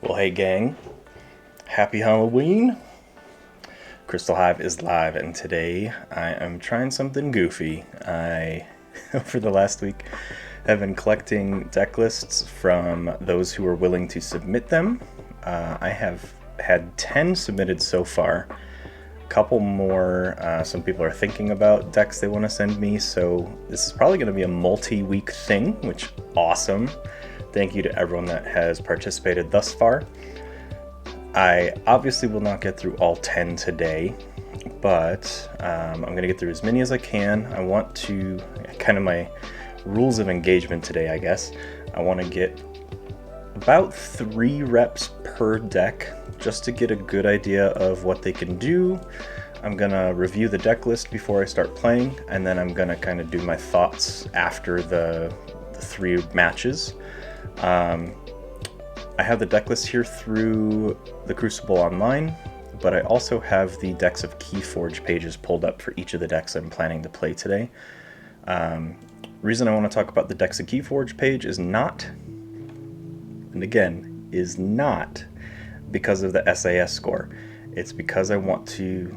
Well, hey gang, happy Halloween! Crystal Hive is live, and today I am trying something goofy. I, over the last week, have been collecting deck lists from those who are willing to submit them. I have had 10 submitted so far. A couple more, some people are thinking about decks they want to send me, so this is probably going to be a multi-week thing, which awesome. Thank you to everyone that has participated thus far. I obviously will not get through all 10 today, but I'm going to get through as many as I can. I want to, kind of my rules of engagement today, I guess. I want to get about 3 reps per deck just to get a good idea of what they can do. I'm going to review the deck list before I start playing, and then I'm going to kind of do my thoughts after the 3 matches. I have the deck list here through the Crucible Online, but I also have the decks of Keyforge pages pulled up for each of the decks I'm planning to play today. Reason I want to talk about the decks of Keyforge page is not, and again, is not because of the SAS score. It's because I want to,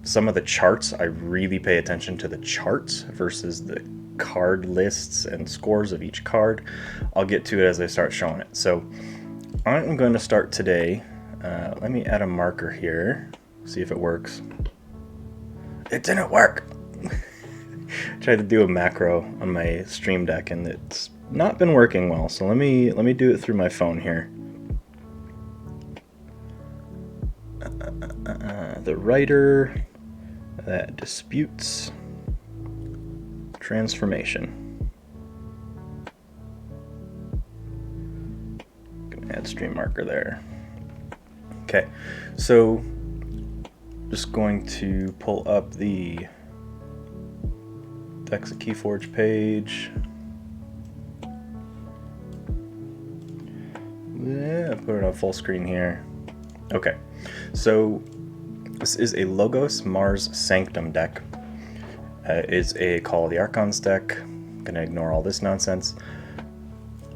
some of the charts, I really pay attention to the charts versus the card lists and scores of each card. I'll get to it as I start showing it. So I'm going to start today. Let me add a marker here, see if it works. It didn't work. Tried to do a macro on my Stream Deck and it's not been working well. So let me do it through my phone here. The writer that disputes transformation. Gonna add stream marker there. Okay, so just going to pull up the decks of Keyforge page. Yeah, put it on full screen here. Okay, so this is a Logos Mars Sanctum deck. It's a Call of the Archons deck. I'm gonna ignore all this nonsense.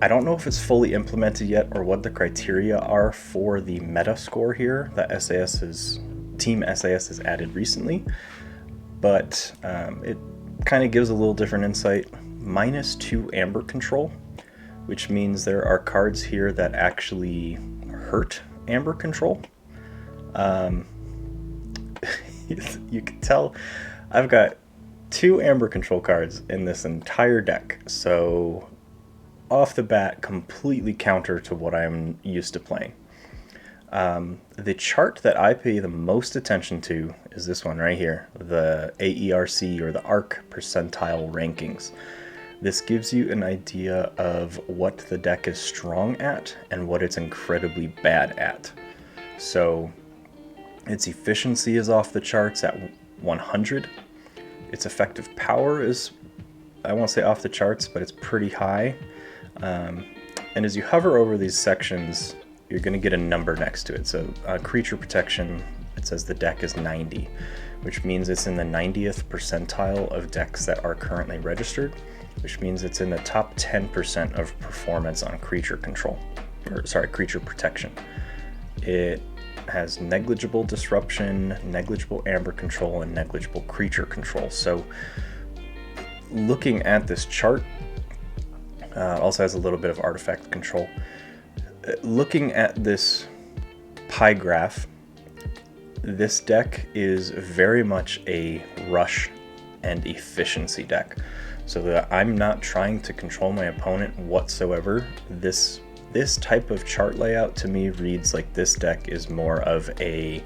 I don't know if it's fully implemented yet or what the criteria are for the meta score here that Team SAS has added recently, but it kind of gives a little different insight. -2 amber control, which means there are cards here that actually hurt amber control. You can tell I've got 2 amber control cards in this entire deck, so off the bat, completely counter to what I'm used to playing. The chart that I pay the most attention to is this one right here, the AERC or the ARC percentile rankings. This gives you an idea of what the deck is strong at and what it's incredibly bad at. So its efficiency is off the charts at 100. Its effective power is, I won't say off the charts, but it's pretty high. And as you hover over these sections, you're going to get a number next to it. So creature protection, it says the deck is 90, which means it's in the 90th percentile of decks that are currently registered, which means it's in the top 10% of performance on creature control, or sorry, creature protection. It has negligible disruption, negligible amber control, and negligible creature control. So looking at this chart, also has a little bit of artifact control. Looking at this pie graph, this deck is very much a rush and efficiency deck. So that I'm not trying to control my opponent whatsoever. This type of chart layout to me reads like this deck is more of a,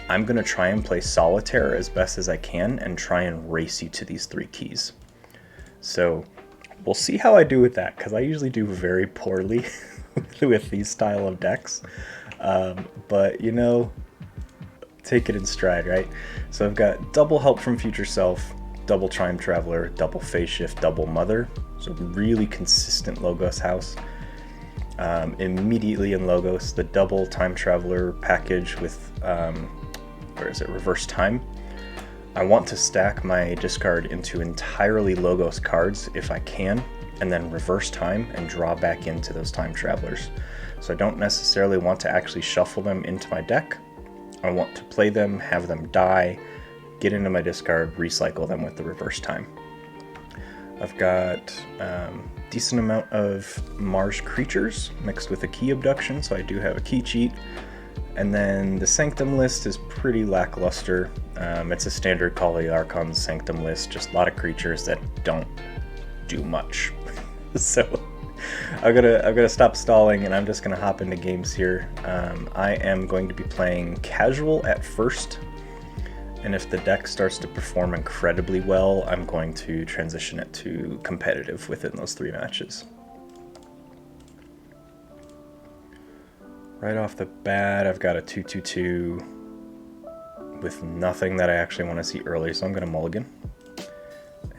I'm going to try and play solitaire as best as I can and try and race you to these 3 keys. So we'll see how I do with that, because I usually do very poorly with these style of decks. But you know, take it in stride, right? So I've got double Help from Future Self, double Time Traveler, double Phase Shift, double Mother. So really consistent Logos house. Immediately in Logos, the double Time Traveler package with, Reverse Time. I want to stack my discard into entirely Logos cards if I can. and then reverse time and draw back into those time travelers. So I don't necessarily want to actually shuffle them into my deck. I want to play them, have them die, get into my discard, recycle them with the reverse time. I've got decent amount of Mars creatures mixed with a key abduction, so I do have a key cheat. And then the Sanctum list is pretty lackluster. It's a standard Call of the Archons Sanctum list, just a lot of creatures that don't do much. So I've gotta stop stalling, and I'm just gonna hop into games here. I am going to be playing casual at first, and if the deck starts to perform incredibly well, I'm going to transition it to competitive within those 3 matches. Right off the bat, I've got a 2/2/2 with nothing that I actually want to see early, so I'm going to mulligan.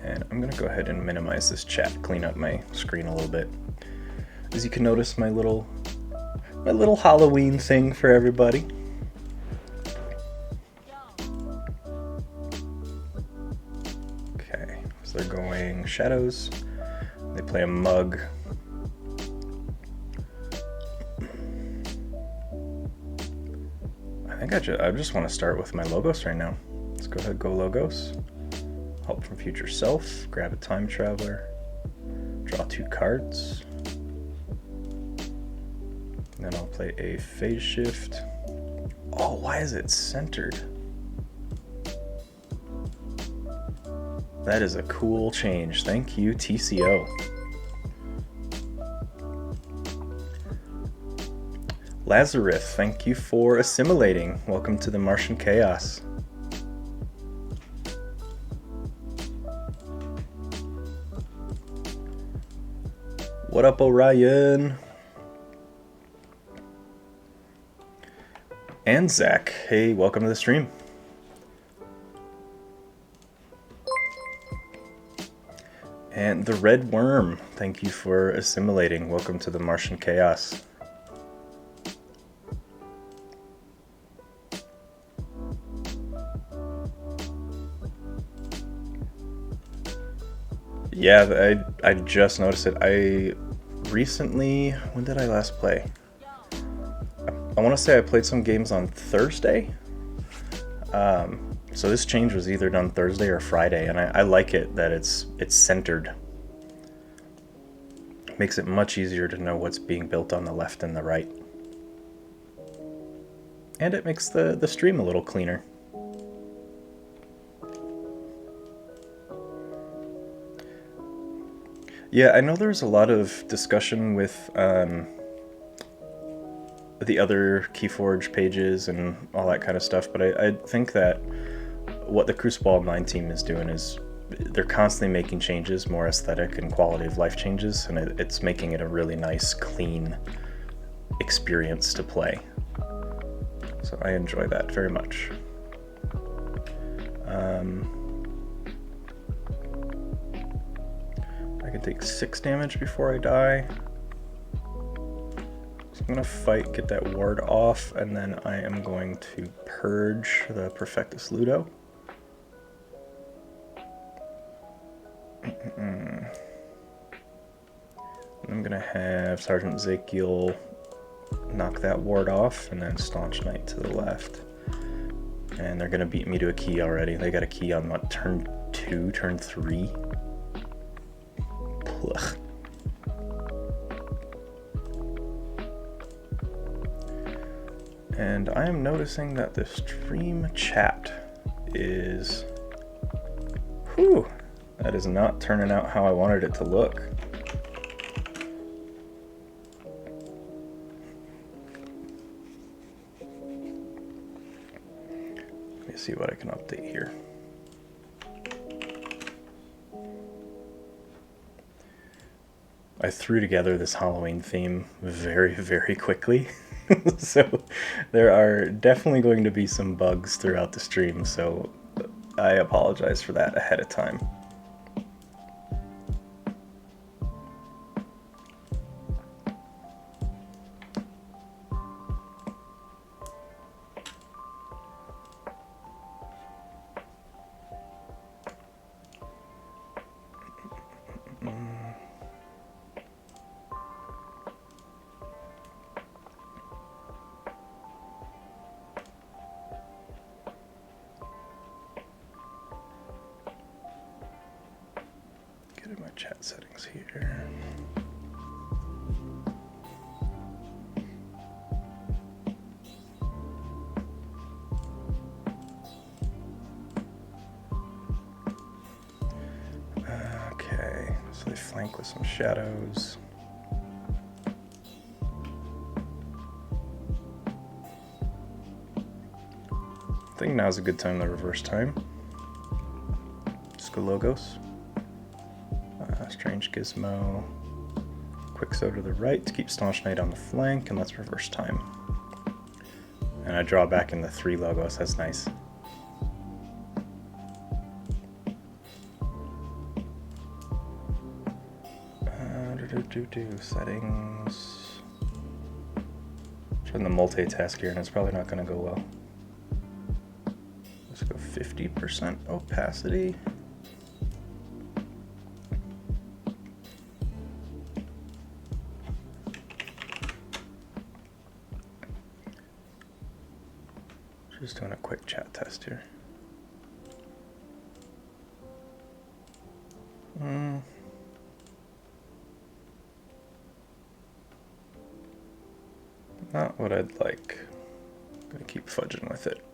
And I'm going to go ahead and minimize this chat, clean up my screen a little bit. As you can notice, my little Halloween thing for everybody. Okay, so they're going Shadows. They play a Mug. I think I just want to start with my Logos right now. Let's go ahead, go Logos. Help from Future Self, grab a Time Traveler, draw 2 cards. Then I'll play a Phase Shift. Oh, why is it centered? That is a cool change. Thank you, TCO. Lazarus, thank you for assimilating. Welcome to the Martian Chaos. What up, Orion? And Zach, hey, welcome to the stream. And the Red Worm, thank you for assimilating. Welcome to the Martian Chaos. Yeah, I just noticed it. I recently, when did I last play? I want to say I played some games on Thursday. So this change was either done Thursday or Friday, and I like it that it's centered. Makes it much easier to know what's being built on the left and the right. And it makes the stream a little cleaner. Yeah, I know there's a lot of discussion with the other Keyforge pages and all that kind of stuff, but I think that what the Crucible Online team is doing is they're constantly making changes, more aesthetic and quality of life changes, and it's making it a really nice, clean experience to play. So I enjoy that very much. I can take 6 damage before I die. So I'm gonna fight, get that ward off, and then I am going to purge the Perfectus Ludo. I'm gonna have Sergeant Ezekiel knock that ward off, and then Staunch Knight to the left. And they're gonna beat me to a key already. They got a key on what, turn 2, turn 3? Ugh. And I am noticing that the stream chat is... Whew! That is not turning out how I wanted it to look. Let me see what I can update here. I threw together this Halloween theme very, very quickly. So there are definitely going to be some bugs throughout the stream, so I apologize for that ahead of time. chat settings here. Okay, so they flank with some shadows. I think now's a good time to reverse time. Just go Logos. Strange Gizmo. Quixo to the right to keep Staunch Knight on the flank, and let's reverse time. And I draw back in the 3 Logos, that's nice. Settings. Trying the multitask here, and it's probably not going to go well. Let's go 50% opacity. Just doing a quick chat test here. Not what I'd like. I'm gonna keep fudging with it.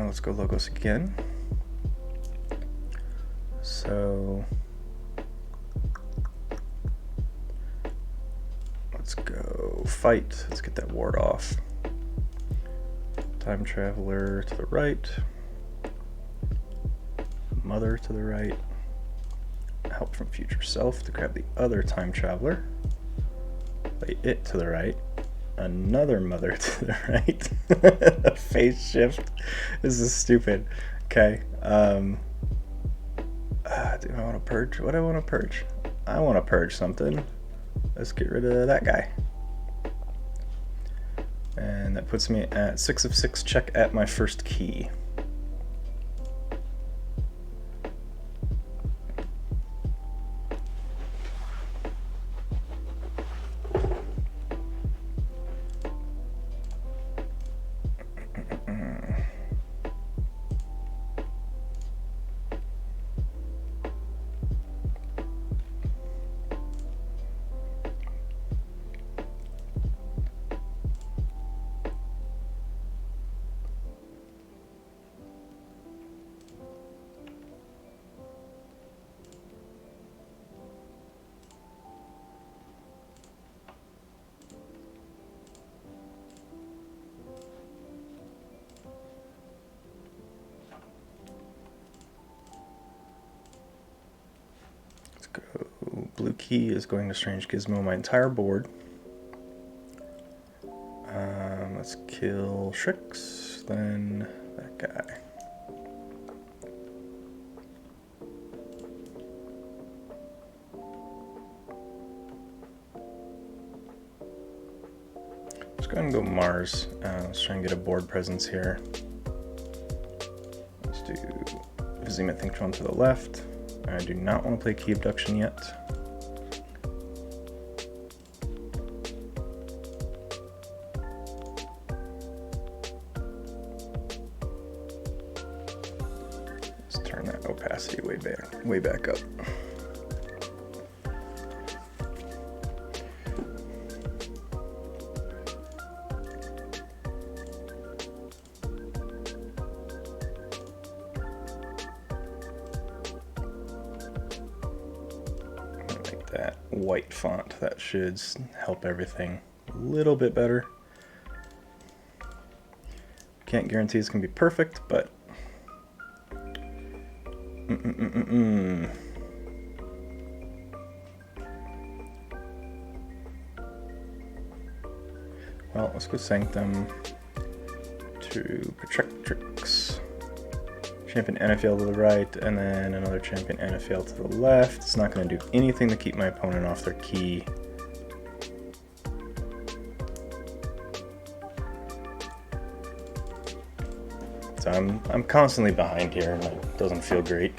Let's go Logos again. So let's go Fight. Let's get that ward off. Time Traveler to the right. Mother to the right. Help from Future Self to grab the other Time Traveler. Play it to the right. Another Mother to the right. Phase shift. This is stupid. Okay. Do I want to purge? What do I want to purge? I want to purge something. Let's get rid of that guy. And that puts me at 6 of 6 check at my first key. Blue key is going to Strange Gizmo my entire board. Let's kill Shrix, then that guy. Let's go ahead and go Mars. Let's try and get a board presence here. Let's do Vizima Thinktron to the left. I do not want to play Key Abduction yet. Let's turn that opacity way back up. That white font, that should help everything a little bit better. Can't guarantee it's gonna be perfect, but well, let's go Sanctum to Protectrix. Champion NFL to the right, and then another Champion NFL to the left. It's not going to do anything to keep my opponent off their key. So I'm constantly behind here, and it doesn't feel great.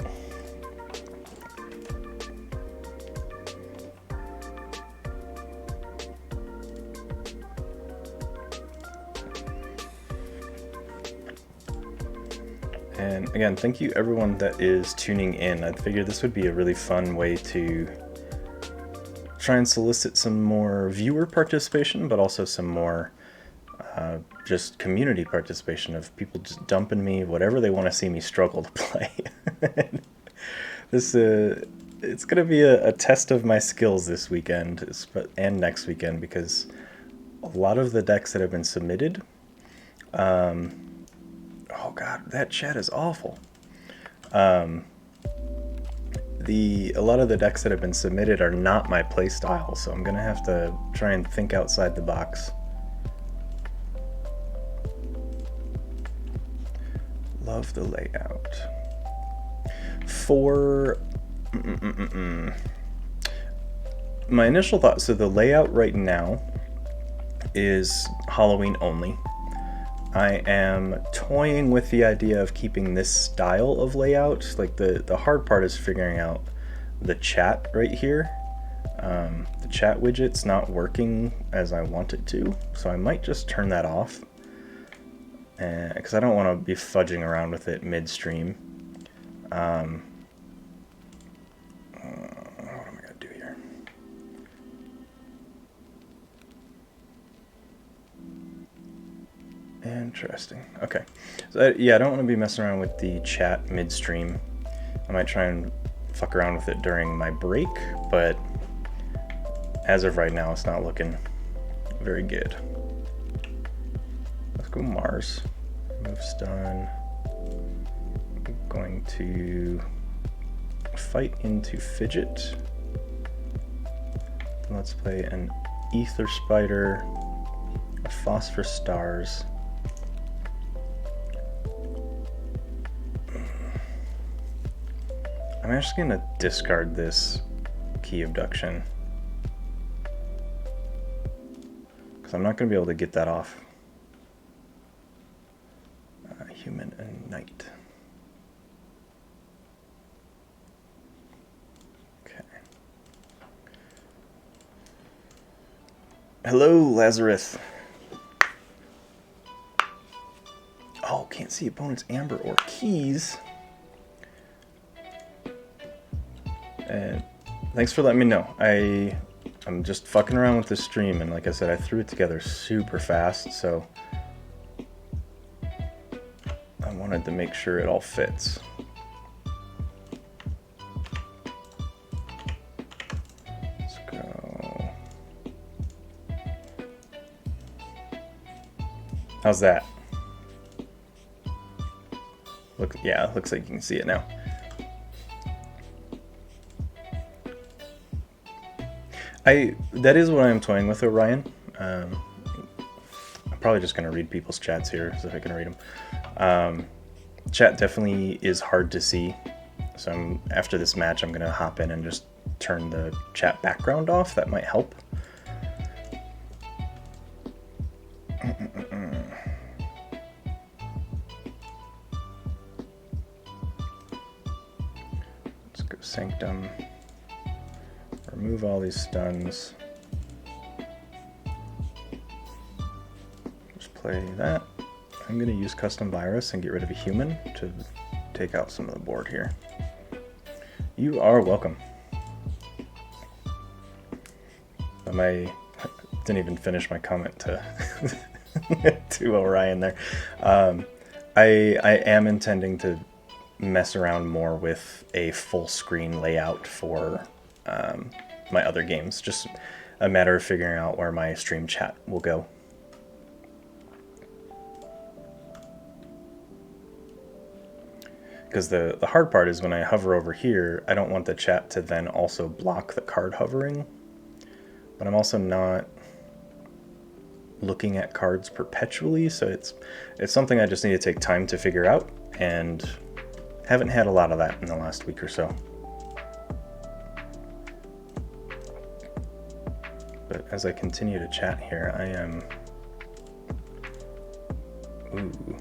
And again, thank you everyone that is tuning in. I figured this would be a really fun way to try and solicit some more viewer participation, but also some more just community participation of people just dumping me whatever they want to see me struggle to play. This it's gonna be a test of my skills this weekend and next weekend, because a lot of the decks that have been submitted, oh god, that chat is awful. A lot of the decks that have been submitted are not my playstyle, so I'm gonna have to try and think outside the box. Love the layout. For my initial thought, so the layout right now is Halloween only. I am toying with the idea of keeping this style of layout. Like the hard part is figuring out the chat right here. The chat widget's not working as I want it to, so I might just turn that off, because I don't want to be fudging around with it midstream. What am I gonna do here? Interesting. Okay. So yeah, I don't want to be messing around with the chat midstream. I might try and fuck around with it during my break, but as of right now, it's not looking very good. Let's go Mars. Move stun. I'm going to fight into Fidget. Let's play an Ether Spider, a Phosphor Stars. I'm actually going to discard this Key Abduction, because I'm not going to be able to get that off. Human and Knight. Okay. Hello, Lazarus. Oh, can't see opponent's Amber or Keys. And thanks for letting me know. I'm just fucking around with this stream, and like I said, I threw it together super fast, so I wanted to make sure it all fits. Let's go. How's that? Yeah, it looks like you can see it now. That is what I'm toying with, Orion. I'm probably just going to read people's chats here, so if I can read them. Chat definitely is hard to see, so after this match I'm going to hop in and just turn the chat background off. That might help. Let's go Sanctum. Remove all these stuns. Just play that. I'm going to use Custom Virus and get rid of a human to take out some of the board here. You are welcome. I didn't even finish my comment to to Orion there. I am intending to mess around more with a full screen layout for my other games. Just a matter of figuring out where my stream chat will go. Because the hard part is when I hover over here, I don't want the chat to then also block the card hovering. But I'm also not looking at cards perpetually, so it's something I just need to take time to figure out, and haven't had a lot of that in the last week or so. But as I continue to chat here, I am... Ooh.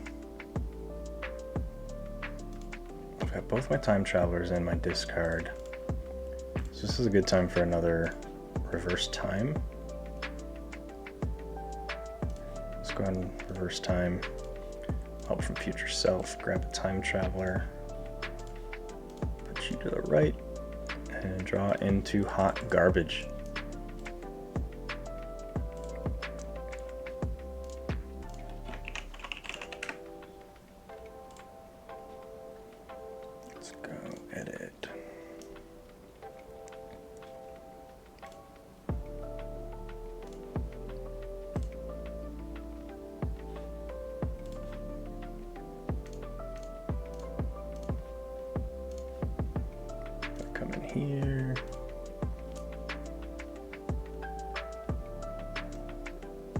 I've got both my Time Travelers and my discard. So this is a good time for another reverse time. Let's go ahead and reverse time. Help from future self. Grab a time traveler. Put you to the right. And draw into hot garbage. Let's go edit. Come in here.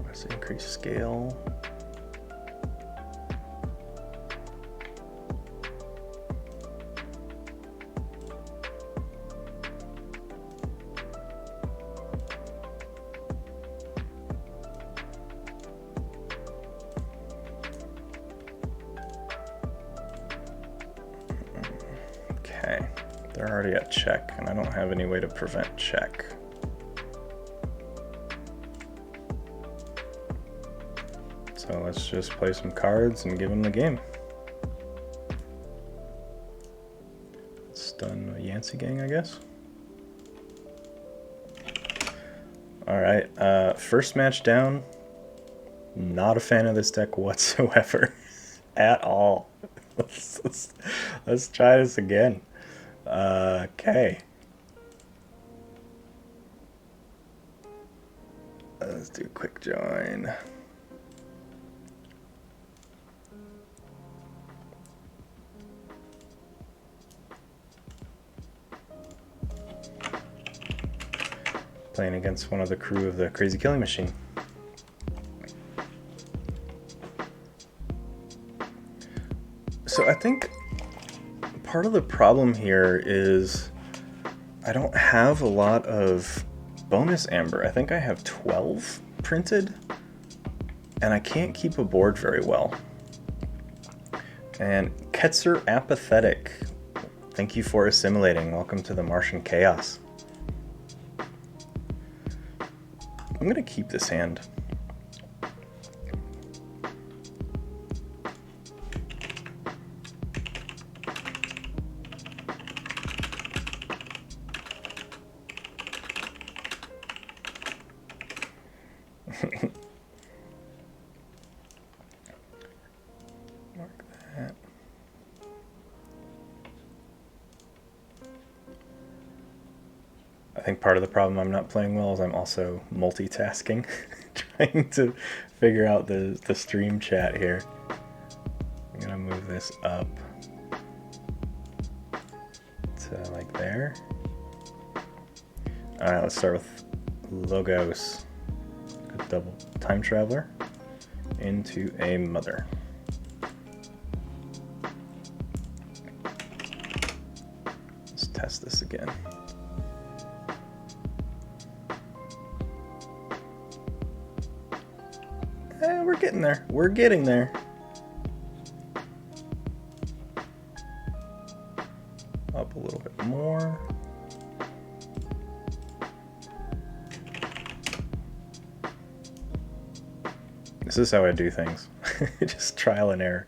Let's increase scale. Okay. They're already at check, and I don't have any way to prevent check. So let's just play some cards and give them the game. Stun Yancey gang, I guess. Alright, first match down. Not a fan of this deck whatsoever. At all. Let's try this again. Okay. Let's do a quick join. Playing against one of the crew of the Crazy Killing Machine. So I think part of the problem here is I don't have a lot of bonus amber. I think I have 12 printed, and I can't keep a board very well. And Ketzer Apathetic, thank you for assimilating. Welcome to the Martian Chaos. I'm gonna keep this hand. Mark that. I think part of the problem I'm not playing well is I'm also multitasking, trying to figure out the stream chat here. I'm gonna move this up to like there. Alright, let's start with Logos. A double time traveler into a mother. Let's test this again. We're getting there. We're getting there. Up a little bit more. This is how I do things. Just trial and error.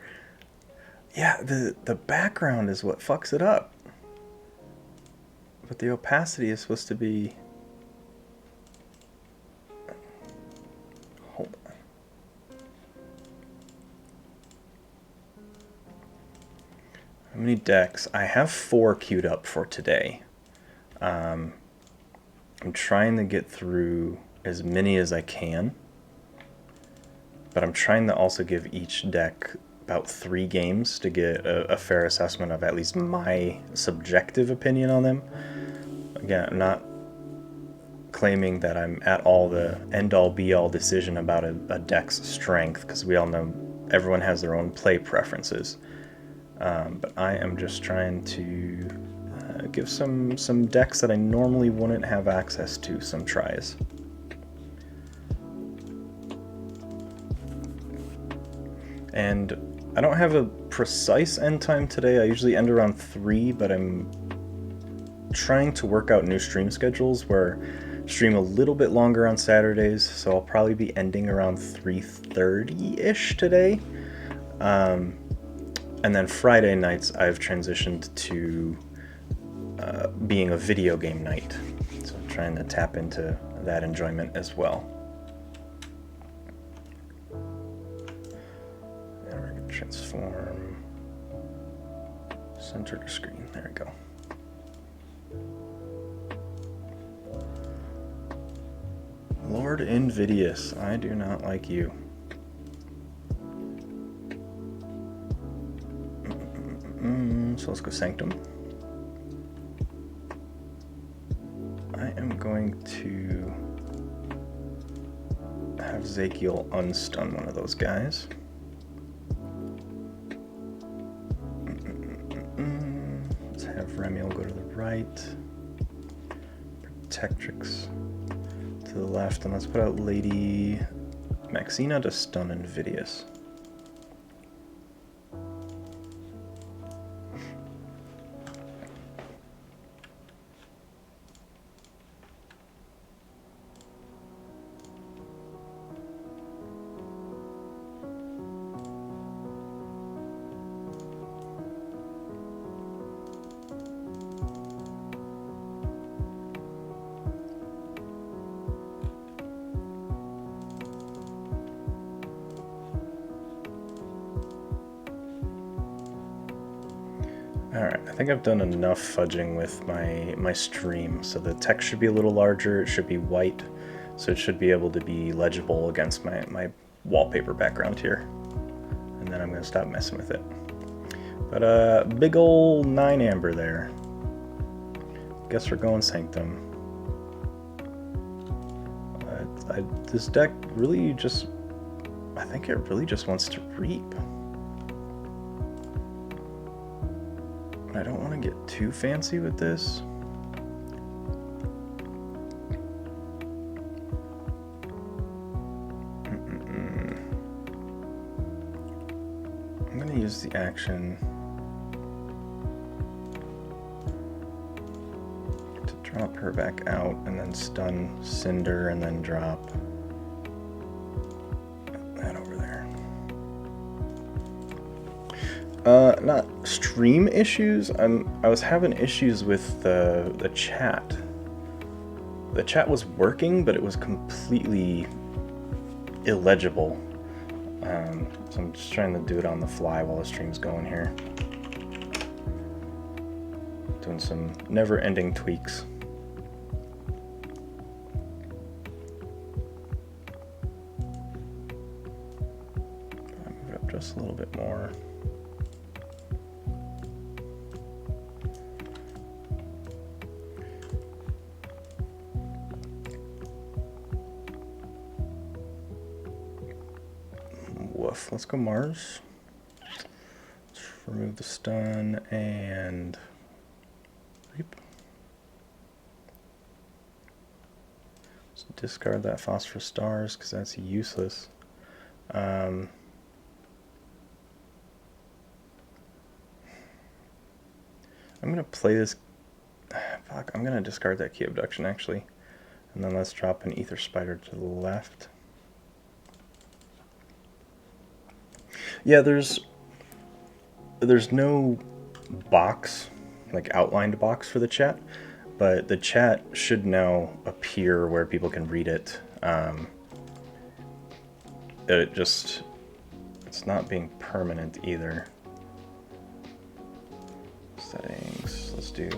Yeah, the background is what fucks it up. But the opacity is supposed to be... Hold on. How many decks? I have 4 queued up for today. I'm trying to get through as many as I can. But I'm trying to also give each deck about 3 games to get a fair assessment of at least my subjective opinion on them. Again, I'm not claiming that I'm at all the end-all be-all decision about a deck's strength, because we all know everyone has their own play preferences. But I am just trying to give some decks that I normally wouldn't have access to some tries. And I don't have a precise end time today. I usually end around 3, but I'm trying to work out new stream schedules where I stream a little bit longer on Saturdays, so I'll probably be ending around 3:30-ish today. And then Friday nights I've transitioned to being a video game night. So I'm trying to tap into that enjoyment as well. And we're going to transform center to screen. There we go. Lord Invidious, I do not like you. So let's go Sanctum. I am going to have Zakiel unstun one of those guys. Let's have Remiel go to the right. Protectrix to the left, and let's put out Lady Maxina to stun Invidious. Alright, I think I've done enough fudging with my stream, so the text should be a little larger, it should be white, so it should be able to be legible against my wallpaper background here. And then I'm going to stop messing with it. But big ol' 9 amber there. Guess we're going Sanctum. This deck really just, I think it really just wants to reap. I don't want to get too fancy with this. I'm going to use the action to drop her back out and then stun Cinder and then drop that over there. Not stream issues. I was having issues with the chat. The chat was working, but it was completely illegible. So I'm just trying to do it on the fly while the stream's going here. Doing some never-ending tweaks. I'll move it up just a little bit more. Woof. Let's go Mars. Let's remove the stun and reap. Let's discard that Phosphorus Stars because that's useless. I'm gonna play this. Fuck, I'm gonna discard that Key Abduction actually, and then let's drop an Ether Spider to the left. Yeah, there's no box, like outlined box for the chat, but the chat should now appear where people can read it. It's not being permanent either. Settings, let's do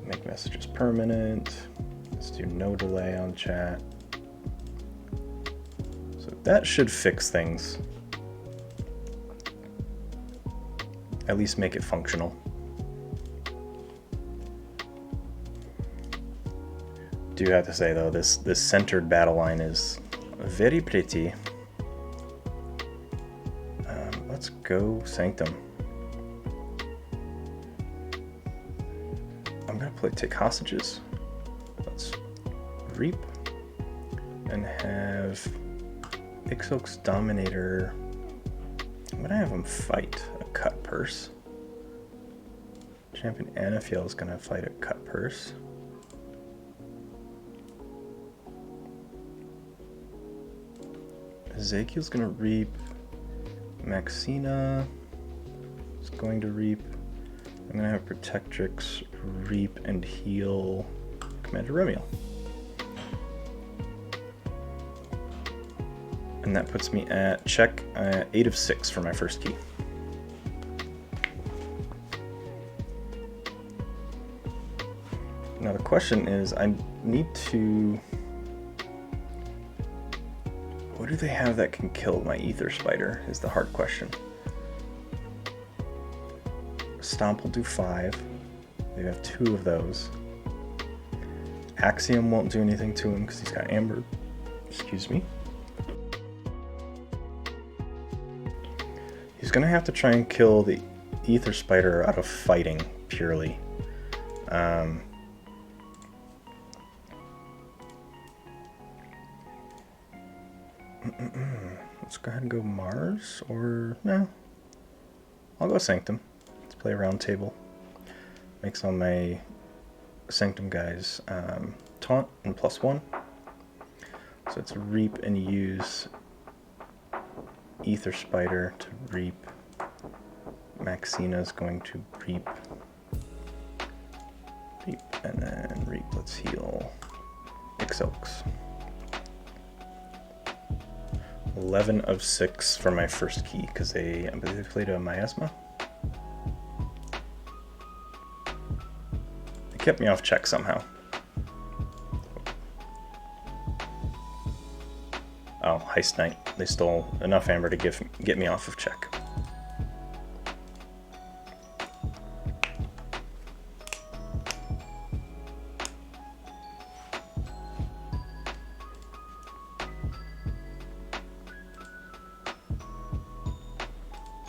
make messages permanent. Let's do no delay on chat. So that should fix things. At least make it functional. Do have to say though, this centered battle line is very pretty. Let's go Sanctum. I'm gonna play Take Hostages. Let's reap and have Ixox Dominator. I'm gonna have him fight a Cut Purse. Champion Anafiel is gonna fight a Cut Purse. Ezekiel's gonna reap Maxina. going to Reap. I'm going to have Protectrix Reap and heal Commander Romeo. And that puts me at check 8 of 6 for my first key. Now the question is, I need to... What do they have that can kill my Ether Spider is the hard question. Stomp will do 5. They have 2 of those. Axiom won't do anything to him because he's got Amber. Excuse me. He's gonna have to try and kill the Ether Spider out of fighting purely. Let's go ahead and go Mars, or no. I'll go Sanctum. Let's play a round table. Makes all my Sanctum guys taunt and +1. So it's Reap and use Ether Spider to Reap. Maxina's going to Reap, and then Reap. Let's heal Ixox. 11 of 6 for my first key because I believe they played a Miasma. They kept me off check somehow. Oh, Heist Knight. They stole enough Amber to get me off of check.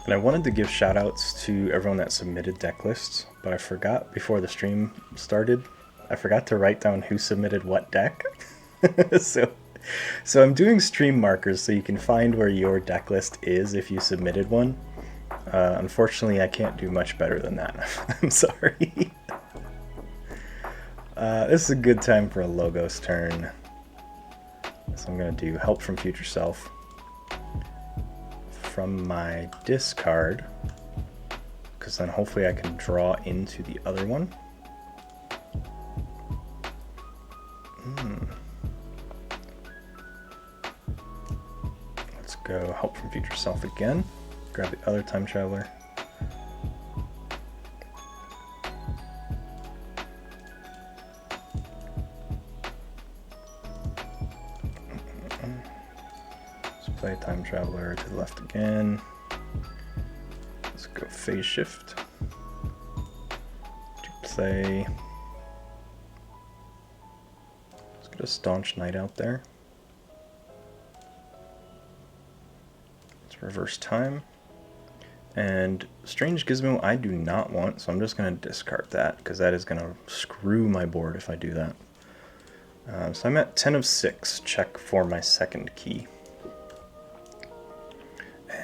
And I wanted to give shoutouts to everyone that submitted deck lists, but I forgot before the stream started. I forgot to write down who submitted what deck. So I'm doing stream markers so you can find where your deck list is if you submitted one. Unfortunately, I can't do much better than that. I'm sorry. This is a good time for a Logos turn. So I'm going to do Help from Future Self. From my discard, because then hopefully I can draw into the other one. Let's go Help from Future Self again. Grab the other Time Traveler. Play Time Traveler to the left again. Let's go Phase Shift. To play. Let's get a Staunch Knight out there. Let's reverse time. And Strange Gizmo I do not want, so I'm just going to discard that because that is going to screw my board if I do that. So I'm at 10 of 6, check for my second key.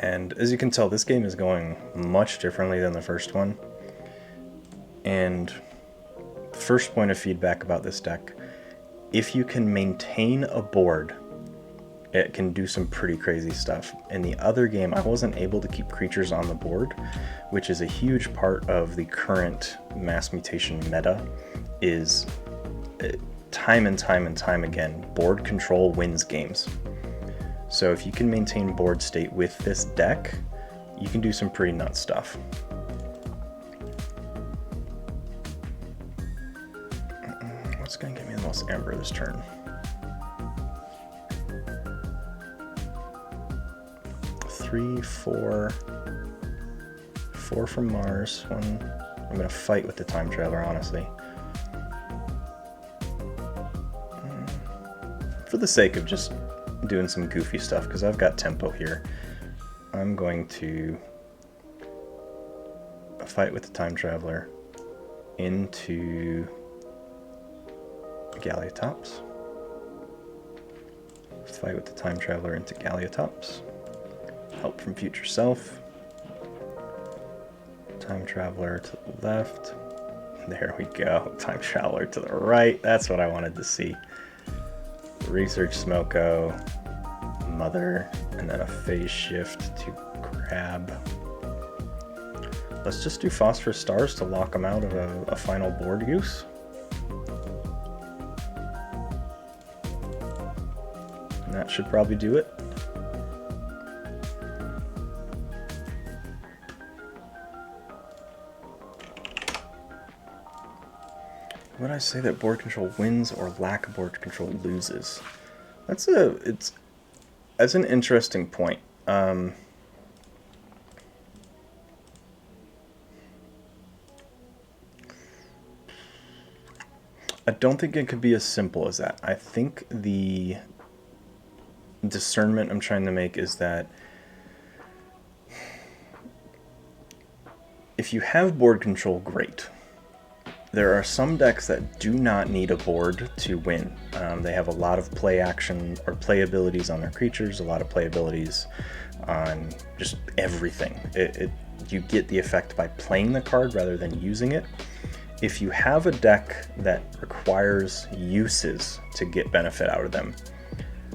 And as you can tell, this game is going much differently than the first one. And first point of feedback about this deck, if you can maintain a board, it can do some pretty crazy stuff. In the other game, I wasn't able to keep creatures on the board, which is a huge part of the current mass mutation meta, is time and time again, board control wins games. So if you can maintain board state with this deck, you can do some pretty nuts stuff. What's going to give me the most Amber this turn? 3, 4. 4 from Mars. 1. I'm going to fight with the Time Traveler, honestly. For the sake of just doing some goofy stuff, because I've got tempo here, I'm going to fight with the Time Traveler into Galliatops. Fight with the Time Traveler into Galliatops. Help from Future Self. Time Traveler to the left. There we go. Time Traveler to the right. That's what I wanted to see. Research Smoko, Mother, and then a Phase Shift to grab let's just do Phosphorus Stars to lock them out of a final board use. And that should probably do it. Would I say that board control wins or lack of board control loses? That's an interesting point. I don't think it could be as simple as that. I think the discernment I'm trying to make is that if you have board control, great. There are some decks that do not need a board to win. They have a lot of play action or play abilities on their creatures, a lot of play abilities on just everything. You get the effect by playing the card rather than using it. If you have a deck that requires uses to get benefit out of them,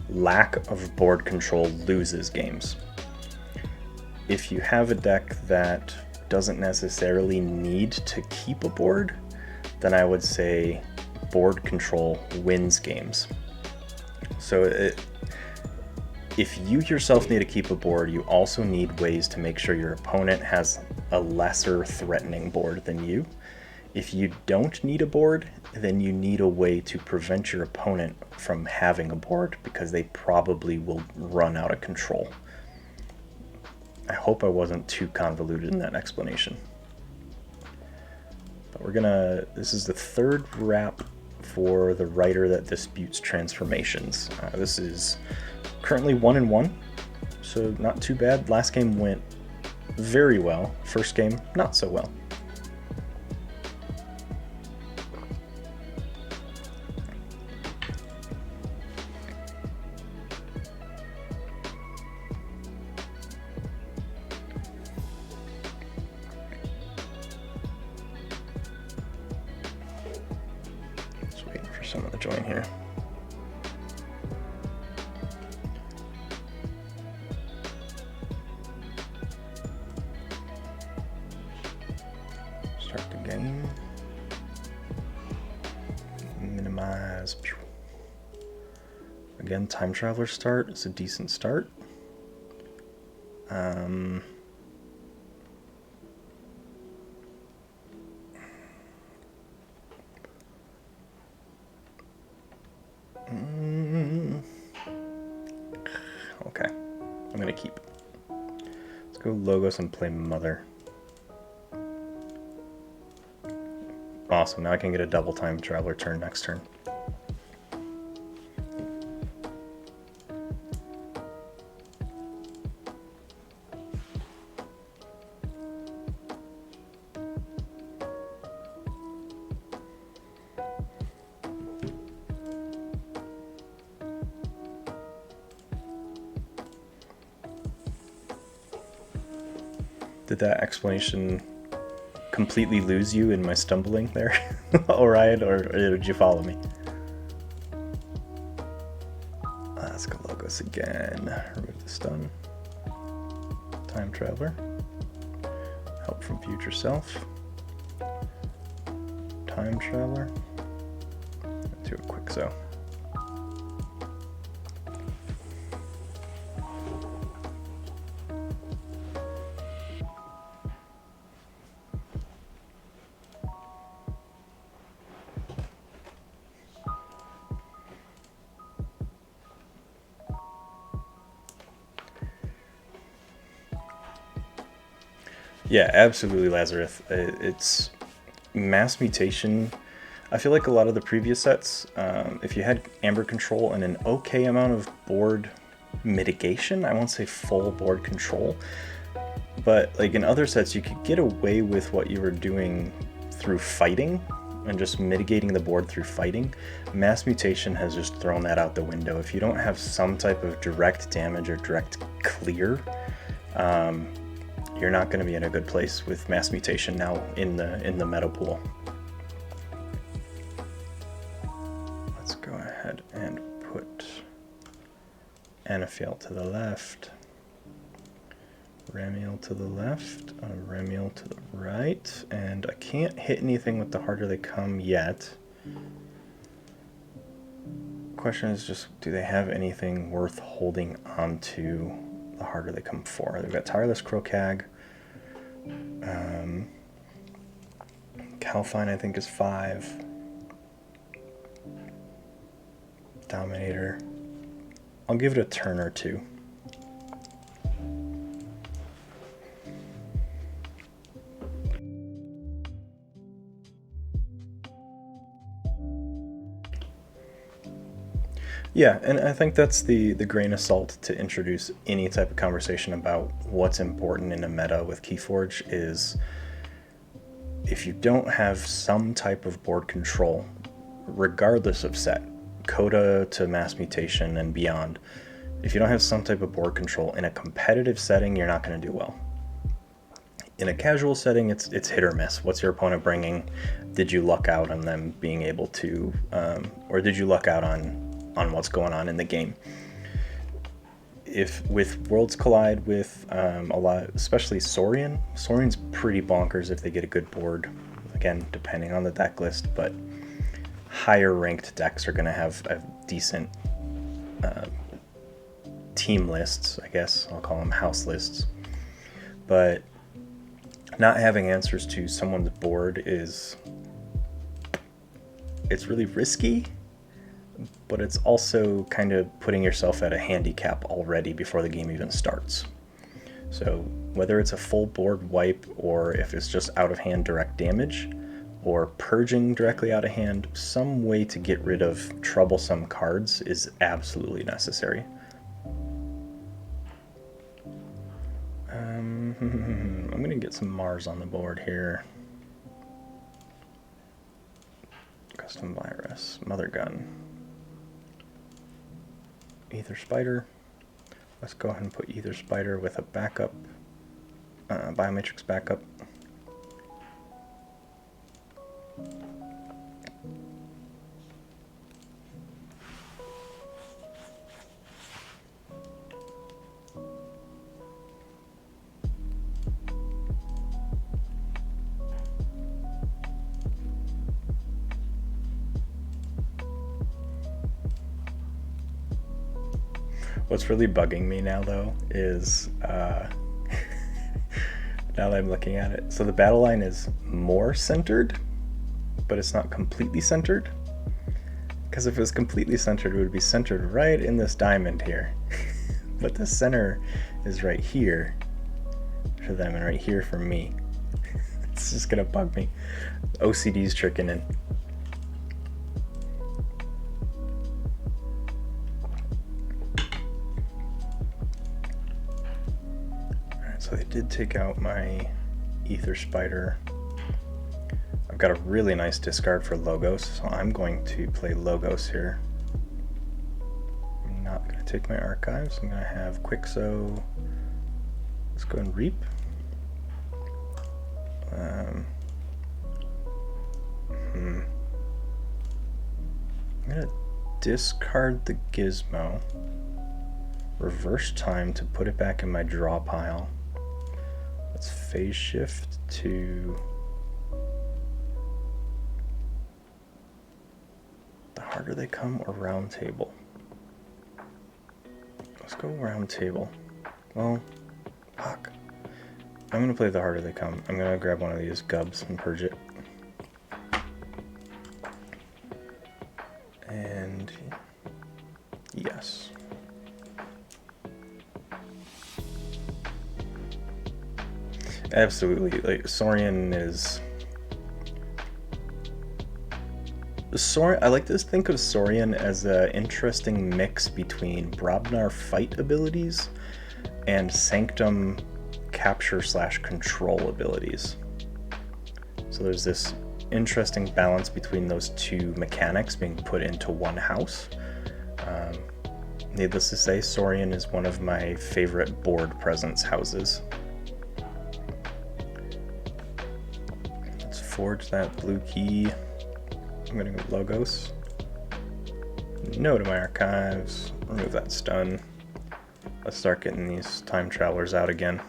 lack of board control loses games. If you have a deck that doesn't necessarily need to keep a board, then I would say board control wins games. So if you yourself need to keep a board, you also need ways to make sure your opponent has a lesser threatening board than you. If you don't need a board, then you need a way to prevent your opponent from having a board because they probably will run out of control. I hope I wasn't too convoluted in that explanation. But this is the third wrap for the writer that disputes transformations. This is currently 1-1, so not too bad. Last game went very well. First game, not so well. Someone to join here. Start the game. Minimize. Again, Time Traveler start is a decent start. Okay, I'm gonna keep. Let's go Logos and play Mother. Awesome, now I can get a double Time Traveler turn next turn. Did that explanation completely lose you in my stumbling there, Orion, or did you follow me? Let's go Logos again. Remove the stun. Time Traveler. Help from Future Self. Time Traveler. Do a quick so. Yeah, absolutely, Lazarus. It's mass mutation. I feel like a lot of the previous sets, if you had Amber Control and an okay amount of board mitigation, I won't say full board control, but like in other sets, you could get away with what you were doing through fighting and just mitigating the board through fighting. Mass mutation has just thrown that out the window. If you don't have some type of direct damage or direct clear, you're not going to be in a good place with mass mutation now in the meta pool. Let's go ahead and put Anaphael to the left. Ramiel to the left, a Ramiel to the right, and I can't hit anything with the harder they come yet. Question is just, do they have anything worth holding onto the harder they come for? They've got Tireless Crocag. Calfine, I think, is 5. Dominator. I'll give it a turn or two. Yeah, and I think that's the grain of salt to introduce any type of conversation about what's important in a meta with Keyforge is if you don't have some type of board control, regardless of set, Coda to Mass Mutation and beyond, if you don't have some type of board control in a competitive setting, you're not going to do well. In a casual setting, it's hit or miss. What's your opponent bringing? Did you luck out on them being able to, or did you luck out on what's going on in the game? If with Worlds Collide with a lot, especially Saurian's pretty bonkers if they get a good board. Again, depending on the deck list, but higher ranked decks are going to have a decent team lists, I guess. I'll call them house lists. But not having answers to someone's board it's really risky, but it's also kind of putting yourself at a handicap already before the game even starts. So whether it's a full board wipe or if it's just out of hand direct damage or purging directly out of hand, some way to get rid of troublesome cards is absolutely necessary. I'm gonna get some Mars on the board here. Custom Virus, Mother Gun, Ether Spider. Let's go ahead and put Ether Spider with a backup, Biomatrix backup. What's really bugging me now, though, is now that I'm looking at it, so the battle line is more centered, but it's not completely centered. Because if it was completely centered, it would be centered right in this diamond here. But the center is right here for them and right here for me. It's just gonna bug me. OCD's tricking in. So they did take out my Ether Spider. I've got a really nice discard for Logos, so I'm going to play Logos here. I'm not going to take my archives. I'm going to have Quixo. Let's go and Reap. I'm going to discard the Gizmo. Reverse time to put it back in my draw pile. Let's phase shift to the harder they come or round table. Let's go round table. Well, fuck. I'm gonna play the harder they come. I'm gonna grab one of these gubs and purge it. And yes. Absolutely, like Saurian is. I like to think of Saurian as an interesting mix between Brobnar fight abilities and Sanctum capture/control abilities. So there's this interesting balance between those two mechanics being put into one house. Needless to say, Saurian is one of my favorite board presence houses. Forge that blue key. I'm gonna go Logos. No to my archives. Remove that stun. Let's start getting these time travelers out again.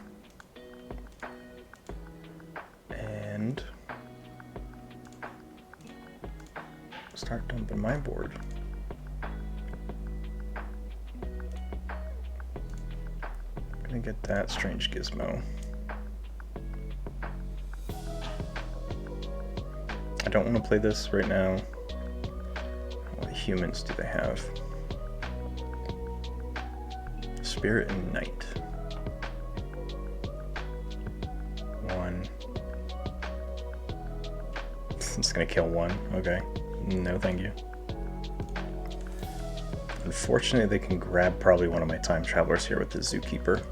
to my board. I'm gonna get that strange gizmo. I don't want to play this right now. What humans do they have? Spirit and Night. 1. It's gonna kill 1. Okay. No, thank you. Unfortunately, they can grab probably one of my time travelers here with the Zookeeper.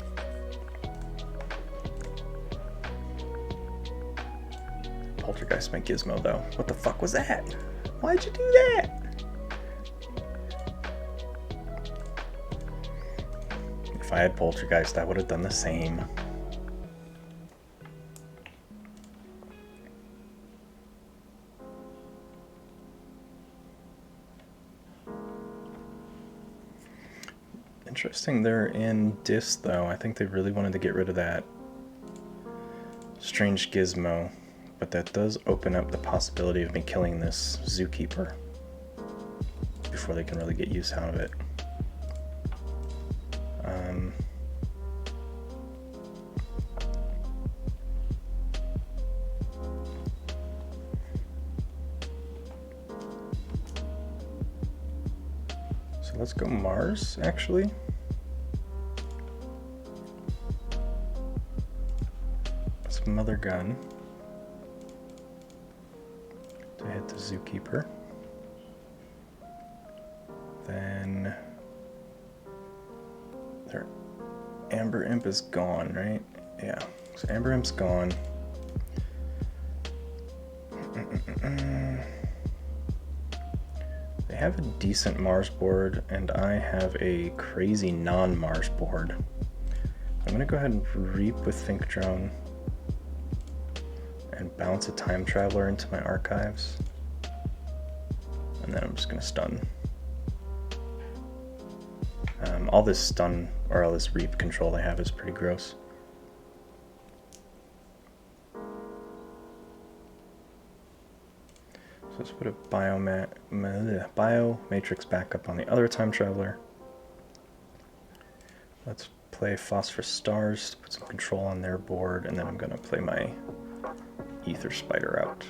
Poltergeist my gizmo though. What the fuck was that? Why'd you do that? If I had Poltergeist, I would have done the same. Interesting, they're in Dis though. I think they really wanted to get rid of that strange gizmo, but that does open up the possibility of me killing this Zookeeper before they can really get use out of it. So let's go Mars, actually. Let's Mother Gun to hit the Zookeeper. Then their Amber Imp is gone, right? Yeah, so Amber Imp's gone. They have a decent Mars board, and I have a crazy non-Mars board. I'm gonna go ahead and reap with Think Drone and bounce a time traveler into my archives. And then I'm just gonna stun. All this stun, or all this reap control they have is pretty gross. So let's put a bio matrix backup on the other time traveler. Let's play Phosphorus Stars to put some control on their board, and then I'm gonna play my Ether Spider out.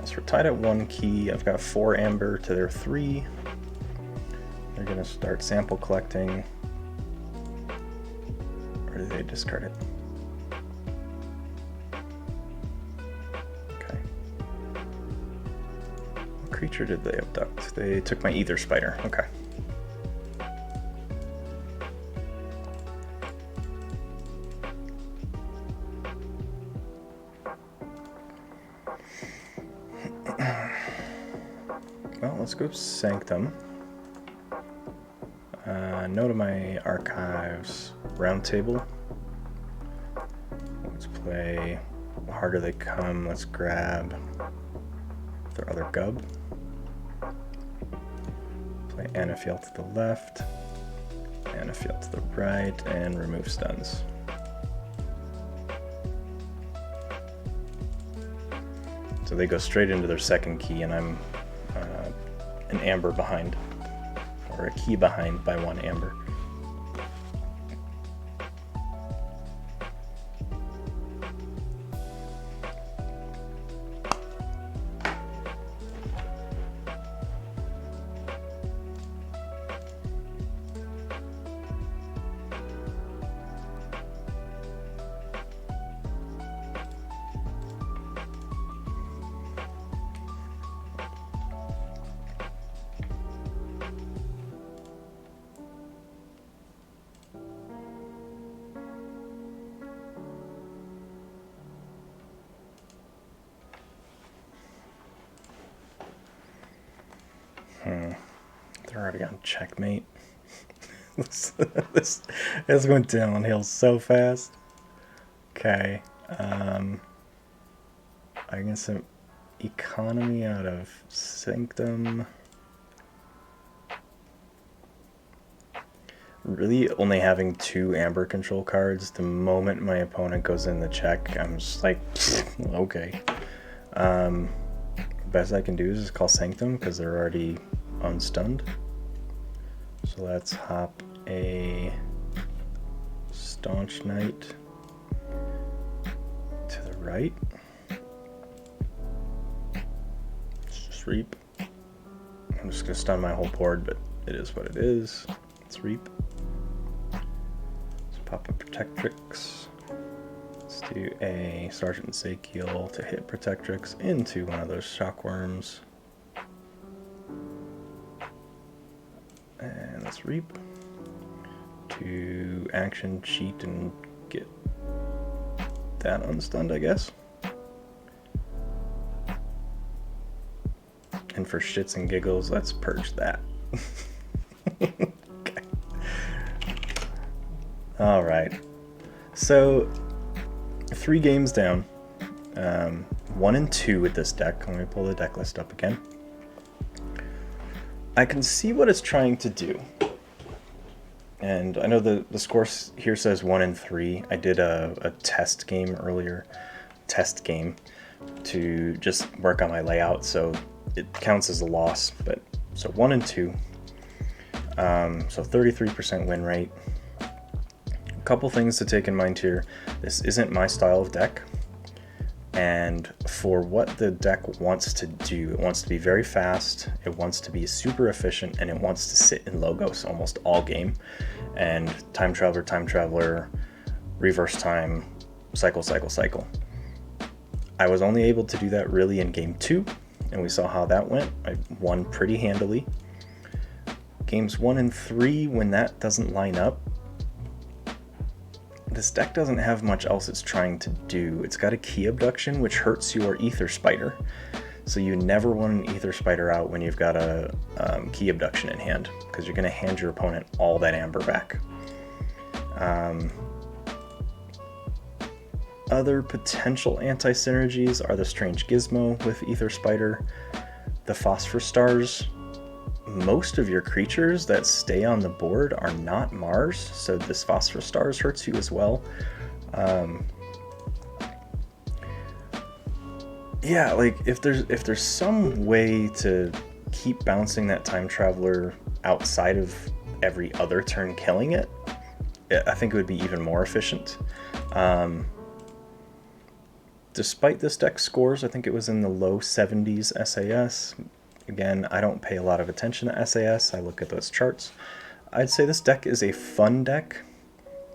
So we're tied at 1 key. I've got 4 amber to their 3. They're gonna start sample collecting. Or do they discard it? Okay. What creature did they abduct? They took my Ether Spider. Okay. Well, let's go Sanctum. No to my archives. Round Table. Let's play Harder They Come. Let's grab their other Gub. Play Anafiel to the left, Anafiel to the right, and remove stuns. So they go straight into their second key, and I'm an amber behind, or a key behind by 1 amber. They're already on checkmate. this went downhill so fast. Okay. I get some economy out of Sanctum. Really only having 2 amber control cards, the moment my opponent goes in the check, I'm just like, okay. Best I can do is just call Sanctum because they're already unstunned. So let's hop a Staunch Knight to the right. Let's just reap. I'm just gonna stun my whole board, but it is what it is. Let's reap. Let's pop a Protectrix. Let's do a Sergeant Ezekiel to hit Protectrix into one of those Shockworms. And let's reap. To action, cheat, and get that unstunned, I guess. And for shits and giggles, let's purge that. Okay. All right. So 3 games down. 1 and 2 with this deck. Let me pull the deck list up again. I can see what it's trying to do. And I know the score here says 1 and 3. I did a test game earlier. Test game to just work on my layout, so it counts as a loss. But so 1 and 2. So 33% win rate. A couple things to take in mind here. This isn't my style of deck. And for what the deck wants to do, it wants to be very fast, it wants to be super efficient, and it wants to sit in logos almost all game. And time traveler, reverse time, cycle. I was only able to do that really in game 2, and we saw how that went. I won pretty handily. Games 1 and 3, when that doesn't line up, this deck doesn't have much else it's trying to do. It's got a Key Abduction, which hurts your Ether Spider. So you never want an Ether Spider out when you've got a Key Abduction in hand, because you're going to hand your opponent all that amber back. Other potential anti-synergies are the Strange Gizmo with Ether Spider, the Phosphor Stars. Most of your creatures that stay on the board are not Mars, so this Phosphor Stars hurts you as well. Yeah, like if there's some way to keep bouncing that Time Traveler outside of every other turn killing it, I think it would be even more efficient. Despite this deck's scores, I think it was in the low 70s SAS. Again, I don't pay a lot of attention to SAS, I look at those charts. I'd say this deck is a fun deck,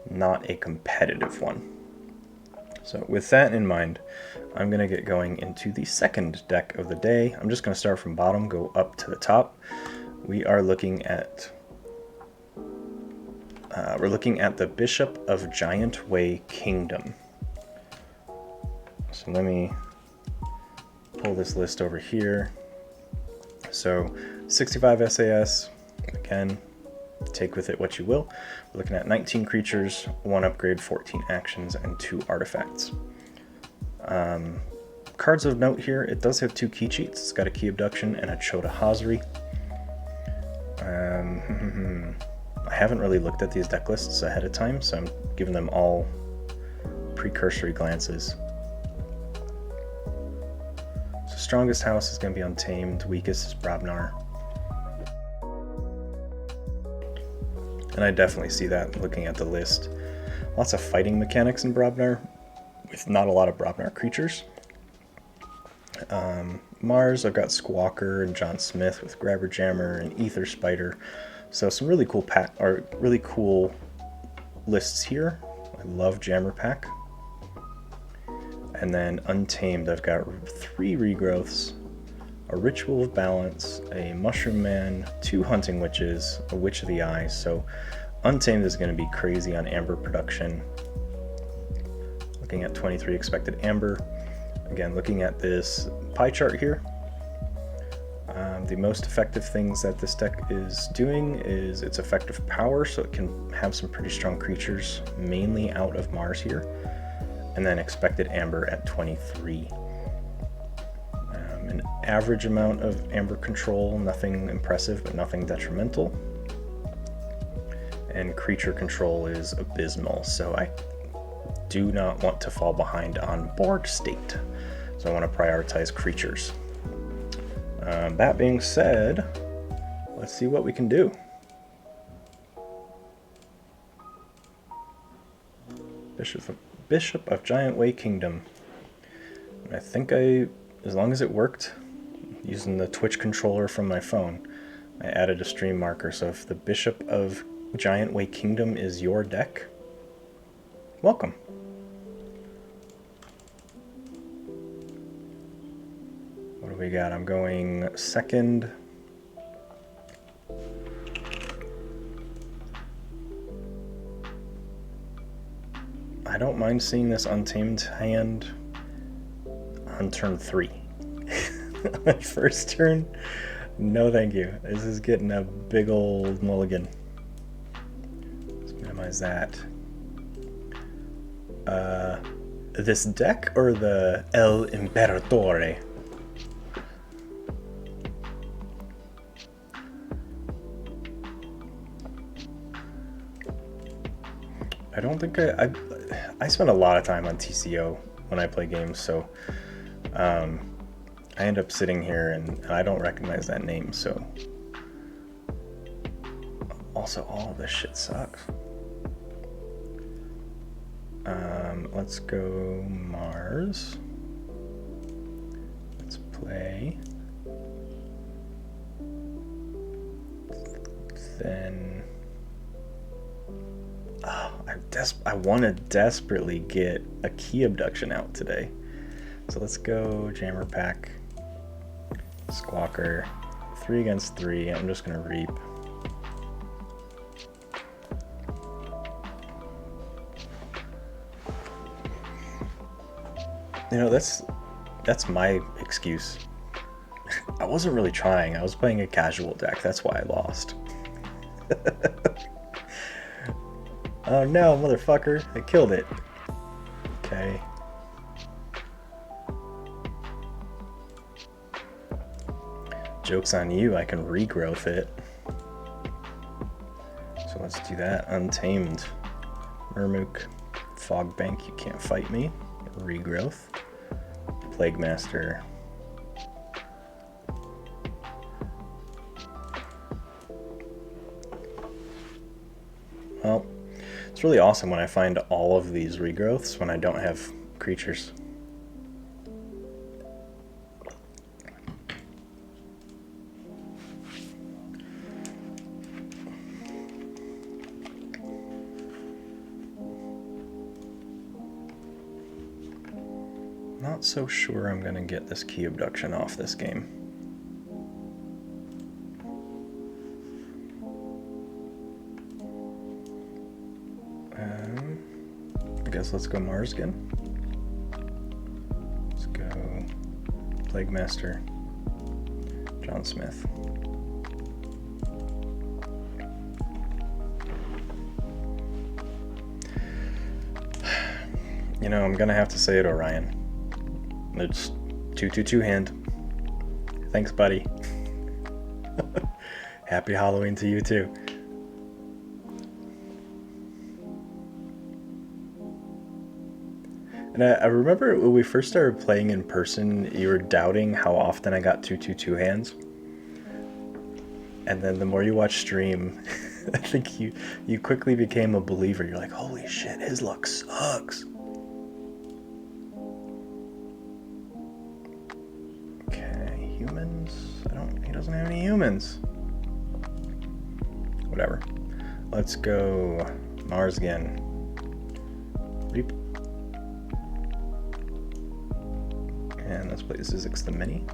not a competitive one. So with that in mind, I'm going to get going into the second deck of the day. I'm just going to start from bottom, go up to the top. We are looking at the Bishop of Giant Way Kingdom. So let me pull this list over here. So 65 SAS, again, take with it what you will. We're looking at 19 creatures, 1 upgrade, 14 actions, and 2 artifacts. Cards of note here, it does have 2 key cheats. It's got a Key Abduction and a Chota Hazri. I haven't really looked at these deck lists ahead of time, so I'm giving them all precursory glances. So strongest house is going to be Untamed, weakest is Brobnar. And I definitely see that looking at the list. Lots of fighting mechanics in Brobnar, with not a lot of Brobnar creatures. Mars, I've got Squawker and John Smith with Grabber Jammer and Ether Spider. So some really cool really cool lists here. I love Jammer Pack. And then Untamed, I've got 3 Regrowths, a Ritual of Balance, a Mushroom Man, 2 Hunting Witches, a Witch of the Eye. So Untamed is going to be crazy on Amber production. Looking at 23 expected Amber. Again, looking at this pie chart here, The most effective things that this deck is doing is its effective power, so it can have some pretty strong creatures, mainly out of Mars here, and then expected amber at 23. An average amount of amber control, nothing impressive but nothing detrimental. And creature control is abysmal, so I do not want to fall behind on board state. So I want to prioritize creatures. That being said, let's see what we can do. Bishop of Giant Way Kingdom. I think as long as it worked, using the Twitch controller from my phone, I added a stream marker. So if the Bishop of Giant Way Kingdom is your deck, welcome. What do we got? I'm going second. I don't mind seeing this Untamed hand on turn 3. My first turn? No thank you. This is getting a big old mulligan. Let's minimize that. This deck or the El Imperatore? I don't think I spend a lot of time on TCO when I play games, so I end up sitting here and I don't recognize that name, so also all of this shit sucks. Let's go Mars. Let's play. Then I want to desperately get a key abduction out today. So let's go Jammer Pack, Squawker, 3 against 3. I'm just going to reap. You know, that's my excuse. I wasn't really trying. I was playing a casual deck. That's why I lost. Oh no, motherfucker. I killed it. Okay. Joke's on you, I can regrowth it. So let's do that. Untamed. Murmook. Fog Bank, you can't fight me. Regrowth. Plague Master. Well, it's really awesome when I find all of these regrowths when I don't have creatures. Not so sure I'm gonna get this key abduction off this game. I guess let's go Mars again. Let's go Plague Master, John Smith. You know, I'm gonna have to say it, Orion. It's 2/2/2 hand. Thanks, buddy. Happy Halloween to you too. And I remember when we first started playing in person, you were doubting how often I got 2/2/2 hands. And then the more you watch stream, I think you quickly became a believer. You're like, holy shit, his luck sucks. He doesn't have any humans. Whatever. Let's go Mars again. Reap. And let's play Zizix the Mini.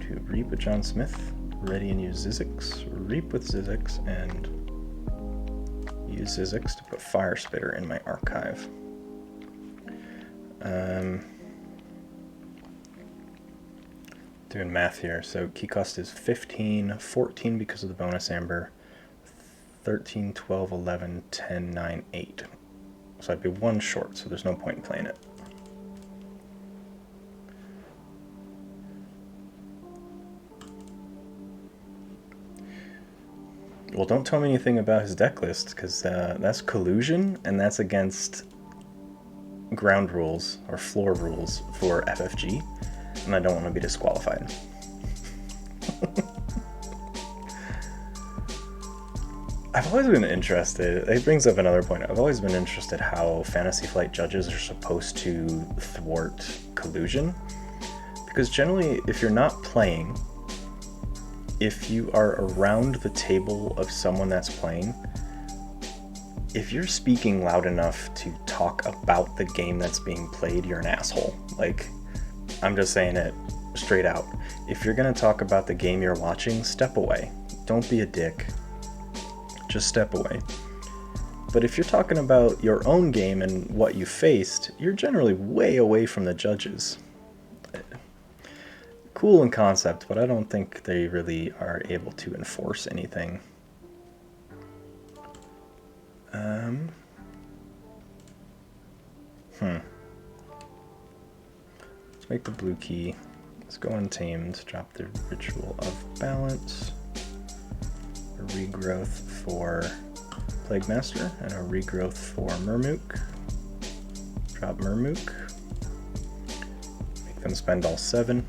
To reap with John Smith. Ready and use Zizix. Reap with Zizix and use Zizix to put Fire Spitter in my archive. Doing math here. So key cost is 15, 14 because of the bonus amber, 13, 12, 11, 10, 9, 8. So I'd be 1 short, so there's no point in playing it. Well, don't tell me anything about his deck list, because that's collusion, and that's against ground rules, or floor rules, for FFG, and I don't want to be disqualified. I've always been interested, it brings up another point, I've always been interested how Fantasy Flight judges are supposed to thwart collusion, because generally, if you're not playing, if you are around the table of someone that's playing, if you're speaking loud enough to talk about the game that's being played, you're an asshole. Like, I'm just saying it straight out. If you're gonna talk about the game you're watching, step away. Don't be a dick. Just step away. But if you're talking about your own game and what you faced, you're generally way away from the judges. Cool in concept, but I don't think they really are able to enforce anything. Let's make the blue key. Let's go untamed, drop the Ritual of Balance, a regrowth for Plague Master, and a regrowth for Murmook. Drop Murmook. Make them spend all 7.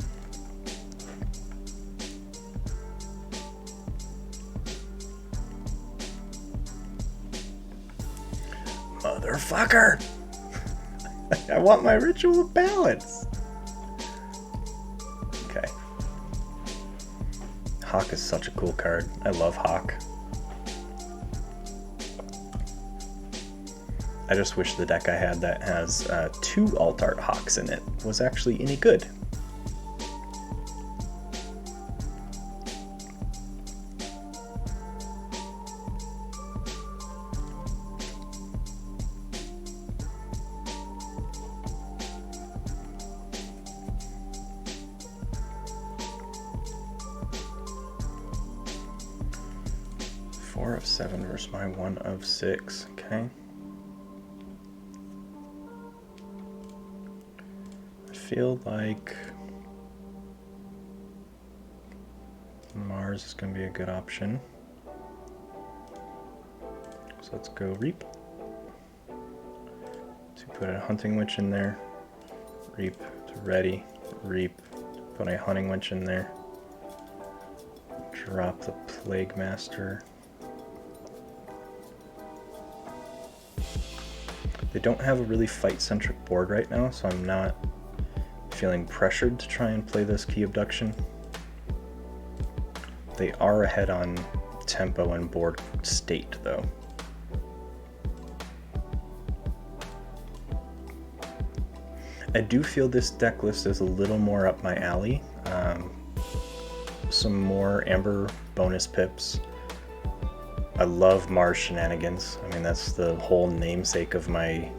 Motherfucker! I want my Ritual of Balance! Okay. Hawk is such a cool card. I love Hawk. I just wish the deck I had that has 2 alt art Hawks in it was actually any good. Four of 7 versus my 1 of 6. Okay. I feel like Mars is going to be a good option. So let's go Reap. To put a Hunting Witch in there. Reap to ready. Reap. Put a Hunting Witch in there. Drop the Plague Master. They don't have a really fight-centric board right now, so I'm not feeling pressured to try and play this Key Abduction. They are ahead on tempo and board state, though. I do feel this deck list is a little more up my alley. Some more Amber bonus pips. I love Mars shenanigans. I mean, that's the whole namesake of my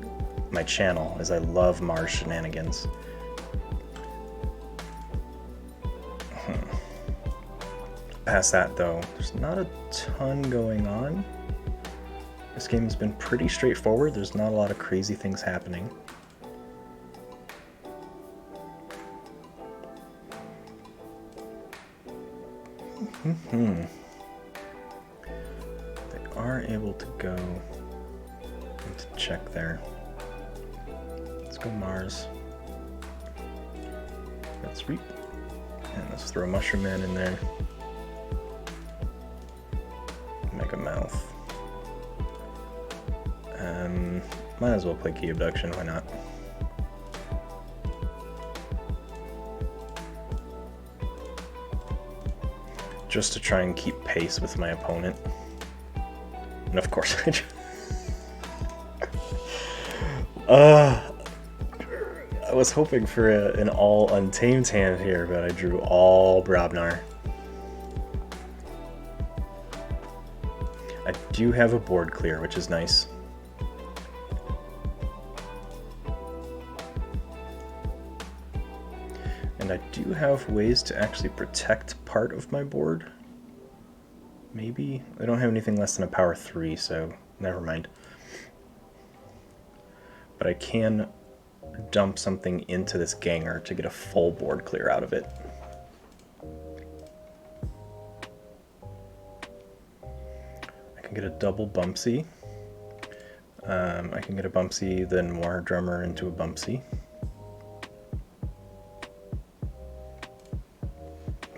channel, is I love Mars shenanigans. Past that, though, there's not a ton going on. This game has been pretty straightforward. There's not a lot of crazy things happening. They are able to go into check there. Let's go Mars. Let's Reap. And let's throw Mushroom Man in there. Mega Mouth. Might as well play Key Abduction, why not? Just to try and keep pace with my opponent. And of course I was hoping for an all Untamed hand here, but I drew all Brobnar. I do have a board clear, which is nice. And I do have ways to actually protect part of my board. Maybe? I don't have anything less than a power 3, so never mind. But I can dump something into this ganger to get a full board clear out of it. I can get a double Bumpsy. I can get a Bumpsy, then War Drummer into a Bumpsy.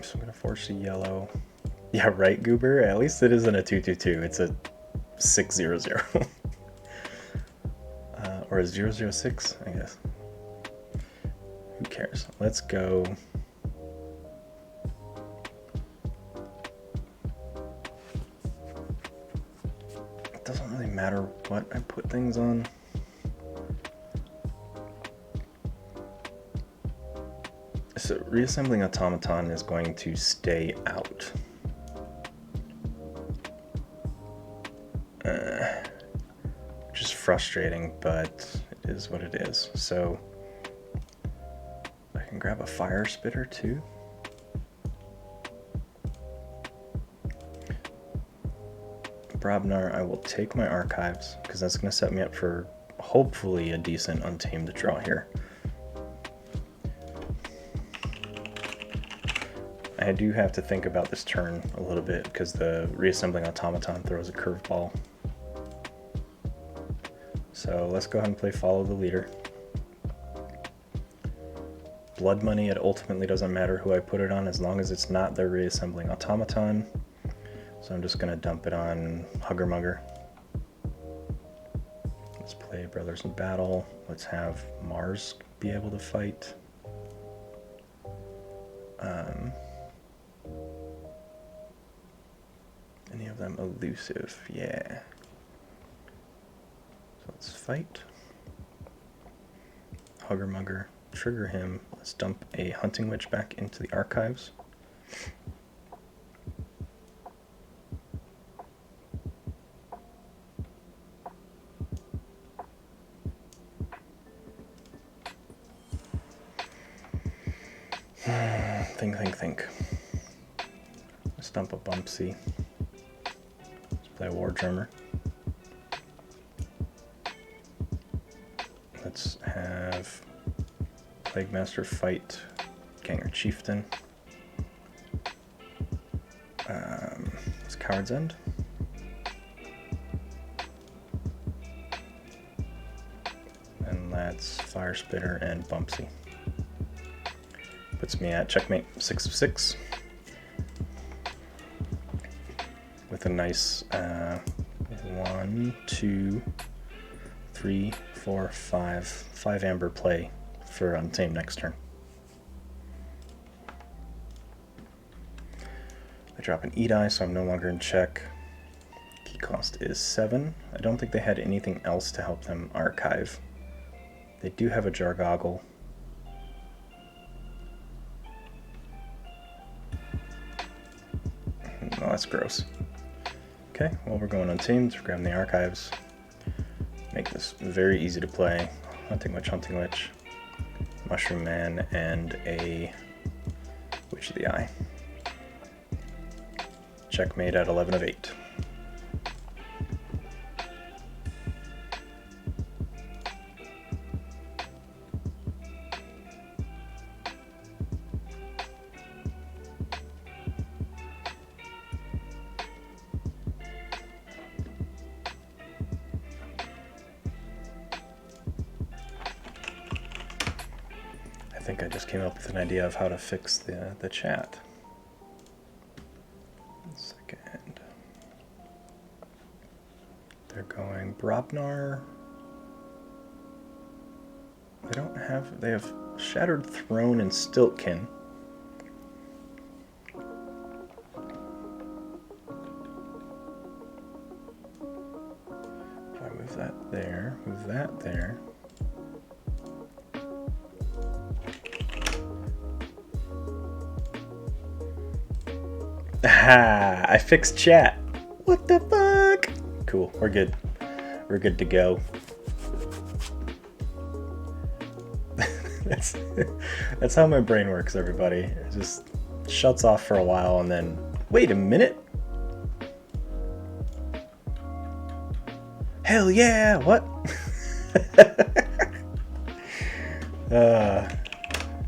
So I'm going to force a yellow. Yeah, right, Goober? At least it isn't a 2/2/2. It's a 6/0/0. Or a 0/0/6, I guess. Who cares? Let's go. It doesn't really matter what I put things on. So reassembling automaton is going to stay out. Which is frustrating, but it is what it is. So I can grab a fire spitter too. Brobnar, I will take my archives because that's going to set me up for hopefully a decent untamed draw here. I do have to think about this turn a little bit because the reassembling automaton throws a curveball. So let's go ahead and play Follow the Leader. Blood Money, it ultimately doesn't matter who I put it on as long as it's not the reassembling automaton. So I'm just going to dump it on Hugger Mugger. Let's play Brothers in Battle. Let's have Mars be able to fight. Any of them elusive? Yeah. So let's fight. Hugger Mugger, trigger him. Let's dump a Hunting Witch back into the archives. Think. Let's dump a Bumpsy. Let's play a War Drummer. Let's have Plague Master fight Ganger Chieftain. It's Coward's End. And that's Fire Spitter and Bumpsy. Puts me at checkmate 6 of 6 with a nice 1, 2, 3, 4, 5 amber play for Untamed next turn. I drop an Edeye, so I'm no longer in check. Key cost is 7. I don't think they had anything else to help them archive. They do have a Jargoggle. Oh, that's gross. Okay, well, we're going Untamed. We're grabbing the archives. Make this very easy to play. Hunting Witch, Mushroom Man, and a Witch of the Eye. Checkmate at 11 of 8. I think I just came up with an idea of how to fix the chat. 1 second. They're going Brobnar. They have Shattered Throne and Stiltkin. If I move that there, move that there. Ah, I fixed chat. What the fuck? Cool, we're good. We're good to go. that's, that's how my brain works, everybody. It just shuts off for a while and then, wait a minute. Hell yeah, what?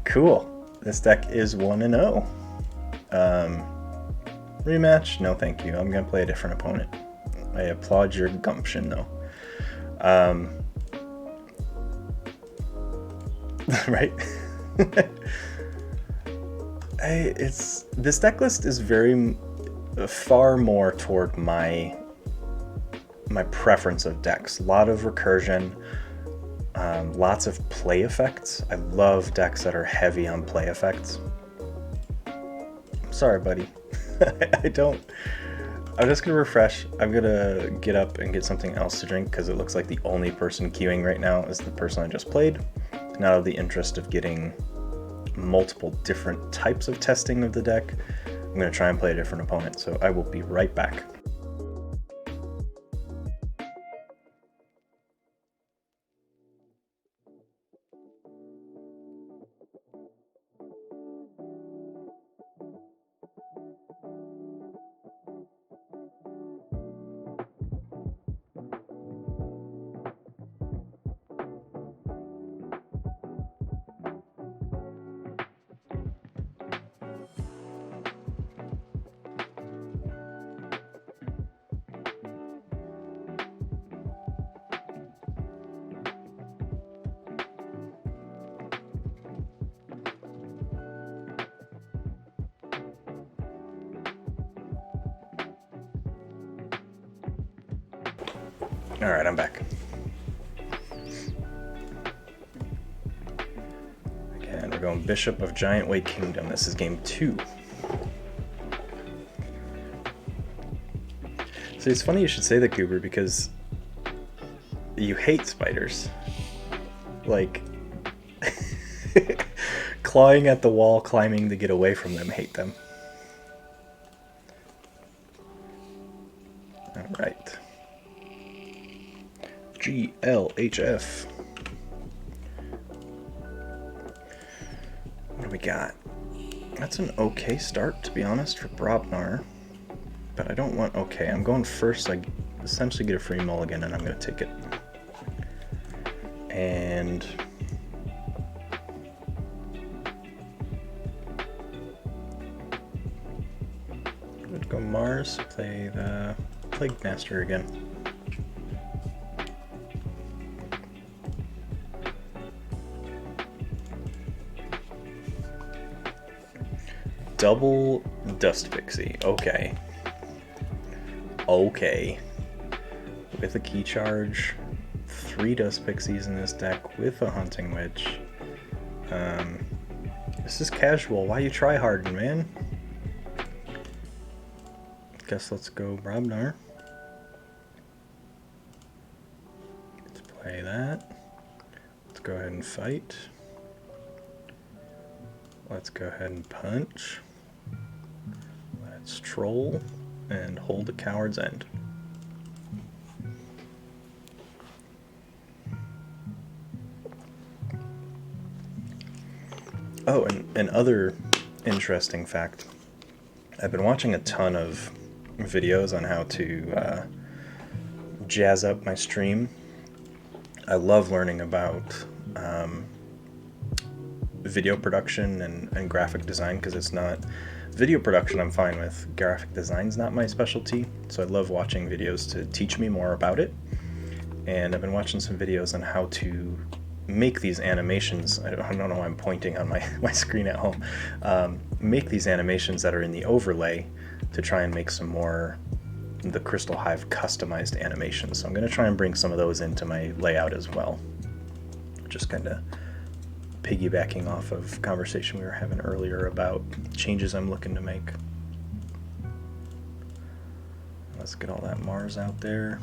Cool. This deck is 1-0. Rematch? No, thank you. I'm gonna play a different opponent. I applaud your gumption, though. Right? This deck list is very far more toward my preference of decks. A lot of recursion, lots of play effects. I love decks that are heavy on play effects. Sorry, buddy. I'm just gonna refresh. I'm gonna get up and get something else to drink because it looks like the only person queuing right now is the person I just played. And out of the interest of getting multiple different types of testing of the deck, I'm gonna try and play a different opponent. So I will be right back. All right, I'm back. Again, we're going Bishop of Giant Way Kingdom. This is game 2. So it's funny you should say that, Cooper, because you hate spiders. Like, clawing at the wall, climbing to get away from them, hate them. All right. GLHF. What do we got? That's an okay start, to be honest, for Brobnar. But I don't want okay. I'm going first, so I essentially get a free mulligan, and I'm going to take it. And let's go Mars, play the Plague Master again. Double Dust Pixie, okay. Okay. With a key charge, 3 Dust Pixies in this deck with a Hunting Witch. This is casual, why you try hardin', man? Guess let's go Brobnar. Let's play that. Let's go ahead and fight. Let's go ahead and punch. Let's troll and hold the Coward's End. Oh, and another interesting fact. I've been watching a ton of videos on how to jazz up my stream. I love learning about video production and graphic design, because it's not video production I'm fine with. Graphic design's not my specialty, so I love watching videos to teach me more about it. And I've been watching some videos on how to make these animations. I don't know why I'm pointing on my screen at home. Make these animations that are in the overlay to try and make some more the Crystal Hive customized animations. So I'm going to try and bring some of those into my layout as well. Just kind of piggybacking off of conversation we were having earlier about changes I'm looking to make. Let's get all that Mars out there.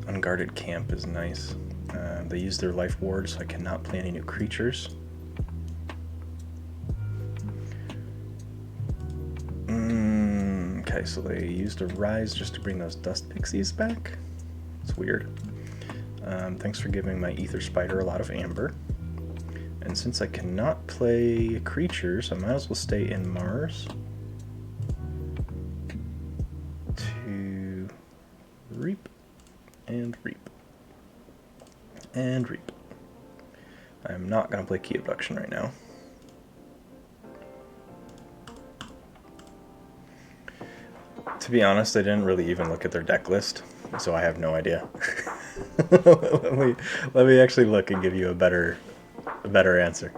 Unguarded Camp is nice. They use their life ward, so I cannot play any new creatures. Okay, so they used a rise just to bring those dust pixies back. It's weird. Thanks for giving my ether spider a lot of amber. And since I cannot play creatures, I might as well stay in Mars to reap and reap and reap. I'm not going to play Key Abduction right now. To be honest, I didn't really even look at their deck list, so I have no idea. let me actually look and give you a better answer.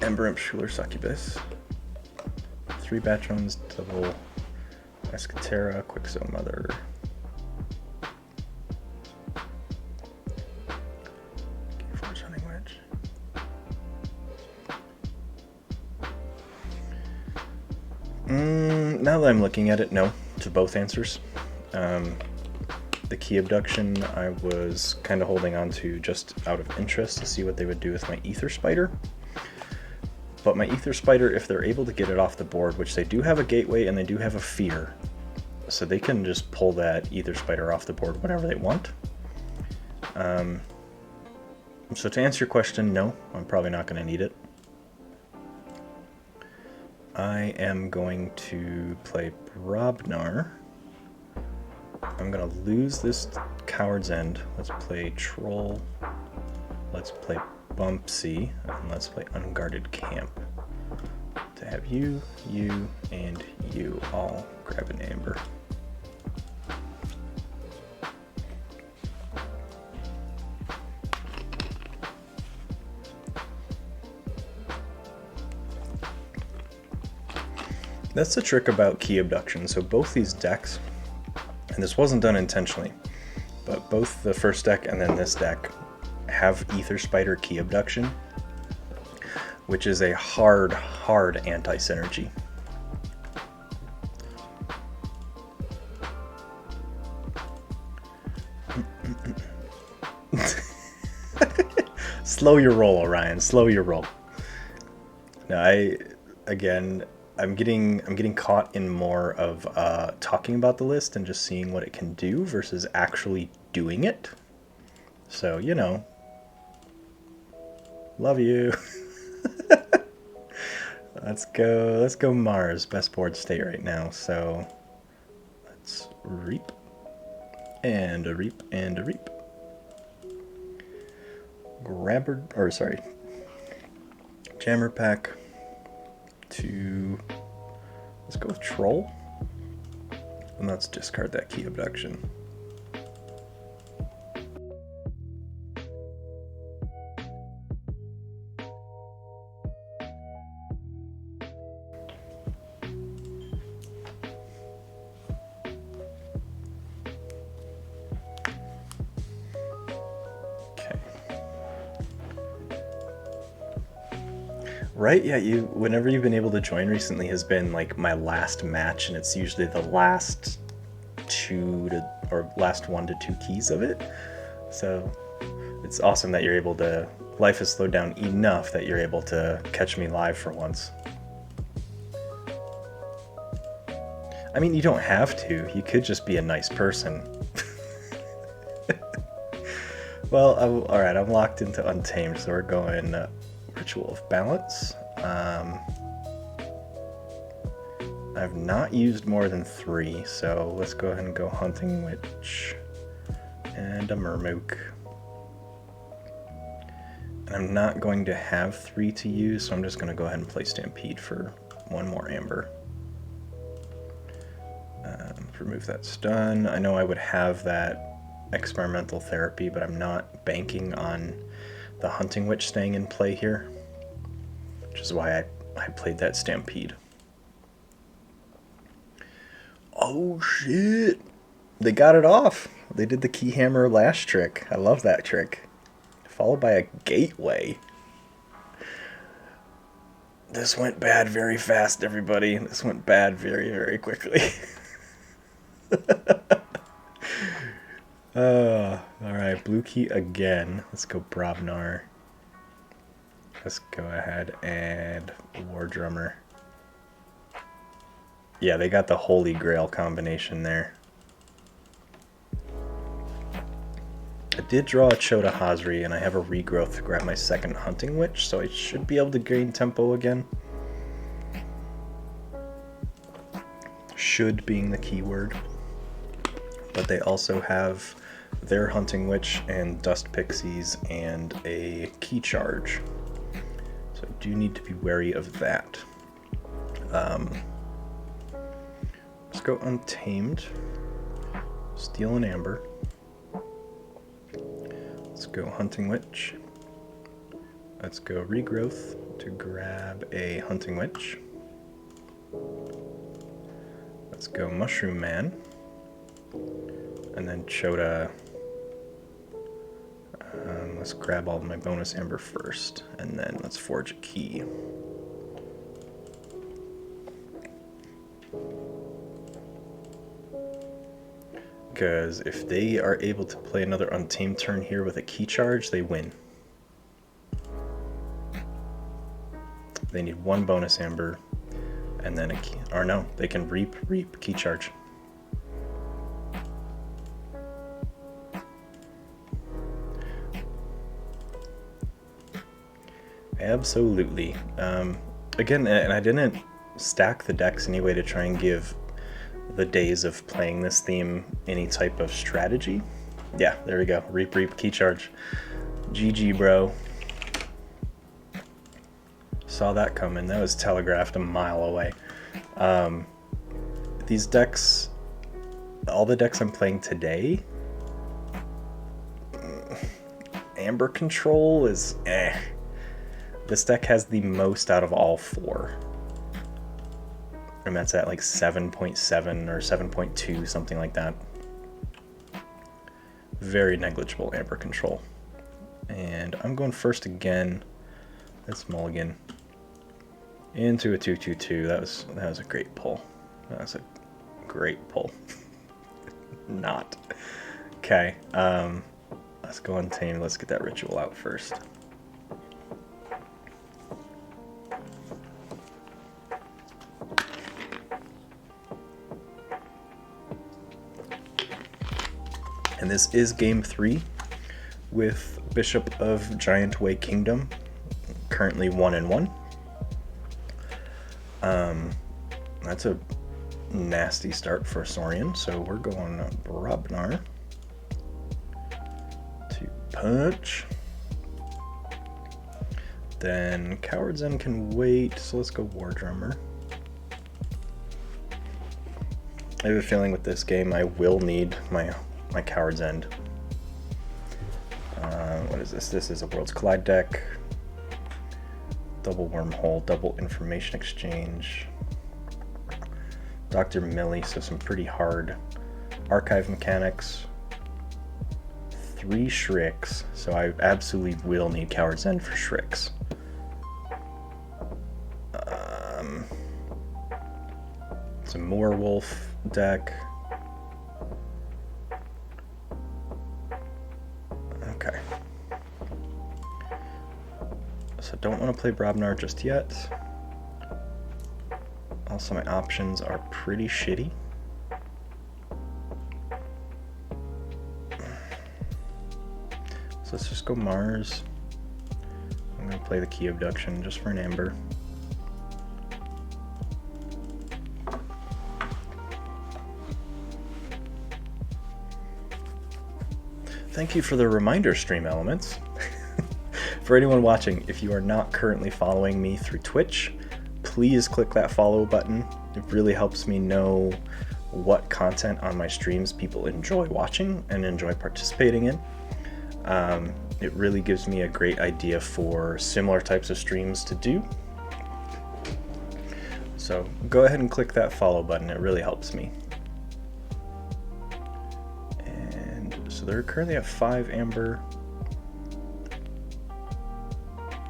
Ember Imp, Schuler, Succubus, 3 Batrons, double Escatera, Quicksilver Mother, Keyforge, Hunting Wedge. Now that I'm looking at it, no to both answers. The Key Abduction I was kind of holding on to just out of interest to see what they would do with my Ether Spider. But my Ether Spider, if they're able to get it off the board, which they do have a Gateway and they do have a Fear, so they can just pull that Ether Spider off the board whenever they want. So to answer your question, no, I'm probably not going to need it. I am going to play Brobnar. I'm going to lose this Coward's End. Let's play Troll. Let's play Bumpsy. And let's play Unguarded Camp. To have you, and you all grab an Amber. That's the trick about Key Abduction. So both these decks, and this wasn't done intentionally, but both the first deck and then this deck have Ether Spider Key Abduction, which is a hard anti-synergy. Slow your roll, Orion. Slow your roll. Now, I'm getting caught in more of talking about the list and just seeing what it can do versus actually doing it. So, you know, love you. Let's go Mars, best board state right now. So let's reap and a reap and a reap. Jammer pack. Let's go with Troll, and let's discard that Key Abduction. Right? Yeah, whenever you've been able to join recently has been like my last match, and it's usually the last 1 to 2 keys of it. So it's awesome that you're able to, life has slowed down enough that you're able to catch me live for once. I mean, you don't have to. You could just be a nice person. Well, alright, I'm locked into Untamed, so we're going Ritual of Balance. I've not used more than 3, so let's go ahead and go Hunting Witch and a Murmook. And I'm not going to have 3 to use, so I'm just going to go ahead and play Stampede for 1 more Amber. Remove that stun. I know I would have that Experimental Therapy, but I'm not banking on the Hunting Witch staying in play here, which is why I played that Stampede. Oh shit! They got it off! They did the Keyhammer Lash trick. I love that trick. Followed by a Gateway. This went bad very fast, everybody. This went bad very, very quickly. Alright, blue key again. Let's go Brobnar. Let's go ahead and War Drummer. Yeah, they got the holy grail combination there. I did draw a Chota Hazri, and I have a regrowth to grab my second Hunting Witch, so I should be able to gain tempo again. Should being the key word. But they also have their Hunting Witch and Dust Pixies and a Key Charge. So I do need to be wary of that. Let's go Untamed. Steal an Amber. Let's go Hunting Witch. Let's go Regrowth to grab a Hunting Witch. Let's go Mushroom Man. And then Chota. Let's grab all of my bonus Amber first, and then let's forge a key. Because if they are able to play another Untamed turn here with a Key Charge, they win. They need one bonus Amber, and then a key, or no, they can reap, Key Charge. Absolutely. Again, and I didn't stack the decks anyway to try and give the days of playing this theme any type of strategy. Yeah, there we go. Reap, Key Charge. GG, bro. Saw that coming. That was telegraphed a mile away. These decks, all the decks I'm playing today, Amber Control is eh. This deck has the most out of all four. And that's at like 7.7 or 7.2, something like that. Very negligible Amber Control. And I'm going first again. Let's mulligan into a 2/2/2. That was a great pull. That was a great pull. Not. Okay. Let's go Untamed. Let's get that ritual out first. And this is game 3 with Bishop of Giant Way Kingdom, currently 1-1. That's a nasty start for Saurian, so we're going Brobnar to punch. Then Coward's End can wait, so let's go War Drummer. I have a feeling with this game I will need my Coward's End. What is this? This is a Worlds Collide deck. Double Wormhole, double Information Exchange. Dr. Millie, so some pretty hard archive mechanics. 3 Shricks, so I absolutely will need Coward's End for Shricks. It's a Moorwolf deck. Okay. So don't want to play Brobnar just yet. Also, my options are pretty shitty. So let's just go Mars. I'm going to play the Key Abduction just for an Amber. Thank you for the reminder, Stream Elements. For anyone watching, if you are not currently following me through Twitch, please click that follow button. It really helps me know what content on my streams people enjoy watching and enjoy participating in. It really gives me a great idea for similar types of streams to do. So go ahead and click that follow button. It really helps me. And so they're currently at 5 Amber.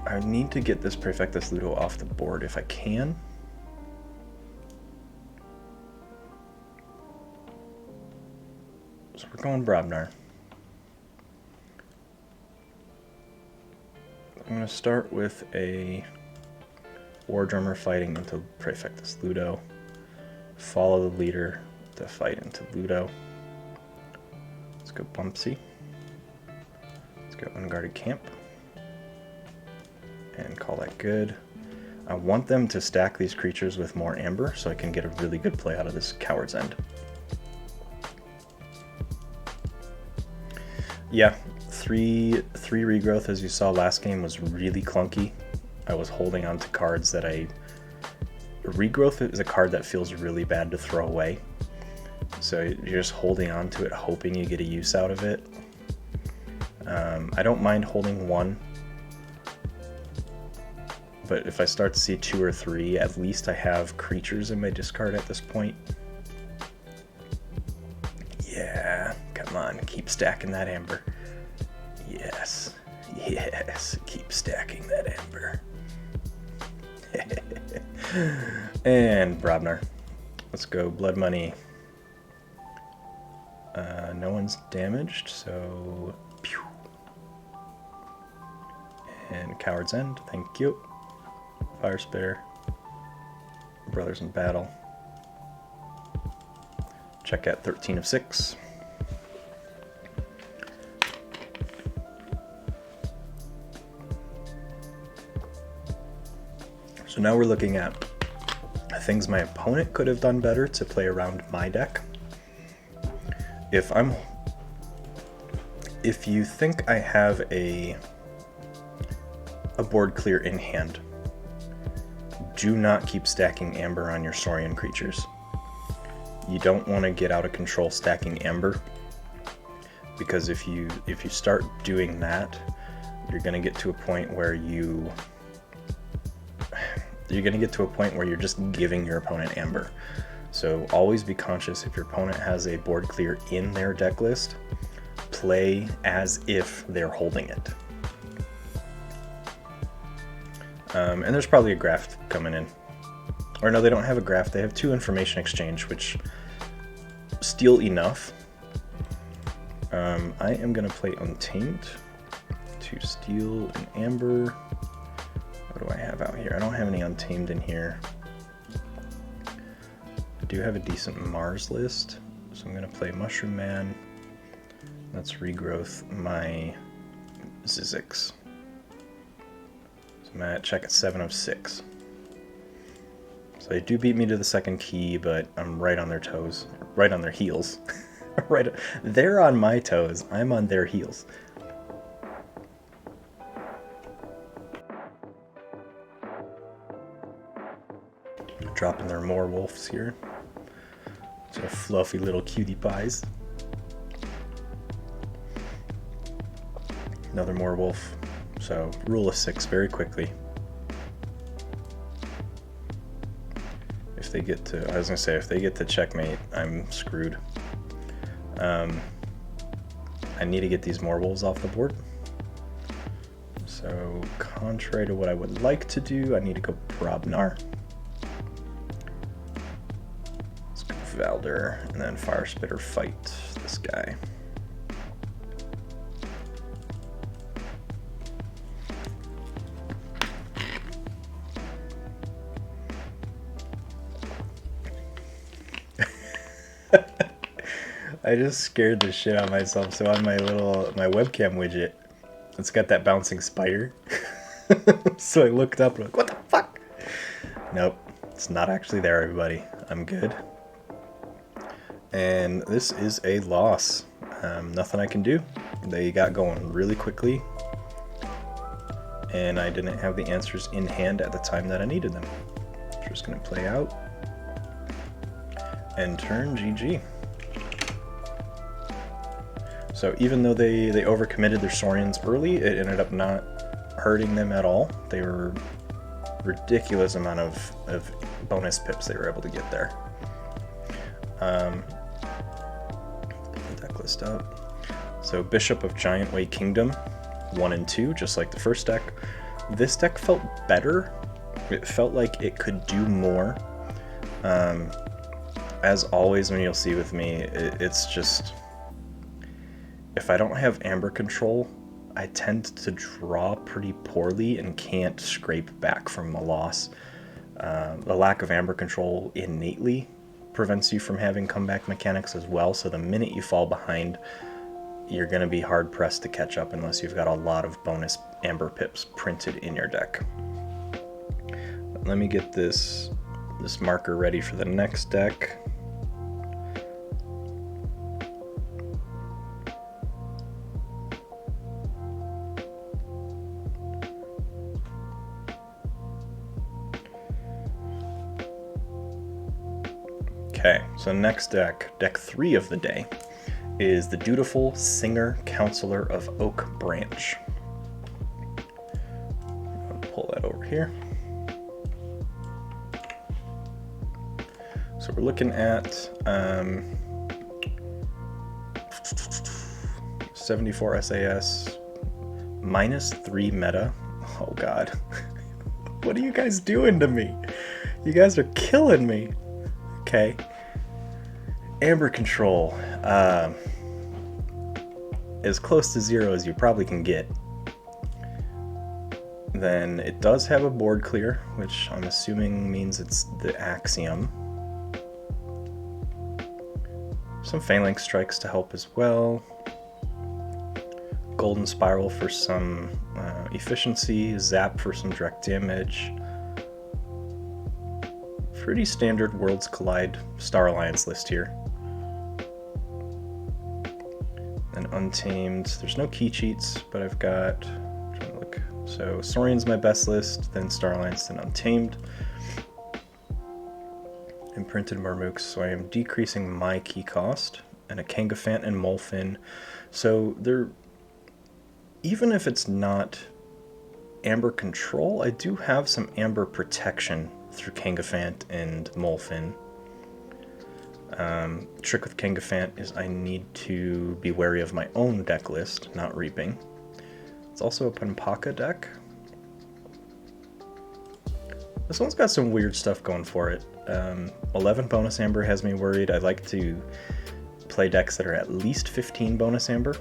I need to get this Prefectus Ludo off the board if I can. So we're going Brobnar. I'm going to start with a War Drummer fighting into Prefectus Ludo. follow the leader to fight into Ludo. Let's go Bumpsy. Let's go Unguarded Camp. And call that good. I want them to stack these creatures with more amber so I can get a really good play out of this Coward's End. Yeah, three regrowth, as you saw last game, was really clunky. I was holding on to cards that regrowth is a card that feels really bad to throw away. So you're just holding on to it, hoping you get a use out of it. I don't mind holding one, but if I start to see 2 or 3, at least I have creatures in my discard at this point. Yeah, come on, keep stacking that amber. Yes, yes, keep stacking that amber. And Brobnar. Let's go Blood Money. No one's damaged, so... Pew. And Coward's End, thank you. Fire Spitter. Brothers in Battle. Check at 13 of 6. So now we're looking at things my opponent could have done better to play around my deck. If you think I have a board clear in hand, do not keep stacking amber on your Saurian creatures. You don't want to get out of control stacking amber, because if you start doing that, you're going to get to a point where you're just giving your opponent amber. So always be conscious if your opponent has a board clear in their deck list, play as if they're holding it. And there's probably a graft coming in. Or no, they don't have a graft, they have 2 information exchange, which steal enough. I am going to play Untamed to steal an amber. What do I have out here? I don't have any Untamed in here. I do have a decent Mars list, so I'm going to play Mushroom Man. Let's regrowth my Zizix. So I'm at check at 7 of 6. So they do beat me to the second key, but I'm right on their toes, right on their heels. Right, they're on my toes, I'm on their heels. Dropping their more wolves here. So fluffy little cutie pies. Another more wolf. So rule of 6 very quickly. If they get to, I was gonna say, if they get to checkmate, I'm screwed. I need to get these more wolves off the board. So contrary to what I would like to do, I need to go Brobnar. Let's go Valder, and then Fire Spitter fight this guy. I just scared the shit out of myself. So on my webcam widget, it's got that bouncing spider. So I looked up and I'm like, what the fuck? Nope, it's not actually there, everybody. I'm good. And this is a loss. Nothing I can do. They got going really quickly, and I didn't have the answers in hand at the time that I needed them. Just gonna play out. End turn, GG. So even though they overcommitted their Saurians early, it ended up not hurting them at all. They were ridiculous amount of bonus pips they were able to get there. Deck list up. So Bishop of Giant Way Kingdom, 1 and 2, just like the first deck. This deck felt better. It felt like it could do more. As always, when you'll see with me, it's just, if I don't have amber control, I tend to draw pretty poorly and can't scrape back from a loss. The lack of amber control innately prevents you from having comeback mechanics as well, so the minute you fall behind, you're going to be hard pressed to catch up unless you've got a lot of bonus amber pips printed in your deck. But let me get this marker ready for the next deck. Okay, so next deck, deck 3 of the day, is the Dutiful Singer Counselor of Oak Branch. I'll pull that over here. So we're looking at 74 SAS, -3 meta. Oh god. What are you guys doing to me? You guys are killing me. Okay. Amber control. As close to 0 as you probably can get. Then it does have a board clear, which I'm assuming means it's the Axiom. Some Phalanx strikes to help as well. Golden Spiral for some efficiency. Zap for some direct damage. Pretty standard Worlds Collide Star Alliance list here. And Untamed, there's no key cheats, but I've got, I'm trying to look. So Saurian's my best list, then Star Alliance, then Untamed. Imprinted Marmooks, so I am decreasing my key cost. And a Kangafant and Molfin. So they're, even if it's not Amber Control, I do have some Amber Protection through Kangafant and Molfin. Trick with Kangafant is I need to be wary of my own deck list, not Reaping. It's also a Panpaka deck. This one's got some weird stuff going for it. 11 bonus Amber has me worried. I like to play decks that are at least 15 bonus Amber.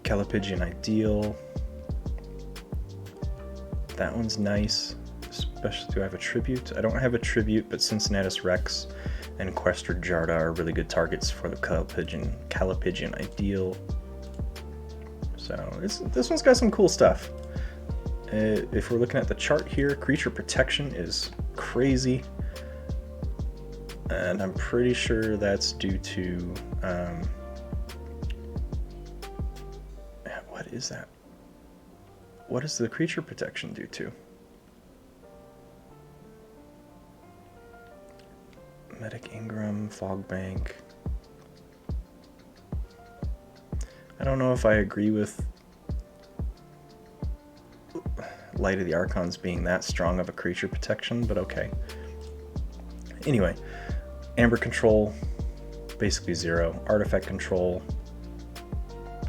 Calipigian Ideal. That one's nice, especially do I have a Tribute? I don't have a Tribute, but Cincinnatus Rex and Questor Jarda are really good targets for the Calipigian Ideal. So this one's got some cool stuff. If we're looking at the chart here, Creature Protection is crazy. And I'm pretty sure that's due to... what is that? What does the creature protection do to? Medic Ingram, Fog Bank. I don't know if I agree with Light of the Archons being that strong of a creature protection, but okay. Anyway, Amber Control, basically 0. Artifact Control,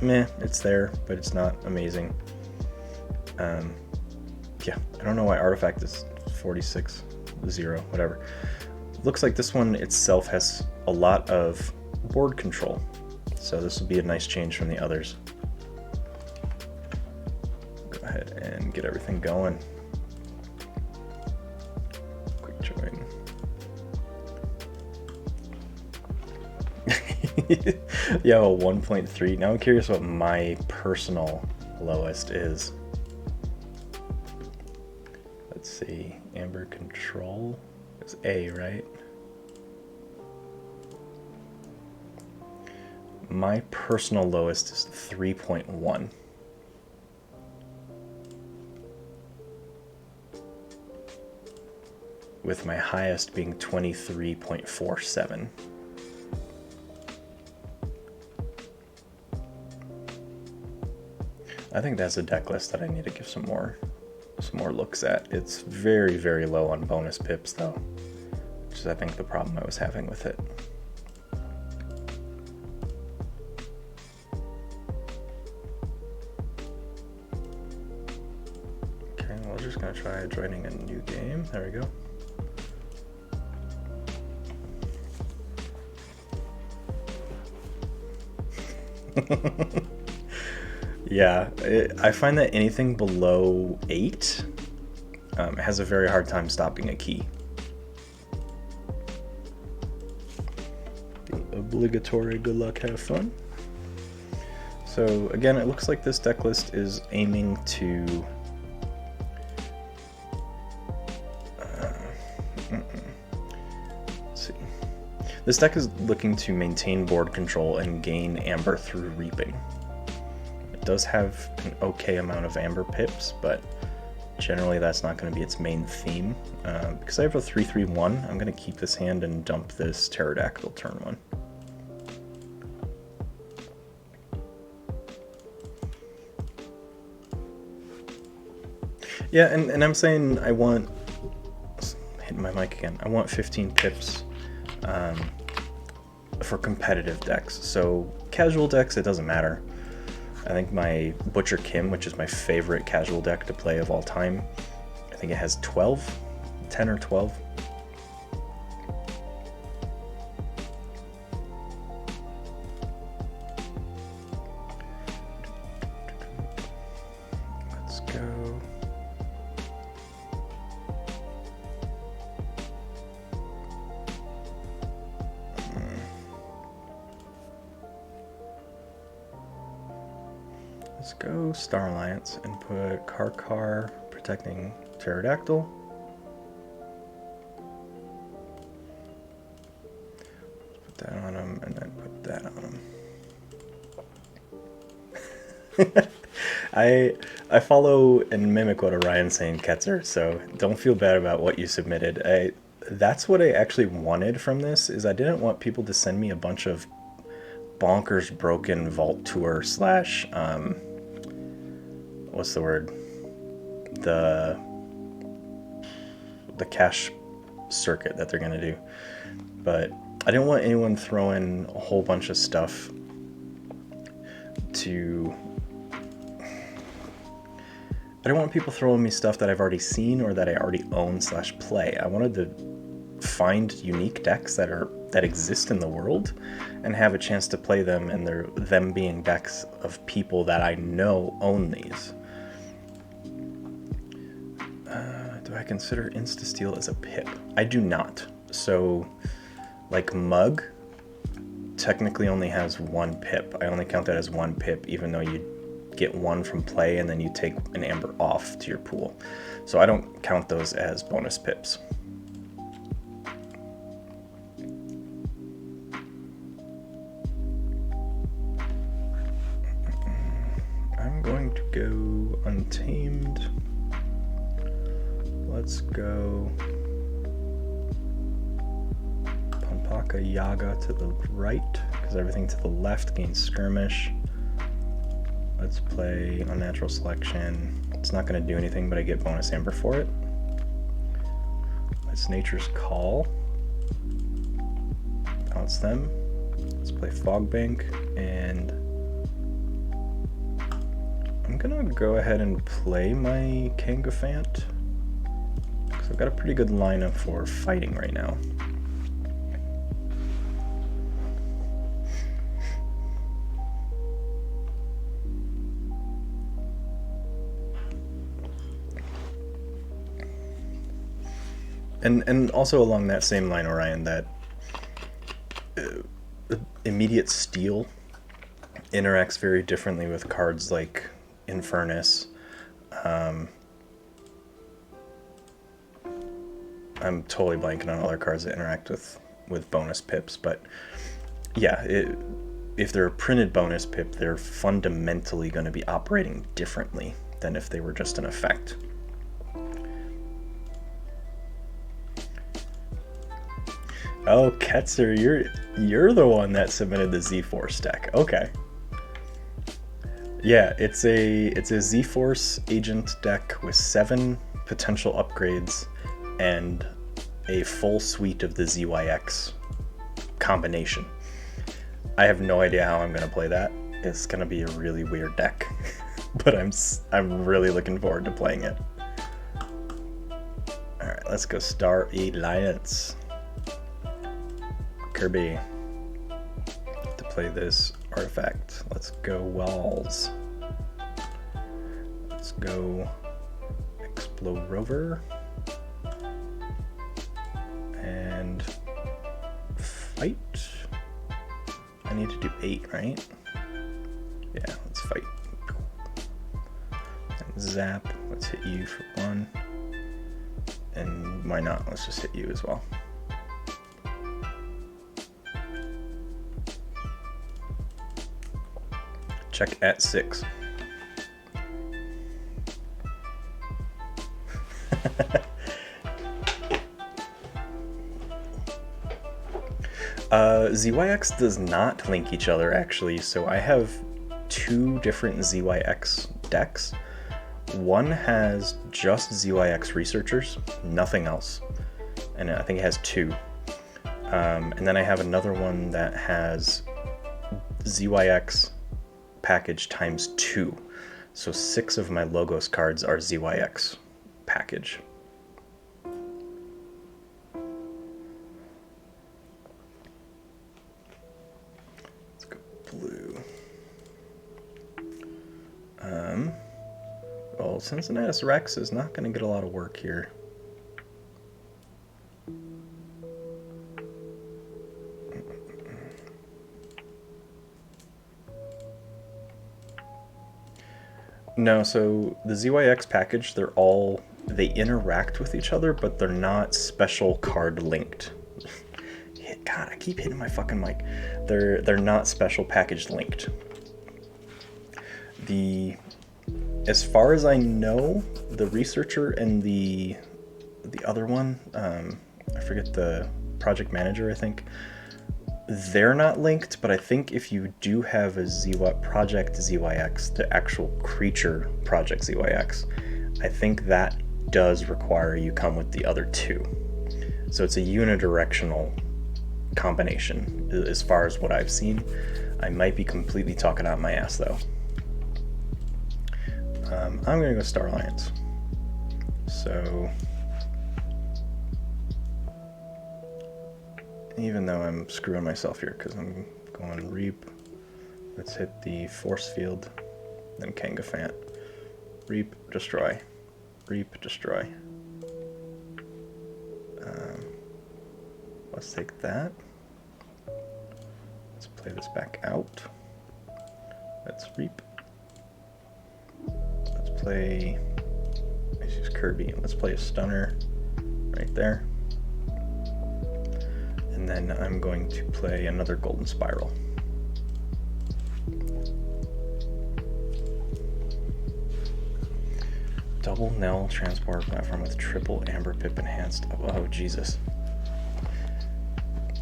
meh, it's there, but it's not amazing. Yeah, I don't know why Artifact is 46, 0, whatever. Looks like this one itself has a lot of board control, so this will be a nice change from the others. Go ahead and get everything going. Quick join. Yeah, a 1.3. Now I'm curious what my personal lowest is. Let's see, Amber Control is A, right? My personal lowest is 3.1. With my highest being 23.47. I think that's a deck list that I need to give some more looks at. It's very, very low on bonus pips though, which is I think the problem I was having with it. Okay, well, we're just gonna try joining a new game. There we go. Yeah, I find that anything below 8, it has a very hard time stopping a key. The obligatory good luck, have fun. So again, it looks like this deck list is aiming to let's see. This deck is looking to maintain board control and gain amber through reaping. It does have an okay amount of amber pips, but generally that's not going to be its main theme. Because I have a 3/3/1, I'm going to keep this hand and dump this pterodactyl turn 1. Yeah, and I'm saying I want, hitting my mic again, I want 15 pips for competitive decks. So casual decks, it doesn't matter. I think my Butcher Kim, which is my favorite casual deck to play of all time, I think it has 12, 10 or 12. Let's go. Let's go Star Alliance and put Karkar protecting Pterodactyl. Put that on him and then put that on him. I follow and mimic what Orion's saying, Ketzer, so don't feel bad about what you submitted. That's what I actually wanted from this, is I didn't want people to send me a bunch of bonkers broken Vault Tour slash what's the word? The cash circuit that they're gonna do. But I didn't want anyone throwing a whole bunch of stuff to... I don't want people throwing me stuff that I've already seen or that I already own slash play. I wanted to find unique decks that exist in the world and have a chance to play them, and them being decks of people that I know own these. Do I consider Insta-Steal as a pip? I do not. So, like Mug technically only has 1 pip. I only count that as 1 pip, even though you get 1 from play and then you take an amber off to your pool. So I don't count those as bonus pips. I'm going to go Untamed. Let's go Pampaka Yaga to the right, because everything to the left gains skirmish. Let's play Unnatural Selection. It's not going to do anything, but I get bonus amber for it. Let's Nature's Call. Bounce them. Let's play Fog Bank, and I'm going to go ahead and play my Kangafant. I've got a pretty good lineup for fighting right now. And also along that same line, Orion, that immediate steal interacts very differently with cards like Infernus. I'm totally blanking on other cards that interact with bonus pips, but yeah, if they're a printed bonus pip, they're fundamentally going to be operating differently than if they were just an effect. Oh, Ketzer, you're the one that submitted the Z-Force deck. Okay. Yeah, it's a Z-Force agent deck with 7 potential upgrades and a full suite of the ZYX combination. I have no idea how I'm going to play that. It's going to be a really weird deck, but I'm really looking forward to playing it. All right, let's go Star Alliance. Kirby to play this artifact. Let's go Walls. Let's go Blow Rover. And fight. I need to do 8, right? Yeah, let's fight. And zap, let's hit you for 1. And why not? Let's just hit you as well. Check at 6. ZYX does not link each other actually, so I have 2 different ZYX decks. One has just ZYX researchers, nothing else, and I think it has 2. And then I have another one that has ZYX package times 2, so 6 of my Logos cards are ZYX package. Blue. Well, Cincinnatus Rex is not going to get a lot of work here. No, so the ZYX package, they interact with each other, but they're not special card linked. God, I keep hitting my fucking mic. They're not special package linked. As far as I know, the researcher and the other one, I forget the project manager, I think, they're not linked, but I think if you do have a Project ZYX, the actual creature Project ZYX, I think that does require you come with the other 2. So it's a unidirectional combination as far as what I've seen. I might be completely talking out my ass though. I'm gonna go Star Alliance. So even though I'm screwing myself here because I'm going Reap, let's hit the Force Field, then Kangafant. Reap, destroy. Reap, destroy. Let's take that. Let's play this back out. Let's Reap. Let's use Kirby, and let's play a Stunner right there. And then I'm going to play another Golden Spiral. Double Nell transport platform with triple Amber Pip enhanced. Oh, Jesus.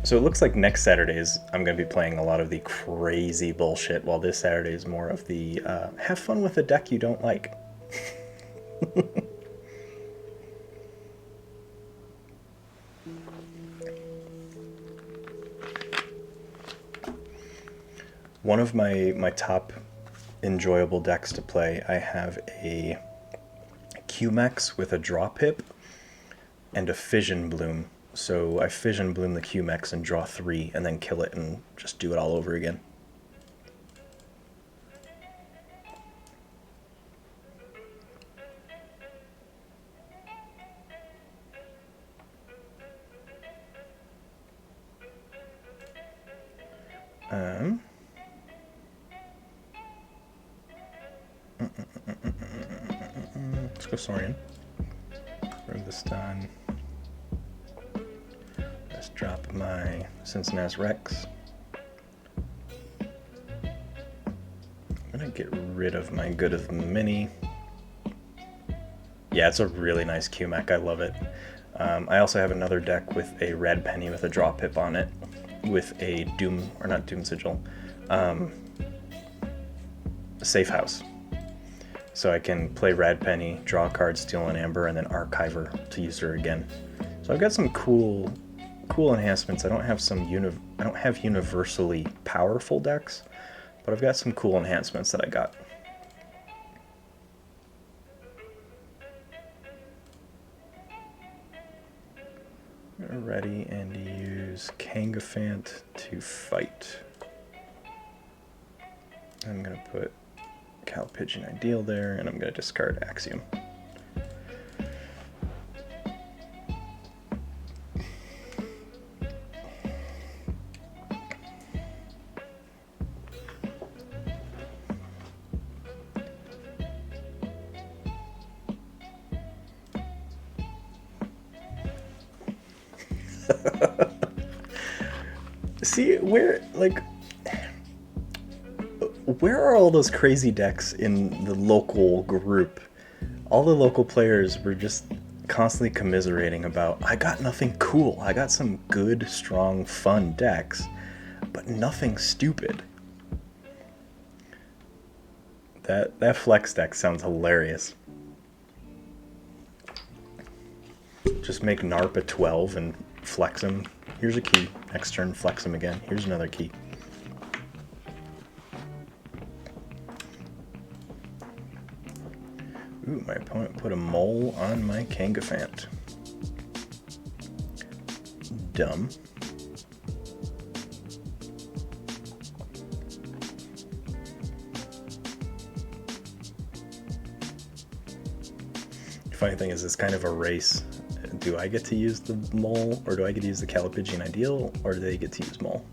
So it looks like next Saturdays I'm going to be playing a lot of the crazy bullshit, while this Saturday is more of the have fun with a deck you don't like. One of my top enjoyable decks to play, I have a Q-Mex with a Draw Pip and a Fission Bloom. So I Fission Bloom the Q-Mex and draw 3 and then kill it and just do it all over again. Let's go Saurian. Remove the stun. Let's drop my Cincinnatus Rex. I'm gonna get rid of my Good of Mini. Yeah, it's a really nice Q-Mech. I love it. I also have another deck with a red penny with a draw pip on it, with a Doom, or not Doom Sigil, Safe House. So I can play red penny, draw a card, steal an amber, and then archive her to use her again. So I've got some cool enhancements. I don't have universally powerful decks, but I've got some cool enhancements that I got. Ready, and use Kangafant to fight. I'm gonna put Cal Pigeon Ideal there, and I'm gonna discard Axiom. See, where are all those crazy decks in the local group? All the local players were just constantly commiserating about, I got nothing cool. I got some good, strong, fun decks, but nothing stupid. That flex deck sounds hilarious. Just make Narp a 12 and flex him. Here's a key. Next turn, flex him again. Here's another key. Ooh, my opponent put a mole on my Kangafant. Dumb. Funny thing is, it's kind of a race. Do I get to use the mole, or do I get to use the Calipigian Ideal, or do they get to use mole?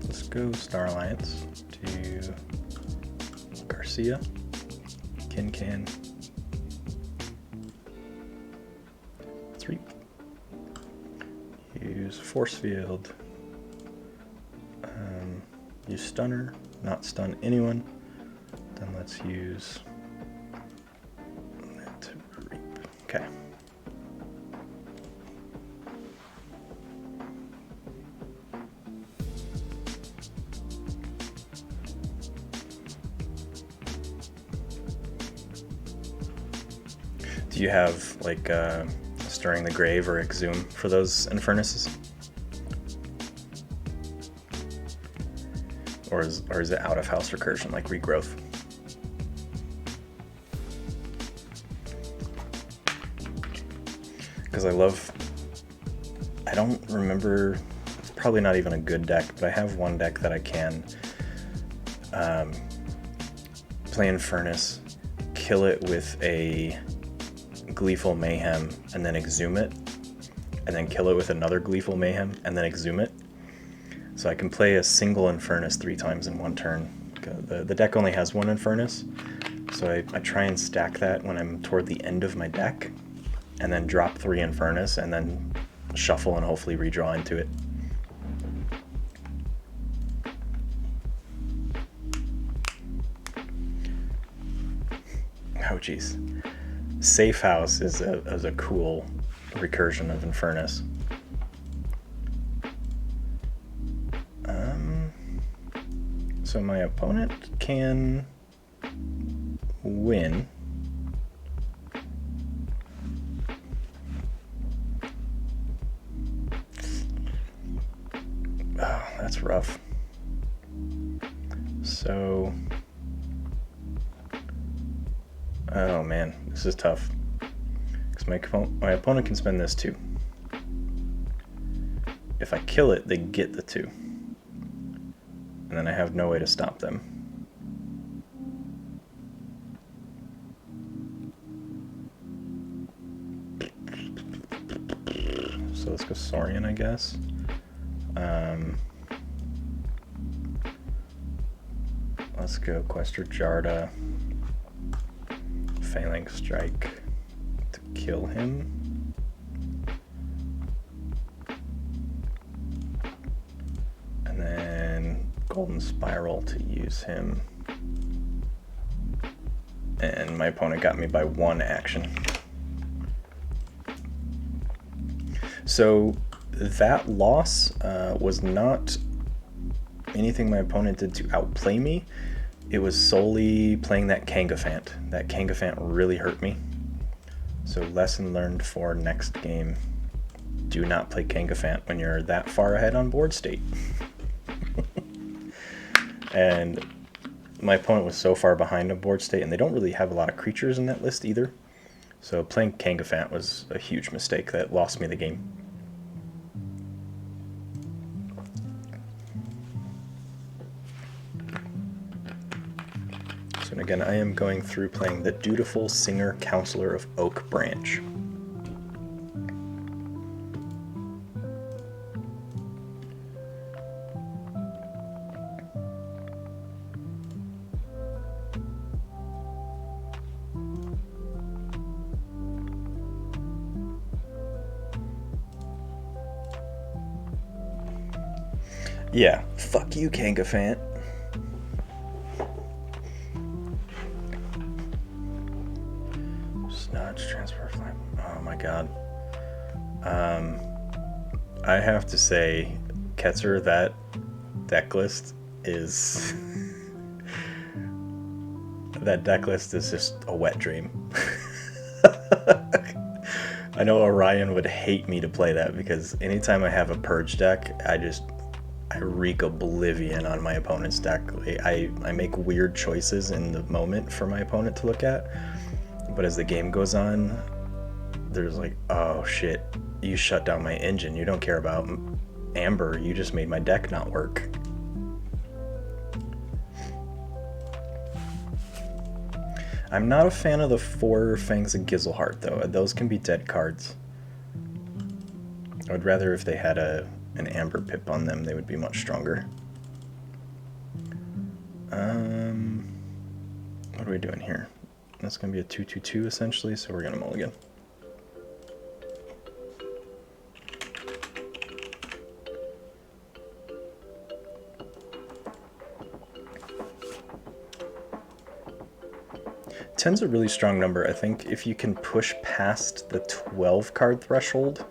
Let's go Star Alliance to Garcia, Kincan. 3. Use Force Field. Use Stunner, not stun anyone. Then let's use that Reap. Okay. Do you have like Stirring the Grave or Exhume for those Infernuses? Or is it out of house recursion like Regrowth? Because I don't remember, it's probably not even a good deck, but I have one deck that I can play Infernus, kill it with a Gleeful Mayhem, and then exhume it, and then kill it with another Gleeful Mayhem, and then exhume it. So I can play a single Infernus 3 times in one turn. The deck only has one Infernus, so I try and stack that when I'm toward the end of my deck, and then drop 3 Infernus, and then shuffle and hopefully redraw into it. Oh jeez. Safe House is a cool recursion of Infernus. So my opponent can win. Oh, that's rough. So, oh man, this is tough. Because my opponent can spend this 2. If I kill it, they get the 2. And then I have no way to stop them. So let's go Saurian, I guess. Let's go Quester Jarda. Phalanx Strike to kill him. And then Golden Spiral to use him. And my opponent got me by 1 action. So that loss was not anything my opponent did to outplay me. It was solely playing that Kangafant. That Kangafant really hurt me. So lesson learned for next game. Do not play Kangafant when you're that far ahead on board state. And my opponent was so far behind on board state, and they don't really have a lot of creatures in that list either. So playing Kangafant was a huge mistake that lost me the game. So again, I am going through playing the Dutiful Singer Counselor of Oak Branch. Yeah, fuck you, Kankafant. Snodge transfer flame. Oh my god. I have to say, Ketzer, that deck list is that deck list is just a wet dream. I know Orion would hate me to play that because anytime I have a purge deck, I wreak oblivion on my opponent's deck. I make weird choices in the moment for my opponent to look at, but as the game goes on, there's like, oh shit, you shut down my engine. You don't care about Amber. You just made my deck not work. I'm not a fan of the 4 Fangs of Gizelheart, though. Those can be dead cards. I would rather if they had an Amber Pip on them, they would be much stronger. What are we doing here? That's going to be a 2/2/2 essentially, so we're going to mulligan. Ten's a really strong number. I think if you can push past the 12 card threshold,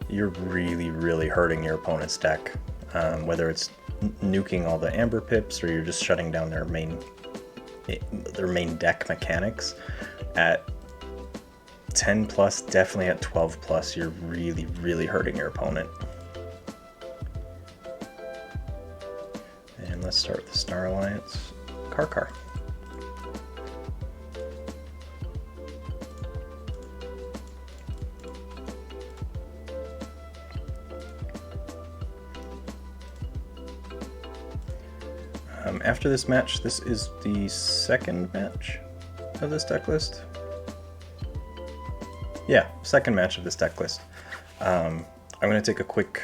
you're really, really hurting your opponent's deck. Whether it's nuking all the Amber Pips or you're just shutting down their main deck mechanics. At 10 plus, definitely at 12 plus, you're really, really hurting your opponent. And let's start with the Star Alliance. Karkar. After this match, this is the second match of this deck list. Yeah, second match of this deck list. I'm going to take a quick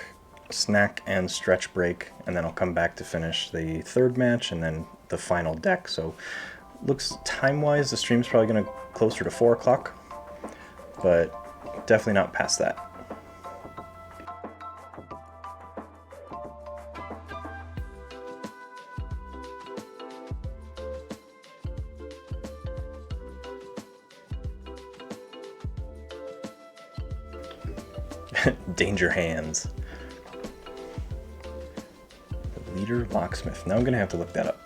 snack and stretch break, and then I'll come back to finish the third match and then the final deck. So, looks time-wise, the stream's probably going to closer to 4 o'clock, but definitely not past that. Danger Hands. The Leader Locksmith. Now I'm gonna have to look that up.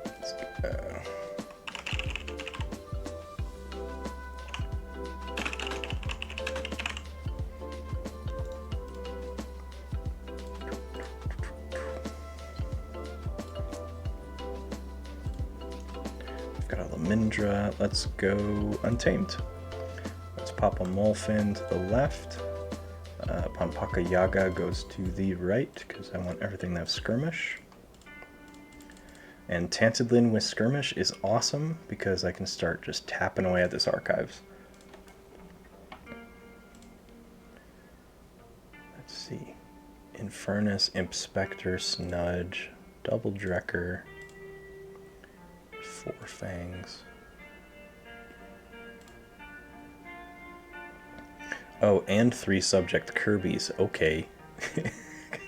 Let's go. I've got a Lamindra. Let's go Untamed. Let's pop a Molfin to the left. Pampaka Yaga goes to the right because I want everything to have Skirmish. And Tantedlin with Skirmish is awesome because I can start just tapping away at this Archives. Let's see. Infernus, Imp Spectre, Snudge, Double Drekker, 4 Fangs. Oh, and 3 subject Kirby's. Okay.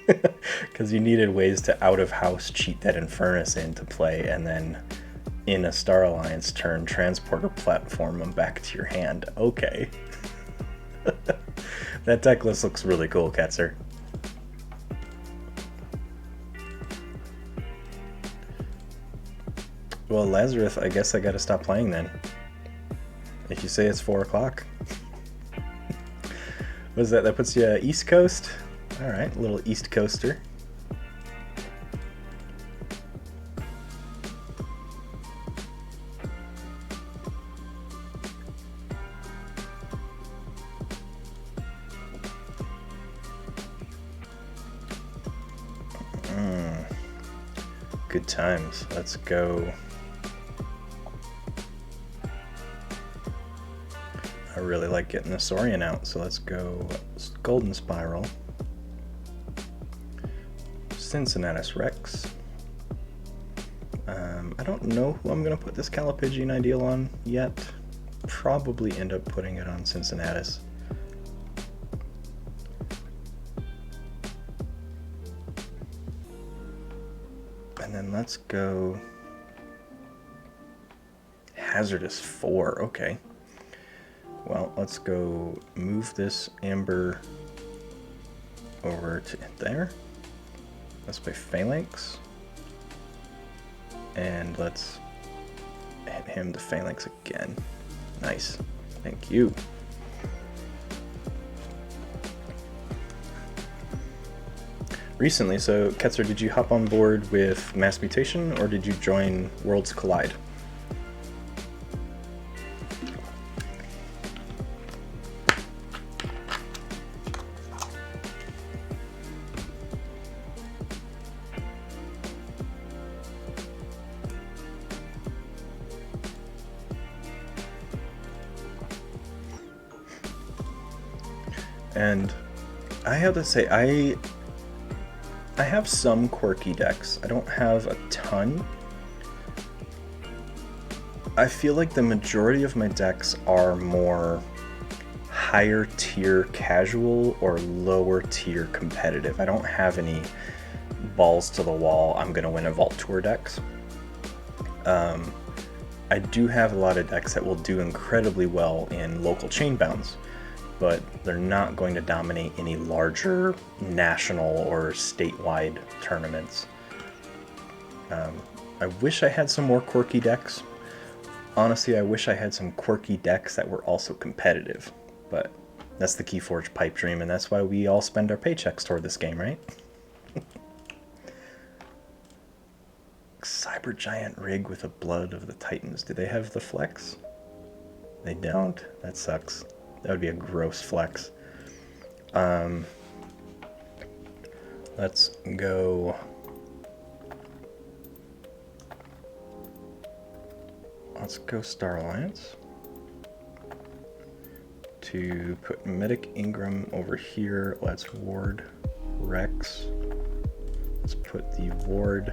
Because you needed ways to out-of-house cheat that Infernus into play, and then in a Star Alliance turn, Transporter platform them back to your hand. Okay. That deck list looks really cool, Ketzer. Well, Lazarus, I guess I gotta stop playing then. If you say it's 4 o'clock. What is that? That puts you East Coast? Alright, a little East Coaster. Good times. Let's go. I really like getting the Saurian out, so let's go Golden Spiral, Cincinnatus Rex. I don't know who I'm going to put this Calipigian Ideal on yet. Probably end up putting it on Cincinnatus. And then let's go Hazardous 4, okay. Well, let's go move this amber over to there. Let's play Phalanx. And let's hit him the Phalanx again. Nice. Thank you. Recently, so Ketzer, did you hop on board with Mass Mutation or did you join Worlds Collide? And I have to say, I have some quirky decks. I don't have a ton. I feel like the majority of my decks are more higher tier casual or lower tier competitive. I don't have any balls to the wall, I'm gonna win a Vault Tour decks. I do have a lot of decks that will do incredibly well in local chain bounds, but they're not going to dominate any larger national or statewide tournaments. I wish I had some more quirky decks. Honestly, I wish I had some quirky decks that were also competitive, but that's the Keyforge pipe dream, and that's why we all spend our paychecks toward this game, right? Cyber Giant rig with the Blood of the Titans. Do they have the flex? They don't? That sucks. That would be a gross flex. Let's go. Let's go Star Alliance. To put Medic Ingram over here, let's ward Rex. Let's put the ward.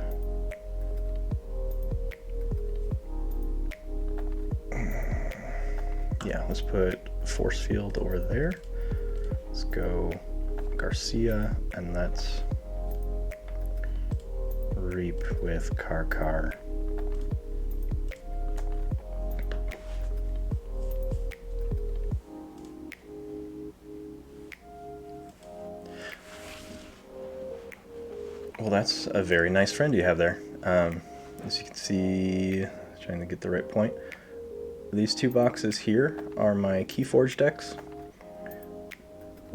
Yeah, let's put Force Field over there. Let's go Garcia, and let's reap with Karkar. Well, that's a very nice friend you have there. As you can see, trying to get the right point. These two boxes here are my Keyforge decks.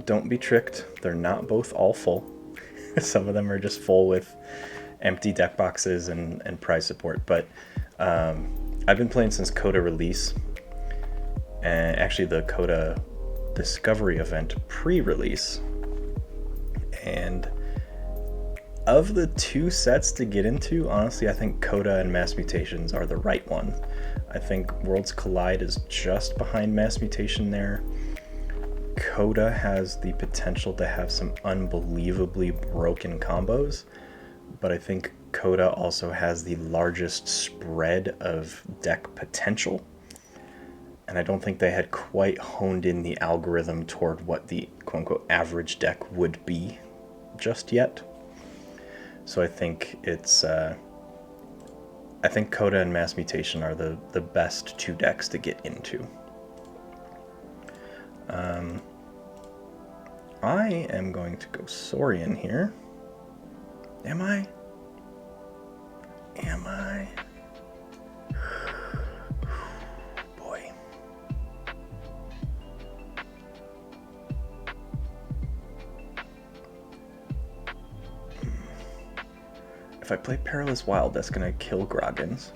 Don't be tricked, they're not both all full. Some of them are just full with empty deck boxes and prize support, but I've been playing since Coda release, and actually the Coda Discovery event pre-release, and of the two sets to get into, honestly, I think Coda and Mass Mutations are the right one. I think Worlds Collide is just behind Mass Mutation there. Coda has the potential to have some unbelievably broken combos, but I think Coda also has the largest spread of deck potential, and I don't think they had quite honed in the algorithm toward what the quote-unquote average deck would be just yet. So I think it's I think Coda and Mass Mutation are the best two decks to get into. I am going to go Saurian here. Am I? Am I? Boy. If I play Perilous Wild, that's gonna kill Groggins.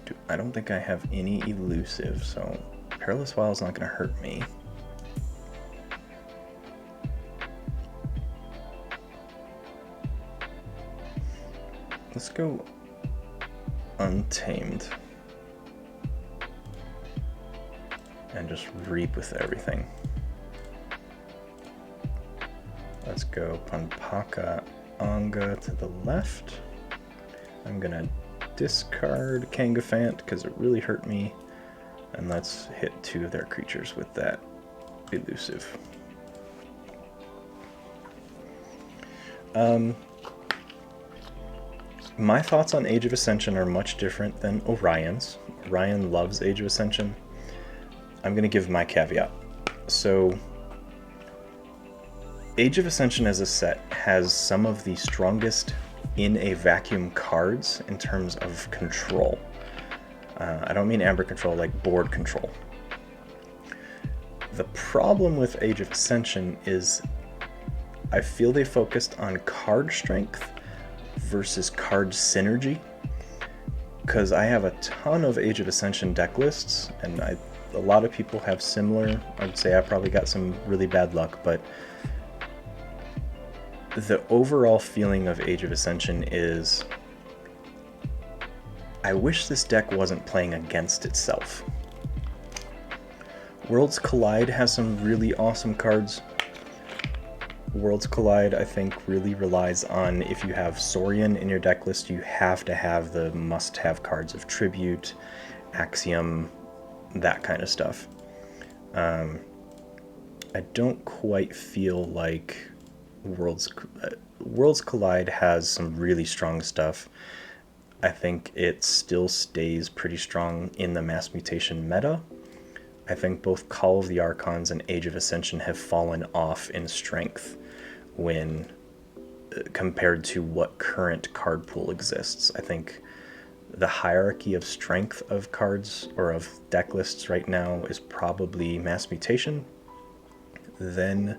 Dude, I don't think I have any elusive, so Perilous Wild's not gonna hurt me. Let's go Untamed. And just reap with everything. Let's go Panpaka Anga to the left. I'm gonna discard Kangafant because it really hurt me. And let's hit two of their creatures with that elusive. My thoughts on Age of Ascension are much different than Orion's. Orion loves Age of Ascension. I'm going to give my caveat. So, Age of Ascension as a set has some of the strongest in a vacuum cards in terms of control. I don't mean Amber control, like board control. The problem with Age of Ascension is I feel they focused on card strength versus card synergy, because I have a ton of Age of Ascension deck lists, and a lot of people have similar. I'd say I probably got some really bad luck, but the overall feeling of Age of Ascension is I wish this deck wasn't playing against itself. Worlds Collide has some really awesome cards. Worlds Collide, I think, really relies on, if you have Saurian in your deck list, you have to have the must-have cards of Tribute, Axiom, that kind of stuff. I don't quite feel like Worlds Collide has some really strong stuff. I think it still stays pretty strong in the Mass Mutation meta. I think both Call of the Archons and Age of Ascension have fallen off in strength when compared to what current card pool exists. I think the hierarchy of strength of cards or of deck lists right now is probably Mass Mutation, then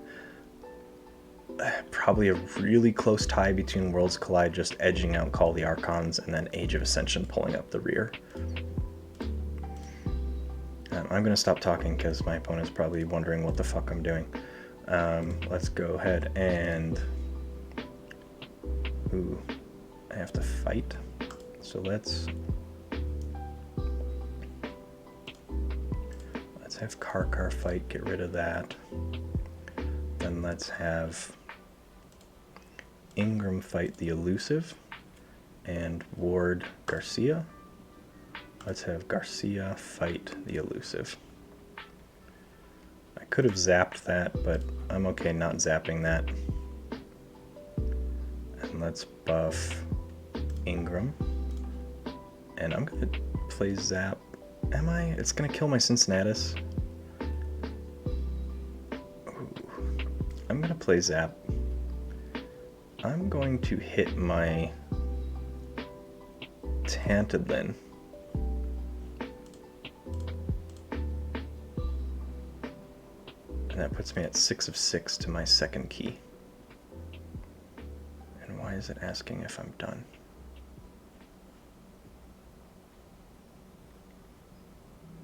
probably a really close tie between Worlds Collide just edging out Call of the Archons, and then Age of Ascension pulling up the rear. I'm going to stop talking because my opponent's probably wondering what the fuck I'm doing. Let's go ahead and... Ooh, I have to fight. So let's have Karkar fight, get rid of that. Then let's have Ingram fight the Elusive and ward Garcia. Let's have Garcia fight the Elusive. I could have zapped that, but I'm okay not zapping that. And let's buff Ingram. And I'm gonna play Zap. Am I? It's gonna kill my Cincinnatus. Ooh. I'm gonna play Zap. I'm going to hit my Tantadlin. And that puts me at 6 of 6 to my second key. And why is it asking if I'm done?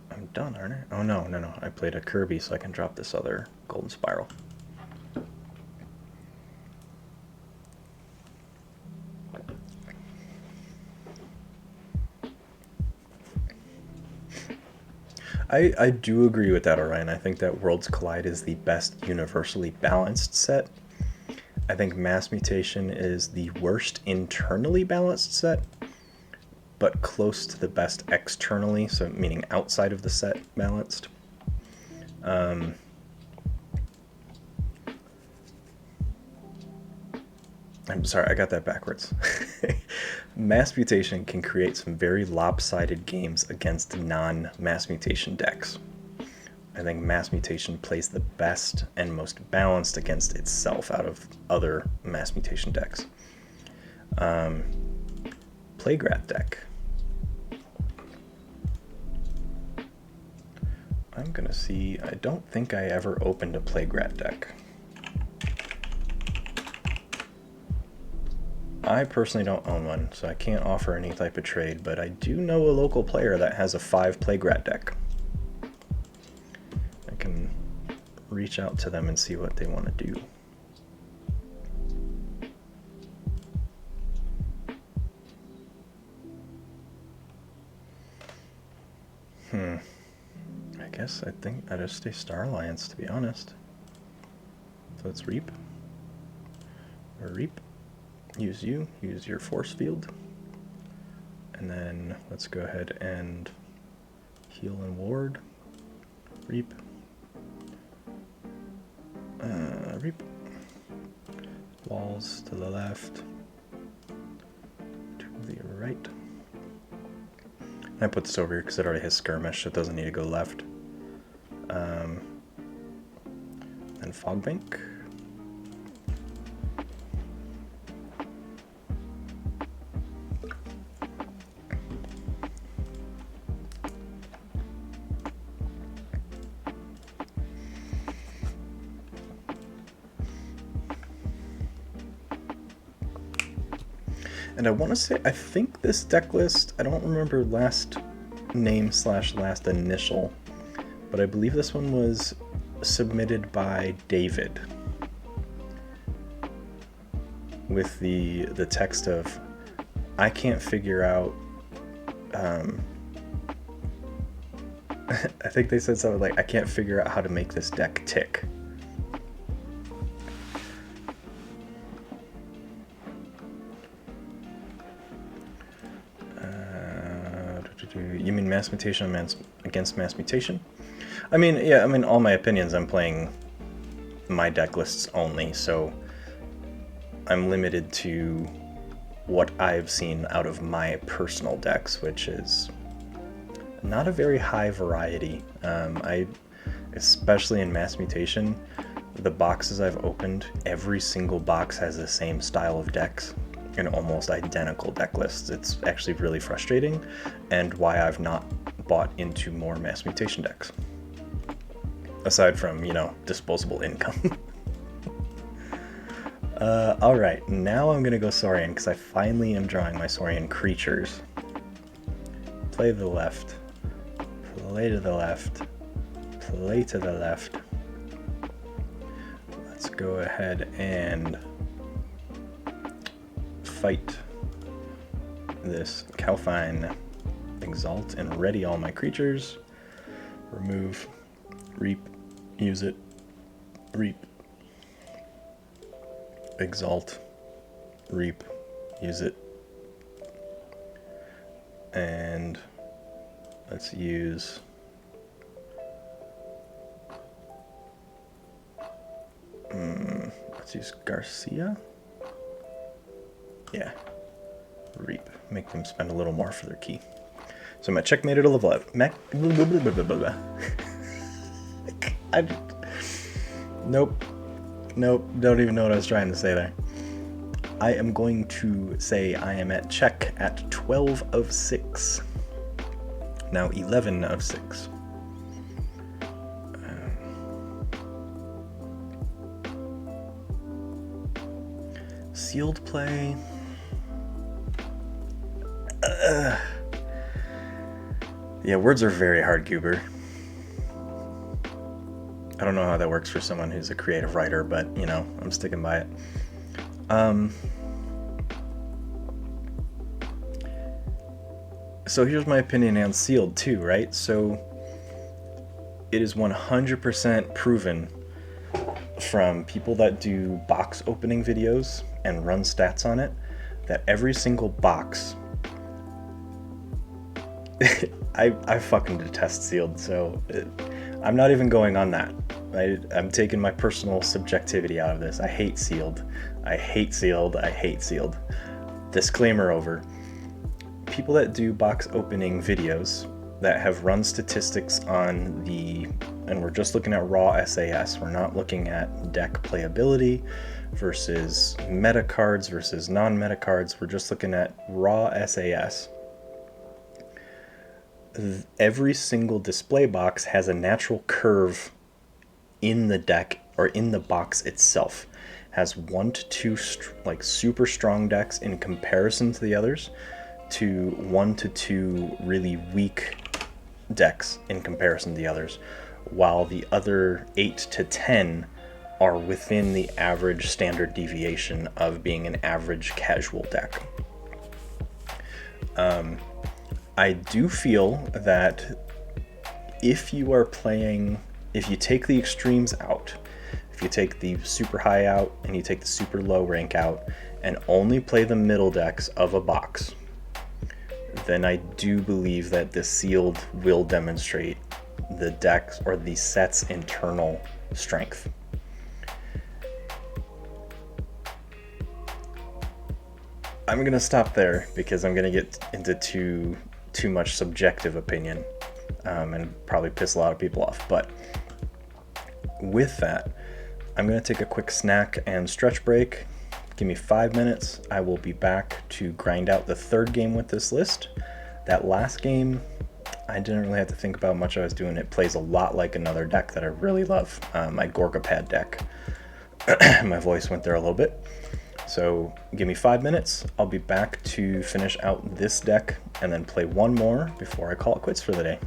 I'm done, aren't I? Oh no. I played a Kirby so I can drop this other Golden Spiral. I do agree with that, Orion. I think that Worlds Collide is the best universally balanced set. I think Mass Mutation is the worst internally balanced set, but close to the best externally, so meaning outside of the set balanced. I'm sorry, I got that backwards. Mass Mutation can create some very lopsided games against non-Mass Mutation decks. I think Mass Mutation plays the best and most balanced against itself out of other Mass Mutation decks. Playgrat deck. I'm gonna see, I don't think I ever opened a Playgrat deck. I personally don't own one, so I can't offer any type of trade, but I do know a local player that has a 5 Playgrat deck. I can reach out to them and see what they want to do. I guess I think I just stay Star Alliance, to be honest. So let's Reap. Or Reap. Use you, use your force field, and then let's go ahead and heal and ward. Reap. Reap. Walls to the left. To right. I put this over here because it already has skirmish. It doesn't need to go left. Then fog bank. And I want to say, I think this deck list, I don't remember last name / last initial, but I believe this one was submitted by David with the text of, I can't figure out, I think they said something like, I can't figure out how to make this deck tick. You mean mass mutation against mass mutation? I mean, yeah, I mean, all my opinions, I'm playing my deck lists only, so I'm limited to what I've seen out of my personal decks, which is not a very high variety. Especially in mass mutation, the boxes I've opened, every single box has the same style of decks and almost identical deck lists. It's actually really frustrating, and why I've not bought into more mass mutation decks. Aside from, you know, disposable income. Alright, now I'm gonna go Saurian, because I finally am drawing my Saurian creatures. Play to the left. Play to the left. Play to the left. Let's go ahead and fight this Calfine, exalt and ready all my creatures. Remove, reap, use it, reap, exalt, reap, use it, and let's use Garcia. Yeah, reap. Make them spend a little more for their key. So my checkmate at a level 11. Nope. Don't even know what I was trying to say there. I am going to say I am at check at 12 of 6. Now 11 of 6. Sealed play. Yeah, words are very hard, Goober. I don't know how that works for someone who's a creative writer, but, you know, I'm sticking by it. So here's my opinion on sealed too, right? So it is 100% proven from people that do box opening videos and run stats on it that every single box I fucking detest sealed, so I'm not even going on that. I'm taking my personal subjectivity out of this. I hate sealed. I hate sealed. I hate sealed. Disclaimer over. People that do box opening videos that have run statistics on and we're just looking at raw SAS. We're not looking at deck playability versus meta cards versus non-meta cards. We're just looking at raw SAS. Every single display box has a natural curve in the deck or in the box itself. Has 1 to 2 like super strong decks in comparison to the others, to 1 to 2 really weak decks in comparison to the others, while the other 8 to 10 are within the average standard deviation of being an average casual deck. I do feel that if you take the extremes out, if you take the super high out and you take the super low rank out and only play the middle decks of a box, then I do believe that the sealed will demonstrate the deck's or the set's internal strength. I'm gonna stop there because I'm gonna get into too much subjective opinion, and probably piss a lot of people off. But with that, I'm gonna take a quick snack and stretch break. Give me 5 minutes. I will be back to grind out the third game with this list. That last game, I didn't really have to think about much I was doing. It plays a lot like another deck that I really love, my Gorgapad deck. My voice went there a little bit. So give me 5 minutes. I'll be back to finish out this deck and then play one more before I call it quits for the day.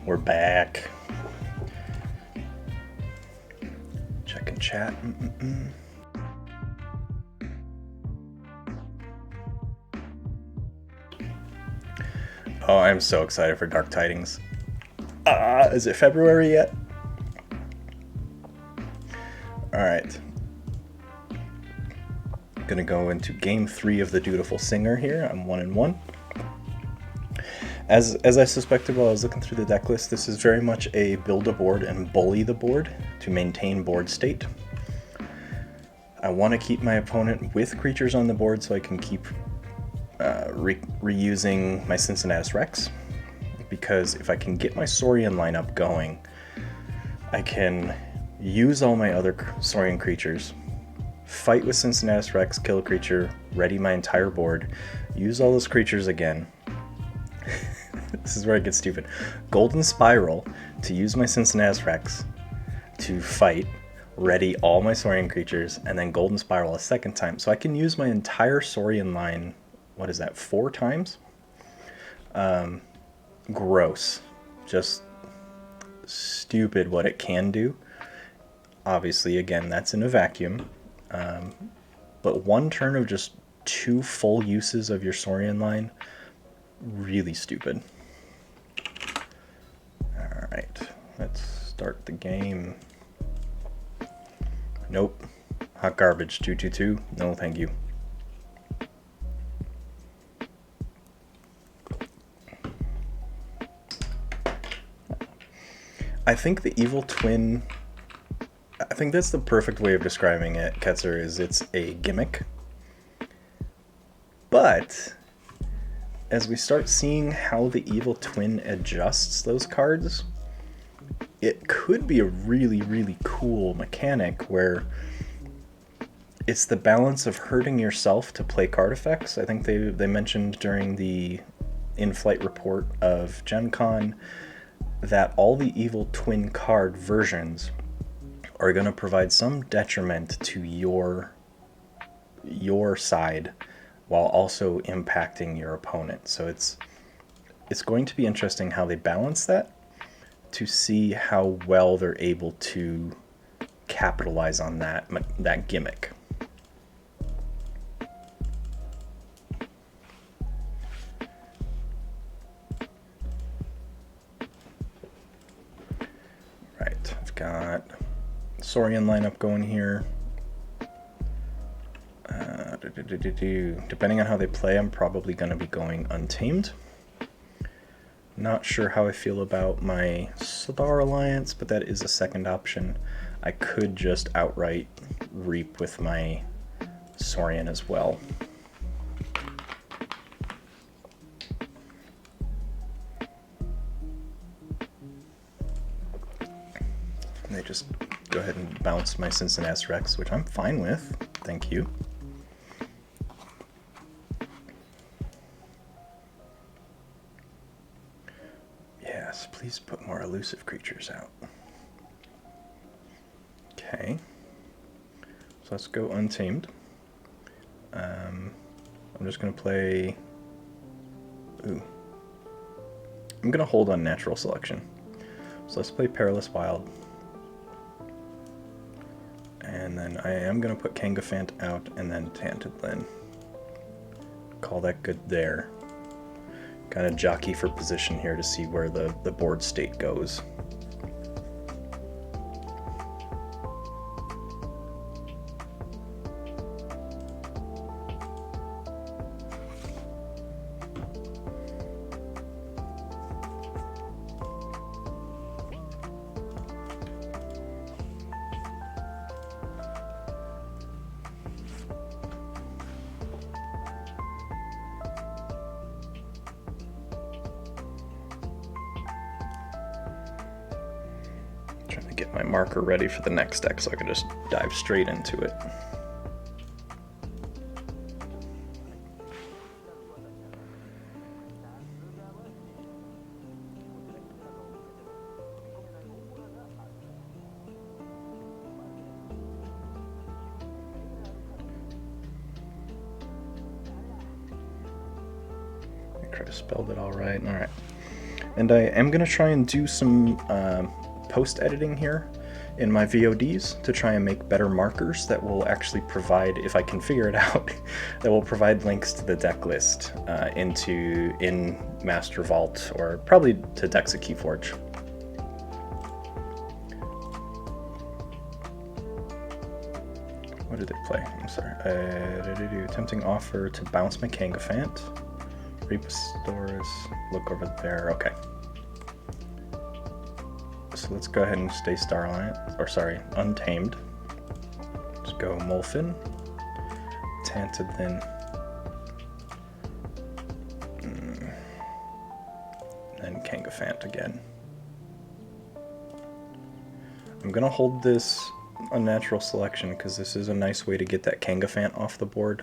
We're back. Checking chat. Oh, I'm so excited for Dark Tidings. Is it February yet? Alright. Gonna go into game 3 of the Dutiful Singer here. I'm 1-1. As I suspected while I was looking through the deck list, this is very much a build a board and bully the board to maintain board state. I want to keep my opponent with creatures on the board so I can keep reusing my Cincinnatus Rex, because if I can get my Saurian lineup going, I can use all my other Saurian creatures, fight with Cincinnatus Rex, kill a creature, ready my entire board, use all those creatures again. This is where it gets stupid. Golden Spiral to use my Cincinnatus Rex to fight, ready all my Saurian creatures, and then Golden Spiral a second time. So I can use my entire Saurian line, what is that, 4 times? Gross. Just stupid what it can do. Obviously, again, that's in a vacuum. But one turn of just 2 full uses of your Saurian line, really stupid. Alright, let's start the game. Nope. Hot garbage, 2/2/2. No, thank you. I think the Evil Twin, I think that's the perfect way of describing it, Ketzer, is it's a gimmick. But as we start seeing how the Evil Twin adjusts those cards, it could be a really, really cool mechanic where it's the balance of hurting yourself to play card effects. I think they mentioned during the in-flight report of Gen Con that all the Evil Twin card versions are going to provide some detriment to your side while also impacting your opponent. So it's going to be interesting how they balance that, to see how well they're able to capitalize on that gimmick. Right, I've got Saurian lineup going here. Depending on how they play, I'm probably going to be going Untamed. Not sure how I feel about my Star Alliance, but that is a second option. I could just outright Reap with my Saurian as well. And they just go ahead and bounce my Cincinnatus Rex, which I'm fine with. Thank you. Yes, please put more elusive creatures out. Okay. So let's go Untamed. I'm just going to play... Ooh. I'm going to hold on Natural Selection. So let's play Perilous Wild. And then I am going to put Kangafant out and then Tanted Lin. Call that good there. Kind of jockey for position here to see where the board state goes. Trying to get my marker ready for the next deck so I can just dive straight into it. I try to spell that all right. All right. And I am going to try and do some post-editing here in my VODs to try and make better markers that will actually provide, if I can figure it out, that will provide links to the deck list in Master Vault, or probably to decks at Keyforge. What did they play? I'm sorry. Tempting offer to bounce my Kangafant. Reposaurus, look over there. Okay. So let's go ahead and stay Untamed. Let's go Molfin, Tantadin, then Kangafant again. I'm gonna hold this Unnatural Selection because this is a nice way to get that Kangafant off the board.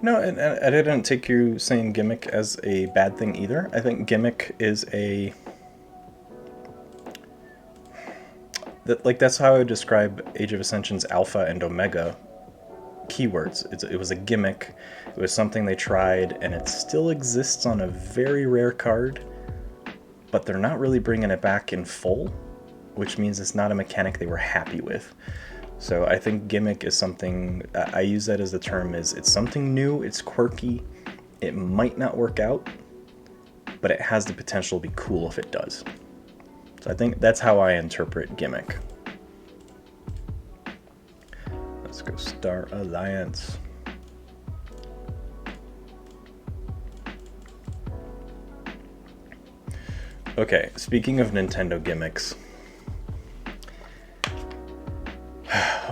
No, and I didn't take you saying Gimmick as a bad thing either. I think Gimmick is that's how I would describe Age of Ascension's Alpha and Omega keywords. It was a gimmick. It was something they tried, and it still exists on a very rare card, but they're not really bringing it back in full, which means it's not a mechanic they were happy with. So I think gimmick is something, I use that as the term, it's something new, it's quirky, it might not work out, but it has the potential to be cool if it does. So I think that's how I interpret gimmick. Let's go Star Alliance. Okay, speaking of Nintendo gimmicks,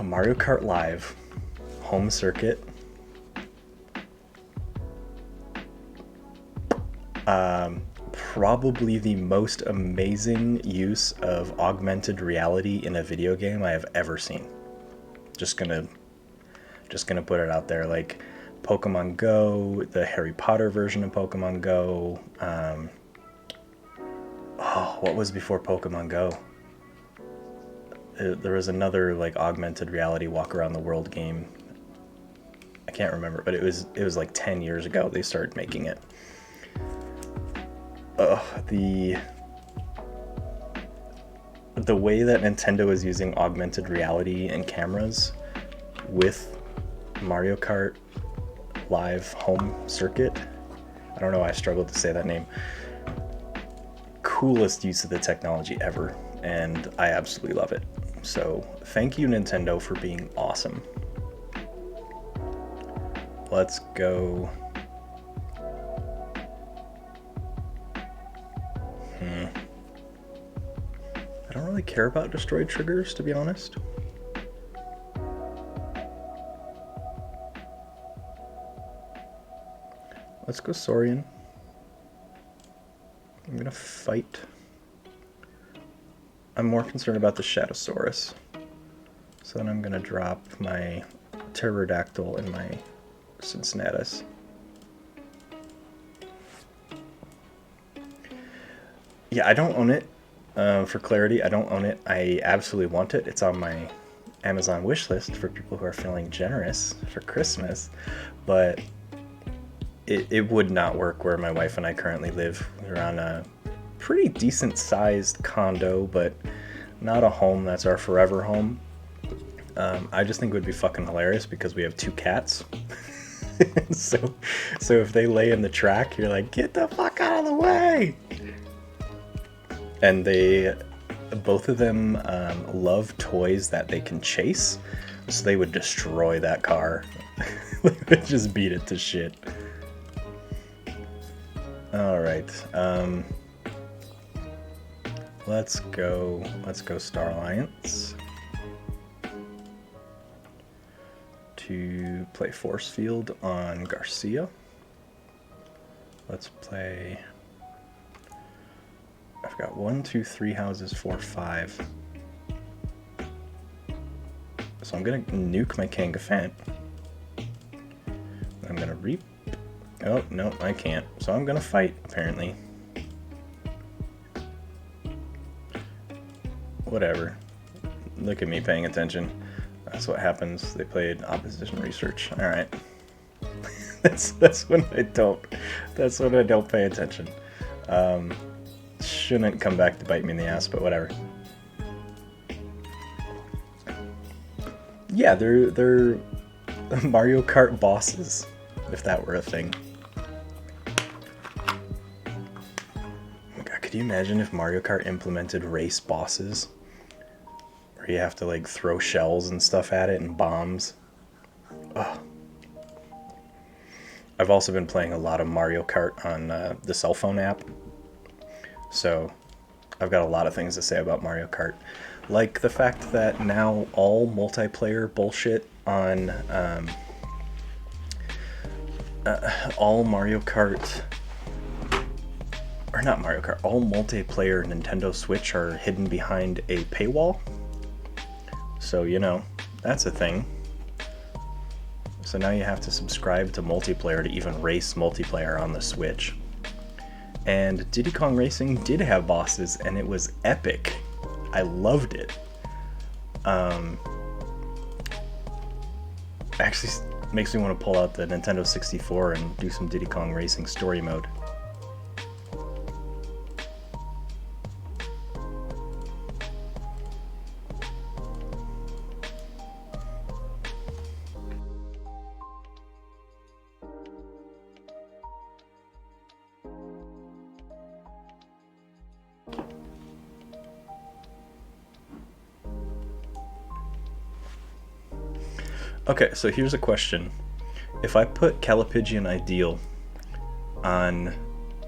Mario Kart Live, home circuit. Probably the most amazing use of augmented reality in a video game I have ever seen. Just gonna put it out there. Like Pokemon Go, the Harry Potter version of Pokemon Go. What was before Pokemon Go? There was another like augmented reality walk around the world game. I can't remember, but it was like 10 years ago they started making it. The way that Nintendo is using augmented reality and cameras with Mario Kart Live home circuit. I don't know why I struggled to say that name. Coolest use of the technology ever, and I absolutely love it. So thank you, Nintendo, for being awesome. Let's go. I don't really care about destroyed triggers, to be honest. Let's go Saurian. I'm gonna fight. I'm more concerned about the Shadowsaurus. So then I'm gonna drop my Pterodactyl and my Cincinnatus. Yeah, I don't own it. For clarity, I don't own it. I absolutely want it. It's on my Amazon wish list for people who are feeling generous for Christmas. But it would not work where my wife and I currently live. We're on a pretty decent sized condo, but not a home that's our forever home. I just think it would be fucking hilarious because we have 2 cats. so if they lay in the track, you're like, get the fuck out of the way. And both of them love toys that they can chase, so they would destroy that car. They would just beat it to shit. All right, let's go Star Alliance to play Force Field on Garcia. Let's play. I've got 1, 2, 3 houses, 4, 5. So I'm gonna nuke my Kangafant. I'm gonna reap. Oh, no, I can't. So I'm gonna fight, apparently. Whatever. Look at me paying attention. That's what happens. They played opposition research. Alright. That's when I don't. That's when I don't pay attention. Shouldn't come back to bite me in the ass, but whatever. Yeah, they're Mario Kart bosses, if that were a thing. Oh my god, could you imagine if Mario Kart implemented race bosses? Where you have to like throw shells and stuff at it and bombs. Ugh. I've also been playing a lot of Mario Kart on the cell phone app. So I've got a lot of things to say about Mario Kart. Like the fact that now all multiplayer bullshit on all Mario Kart, or not Mario Kart, all multiplayer Nintendo Switch are hidden behind a paywall. So, you know, that's a thing. So now you have to subscribe to multiplayer to even race multiplayer on the Switch. And Diddy Kong Racing did have bosses, and it was epic. I loved it. Actually makes me want to pull out the Nintendo 64 and do some Diddy Kong Racing story mode. Okay, so here's a question. If I put Calipigian Ideal on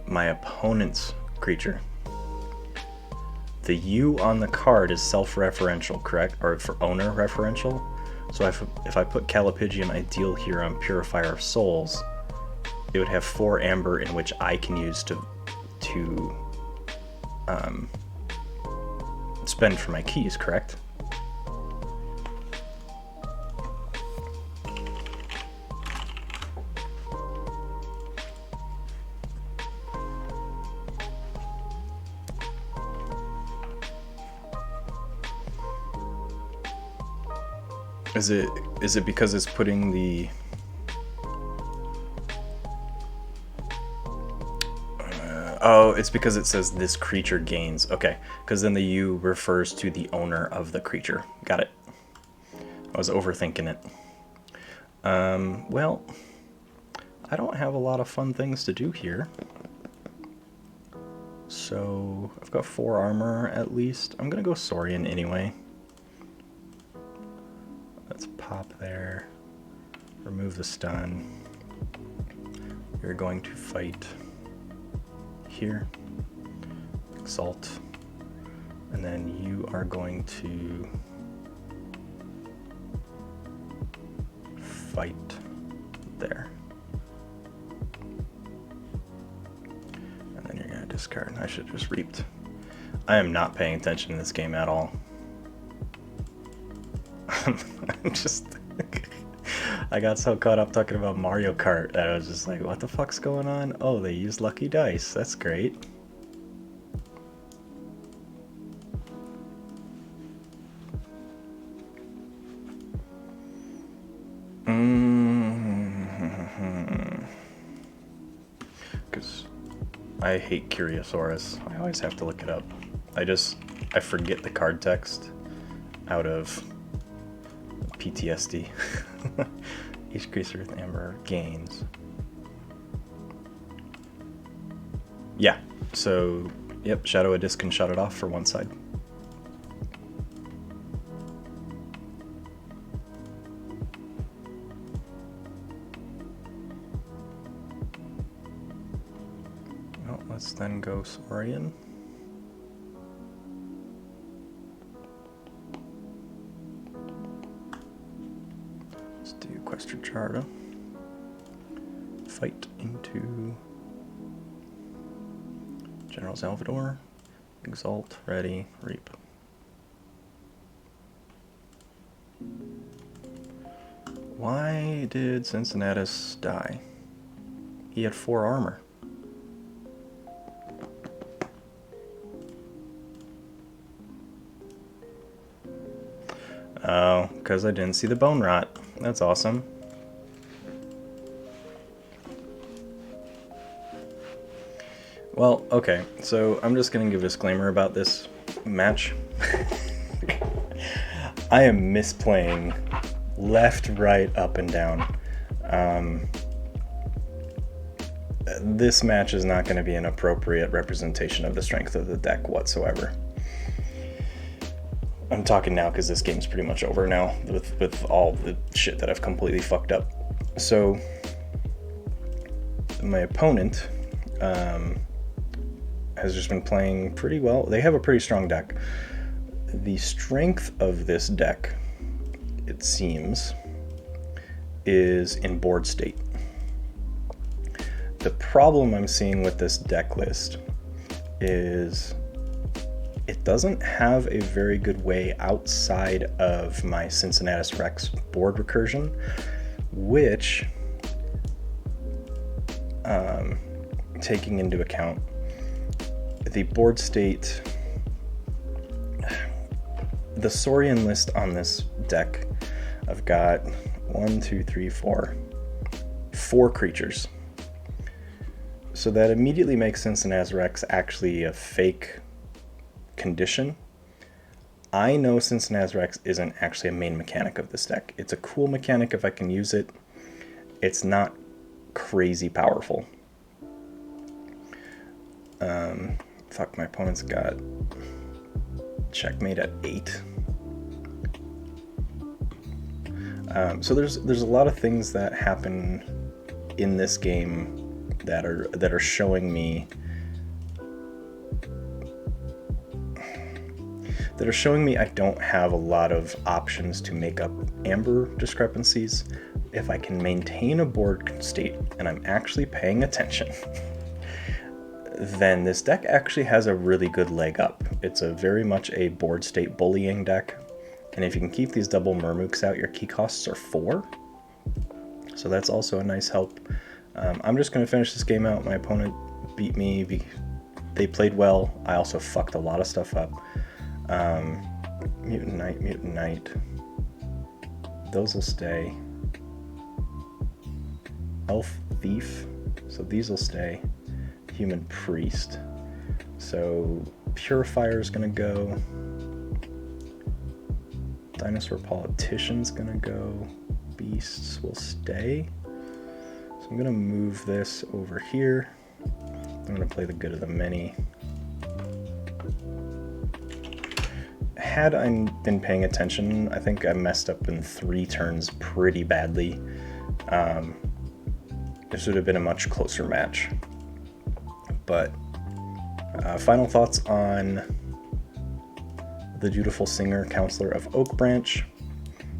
my opponent's creature, the U on the card is self-referential, correct? Or for owner referential? So if I put Calipigian Ideal here on Purifier of Souls, it would have 4 amber in which I can use to spend for my keys, correct? Is it because it's putting the oh, it's because it says this creature gains. Okay, because then the U refers to the owner of the creature. Got it. I was overthinking it. Well, I don't have a lot of fun things to do here. So I've got 4 armor at least. I'm gonna go Saurian anyway. Let's pop there. Remove the stun. You're going to fight here. Exalt. And then you are going to fight there. And then you're going to discard. I should have just reaped. I am not paying attention in this game at all. I'm just... I got so caught up talking about Mario Kart that I was just like, what the fuck's going on? Oh, they use lucky dice. That's great. Because I hate Curiosaurus. I always have to look it up. I forget the card text out of PTSD. Each creature with amber gains. Yeah, so, yep, Shadow a Disc can shut it off for one side. Well, let's then go Saurian. Questor Charta. Fight into General Salvador. Exalt, ready, reap. Why did Cincinnatus die? He had 4 armor. Oh, because I didn't see the bone rot. That's awesome. Well, okay, so I'm just going to give a disclaimer about this match. I am misplaying left, right, up, and down. This match is not going to be an appropriate representation of the strength of the deck whatsoever. I'm talking now because this game's pretty much over now with all the shit that I've completely fucked up. So, my opponent has just been playing pretty well. They have a pretty strong deck. The strength of this deck, it seems, is in board state. The problem I'm seeing with this deck list is it doesn't have a very good way outside of my Cincinnatus Rex board recursion, which, taking into account the board state, the Saurian list on this deck, I've got 4 creatures. So that immediately makes Cincinnatus Rex actually a fake condition. I know Cincinnatus Rex isn't actually a main mechanic of this deck. It's a cool mechanic if I can use it. It's not crazy powerful. Fuck, my opponent's got checkmate at 8. So there's a lot of things that happen in this game that are showing me I don't have a lot of options to make up amber discrepancies. If I can maintain a board state and I'm actually paying attention, then this deck actually has a really good leg up. It's a very much a board state bullying deck, and if you can keep these double Murmooks out, your key costs are 4. So that's also a nice help. I'm just going to finish this game out. My opponent beat me. They played well. I also fucked a lot of stuff up. Mutant Knight. Those will stay. Elf Thief. So these will stay. Human Priest. So Purifier is going to go. Dinosaur Politician's going to go. Beasts will stay. So I'm going to move this over here. I'm going to play the Good of the Many. Had I been paying attention, I think I messed up in 3 turns pretty badly. This would have been a much closer match. But final thoughts on the Dutiful Singer, Counselor of Oak Branch.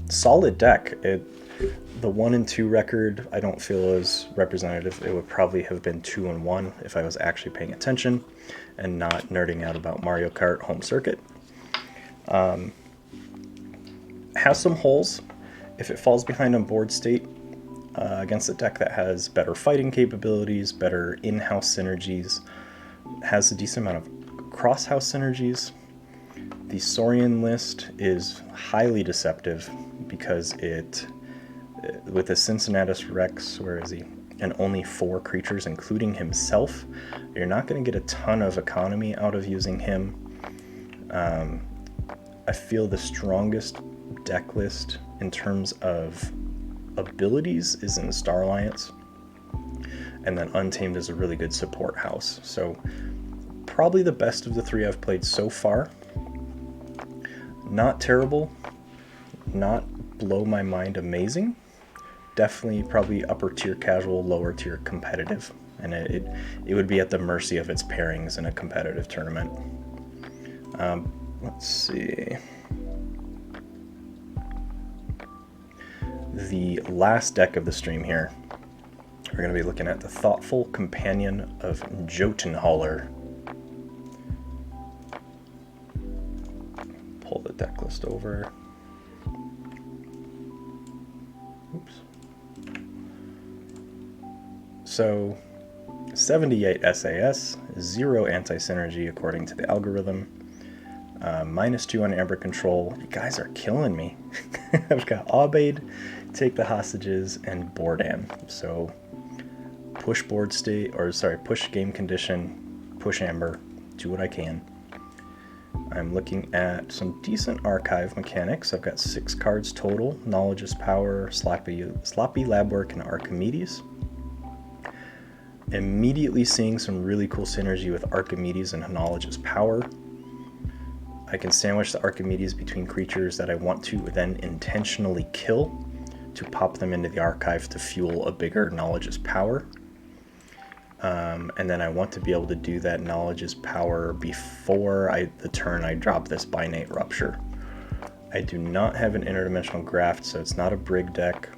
Solid deck. The 1 and 2 record I don't feel is representative. It would probably have been 2 and 1 if I was actually paying attention and not nerding out about Mario Kart Home Circuit. Has some holes. If it falls behind on board state against a deck that has better fighting capabilities, better in-house synergies, has a decent amount of cross-house synergies. The Saurian list is highly deceptive because with the Cincinnatus Rex, where is he? And only 4 creatures, including himself, you're not going to get a ton of economy out of using him. I feel the strongest deck list in terms of abilities is in Star Alliance, and then Untamed is a really good support house. So probably the best of the 3 I've played so far. Not terrible, not blow my mind amazing. Definitely probably upper tier casual, lower tier competitive, and it would be at the mercy of its pairings in a competitive tournament. Let's see. The last deck of the stream here, we're going to be looking at the Thoughtful Companion of Jotunhauler. Pull the deck list over. Oops. So, 78 SAS, 0 anti-synergy according to the algorithm. -2 on Amber Control. You guys are killing me. I've got Aubade, Take the Hostages, and Bordan. So push board state, or sorry, push game condition, push Amber, do what I can. I'm looking at some decent archive mechanics. I've got 6 cards total: Knowledge is Power, Sloppy Lab Work, and Archimedes. Immediately seeing some really cool synergy with Archimedes and Knowledge is Power. I can sandwich the Archimedes between creatures that I want to then intentionally kill to pop them into the archive to fuel a bigger Knowledge is Power. And then I want to be able to do that Knowledge is Power before the turn I drop this Binate Rupture. I do not have an interdimensional graft, so it's not a Brig deck,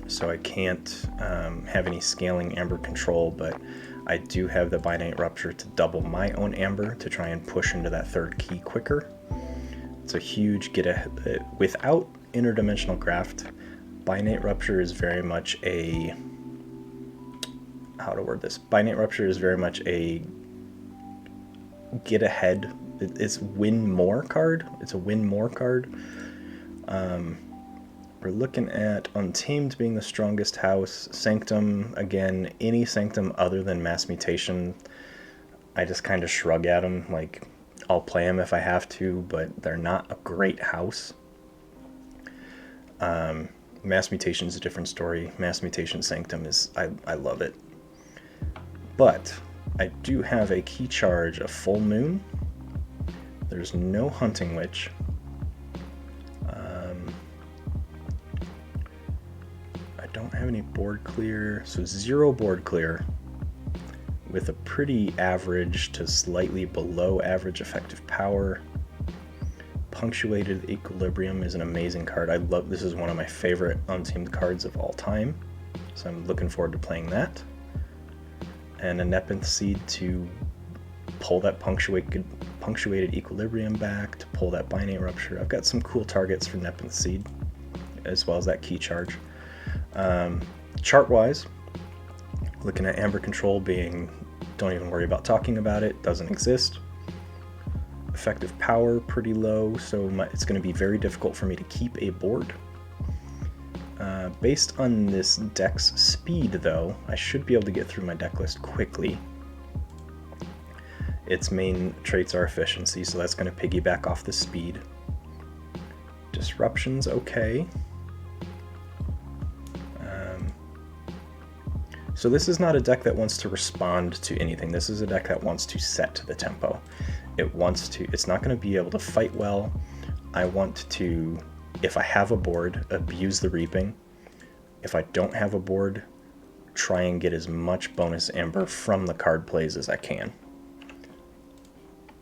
so I can't have any scaling Amber control, but I do have the Binate Rupture to double my own Amber to try and push into that 3rd key quicker. It's a huge without interdimensional graft. Binate Rupture is very much a Binate Rupture is very much a get ahead. It's win more card. It's a win more card. We're looking at Untamed being the strongest house. Sanctum, again, any Sanctum other than Mass Mutation, I just kind of shrug at them. Like, I'll play them if I have to, but they're not a great house. Mass Mutation is a different story. Mass Mutation Sanctum is, I love it. But I do have a key charge of Full Moon. There's no Hunting Witch. I don't have any board clear, so 0 board clear with a pretty average to slightly below average effective power. Punctuated Equilibrium is an amazing card. This is one of my favorite Untamed cards of all time, so I'm looking forward to playing that. And a Nepenthe Seed to pull that punctuated Equilibrium back, to pull that Binate Rupture. I've got some cool targets for Nepenthe Seed, as well as that key charge. Chart-wise, looking at Amber Control being, don't even worry about talking about it, doesn't exist. Effective power, pretty low, so it's going to be very difficult for me to keep a board. Based on this deck's speed, though, I should be able to get through my deck list quickly. Its main traits are efficiency, so that's going to piggyback off the speed. Disruption's okay. So this is not a deck that wants to respond to anything. This is a deck that wants to set the tempo. It's not going to be able to fight well. I want to, if I have a board, abuse the Reaping. If I don't have a board, try and get as much bonus Amber from the card plays as I can.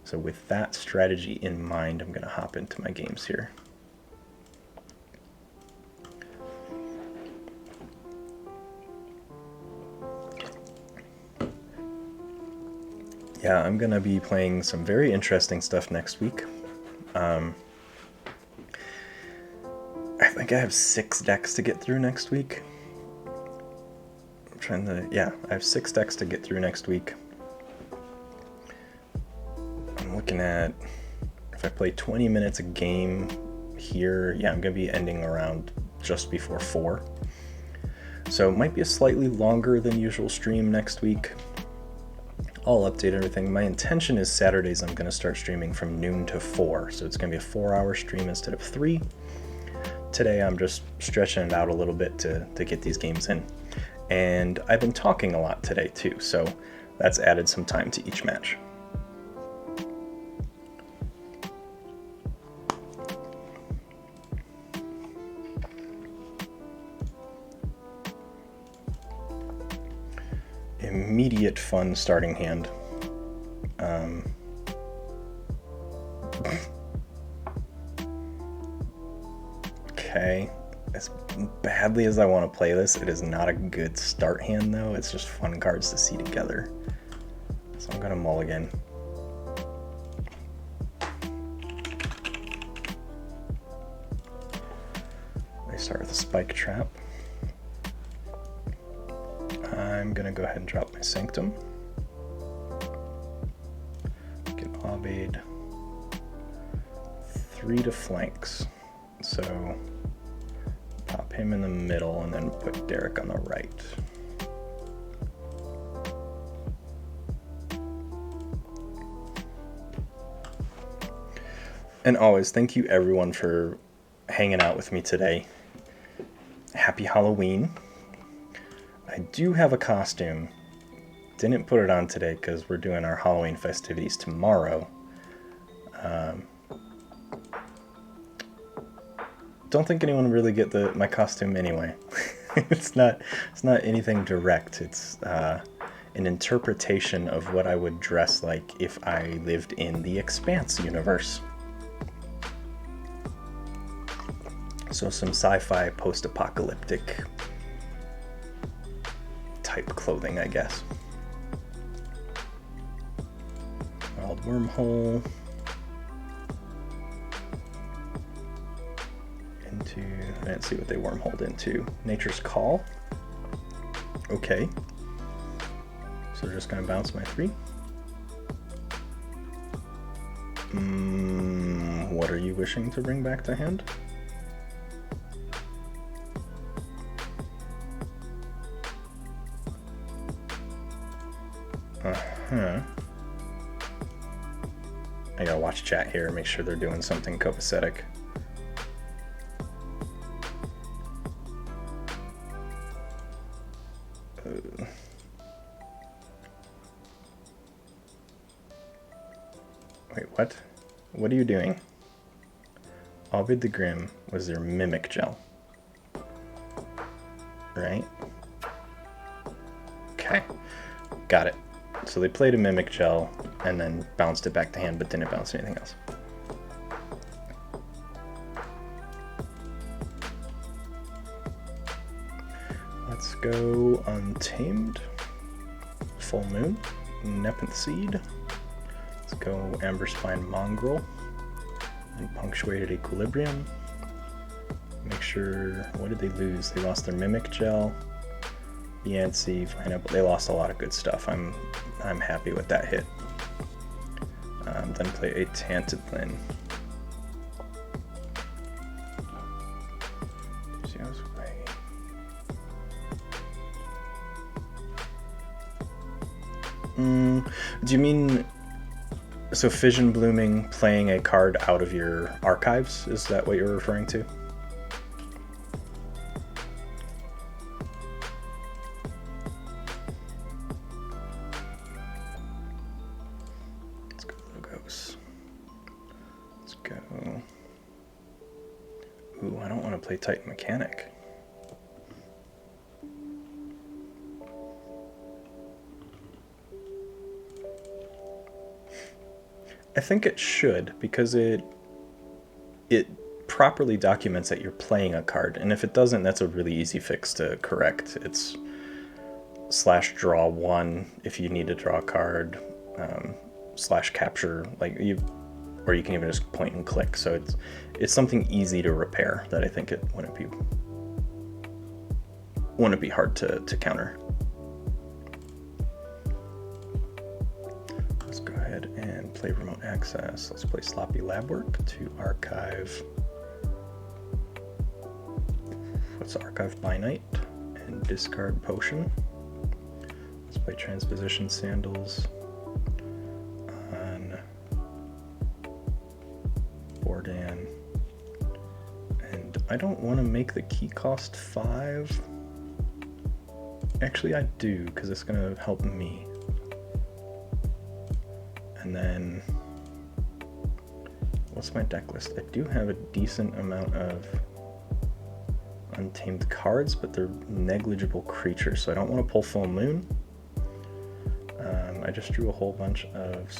So with that strategy in mind, I'm going to hop into my games here. Yeah, I'm going to be playing some very interesting stuff next week. I think I have 6 decks to get through next week. I have 6 decks to get through next week. I'm looking at, if I play 20 minutes a game here, I'm going to be ending around just before 4. So it might be a slightly longer than usual stream next week. I'll update everything. My intention is Saturdays I'm going to start streaming from noon to 4, so it's going to be a 4-hour stream instead of 3. Today I'm just stretching it out a little bit to get these games in. And I've been talking a lot today too, so that's added some time to each match. Immediate fun starting hand. Okay, as badly as I want to play this, it is not a good start hand though. It's just fun cards to see together. So I'm gonna mulligan. I start with a Spike Trap. I'm gonna go ahead and drop my Sanctum. Get Obeyed. 3 to flanks. So pop him in the middle and then put Derek on the right. And always, thank you everyone for hanging out with me today. Happy Halloween. I do have a costume. Didn't put it on today because we're doing our Halloween festivities tomorrow. Don't think anyone really get my costume anyway. It's not anything direct. It's an interpretation of what I would dress like if I lived in the Expanse universe. So some sci-fi post-apocalyptic type clothing, I guess. Wild wormhole. Into, I didn't see what they wormholed into. Nature's Call. Okay. So they're just gonna bounce my 3. What are you wishing to bring back to hand? I gotta watch chat here, make sure they're doing something copacetic. Wait, what? What are you doing? Ovid the Grim was their mimic gel. Right? Okay. Got it. So they played a mimic gel and then bounced it back to hand, but didn't bounce anything else. Let's go Untamed, Full Moon, Nepenthe Seed. Let's go Amber Spine Mongrel and Punctuated Equilibrium. Make sure, what did they lose? They lost their Mimic Gel, Yancey, Pineapple. They lost a lot of good stuff. I'm happy with that hit. Then play a Tantadlin. Do you mean, so Fission Blooming playing a card out of your archives? Is that what you're referring to? Let's go logos. Let's go. Ooh, I don't want to play Titan Mechanic. I think it should, because it properly documents that you're playing a card, and if it doesn't, that's a really easy fix to correct. It's /draw 1 if you need to draw a card, /capture, like or you can even just point and click. So it's something easy to repair that I think it wouldn't be hard to counter. And play Remote Access. Let's play Sloppy Lab Work to archive. Let's archive Binite and discard Potion. Let's play Transposition Sandals on Bordan. And I don't want to make the key cost 5. Actually, I do, because it's going to help me. And then, what's my deck list? I do have a decent amount of untamed cards, but they're negligible creatures, so I don't want to pull Full Moon. I just drew a whole bunch of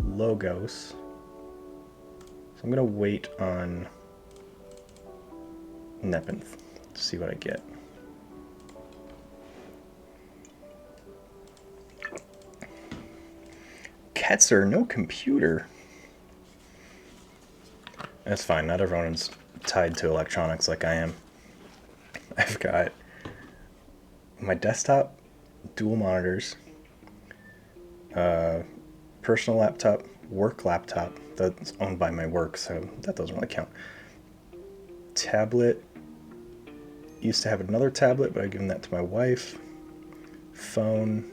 logos, so I'm going to wait on Nepenthe to see what I get. Ketzer, no computer. That's fine, not everyone's tied to electronics like I am. I've got my desktop, dual monitors, personal laptop, work laptop, that's owned by my work, so that doesn't really count. Tablet, used to have another tablet, but I've given that to my wife. Phone,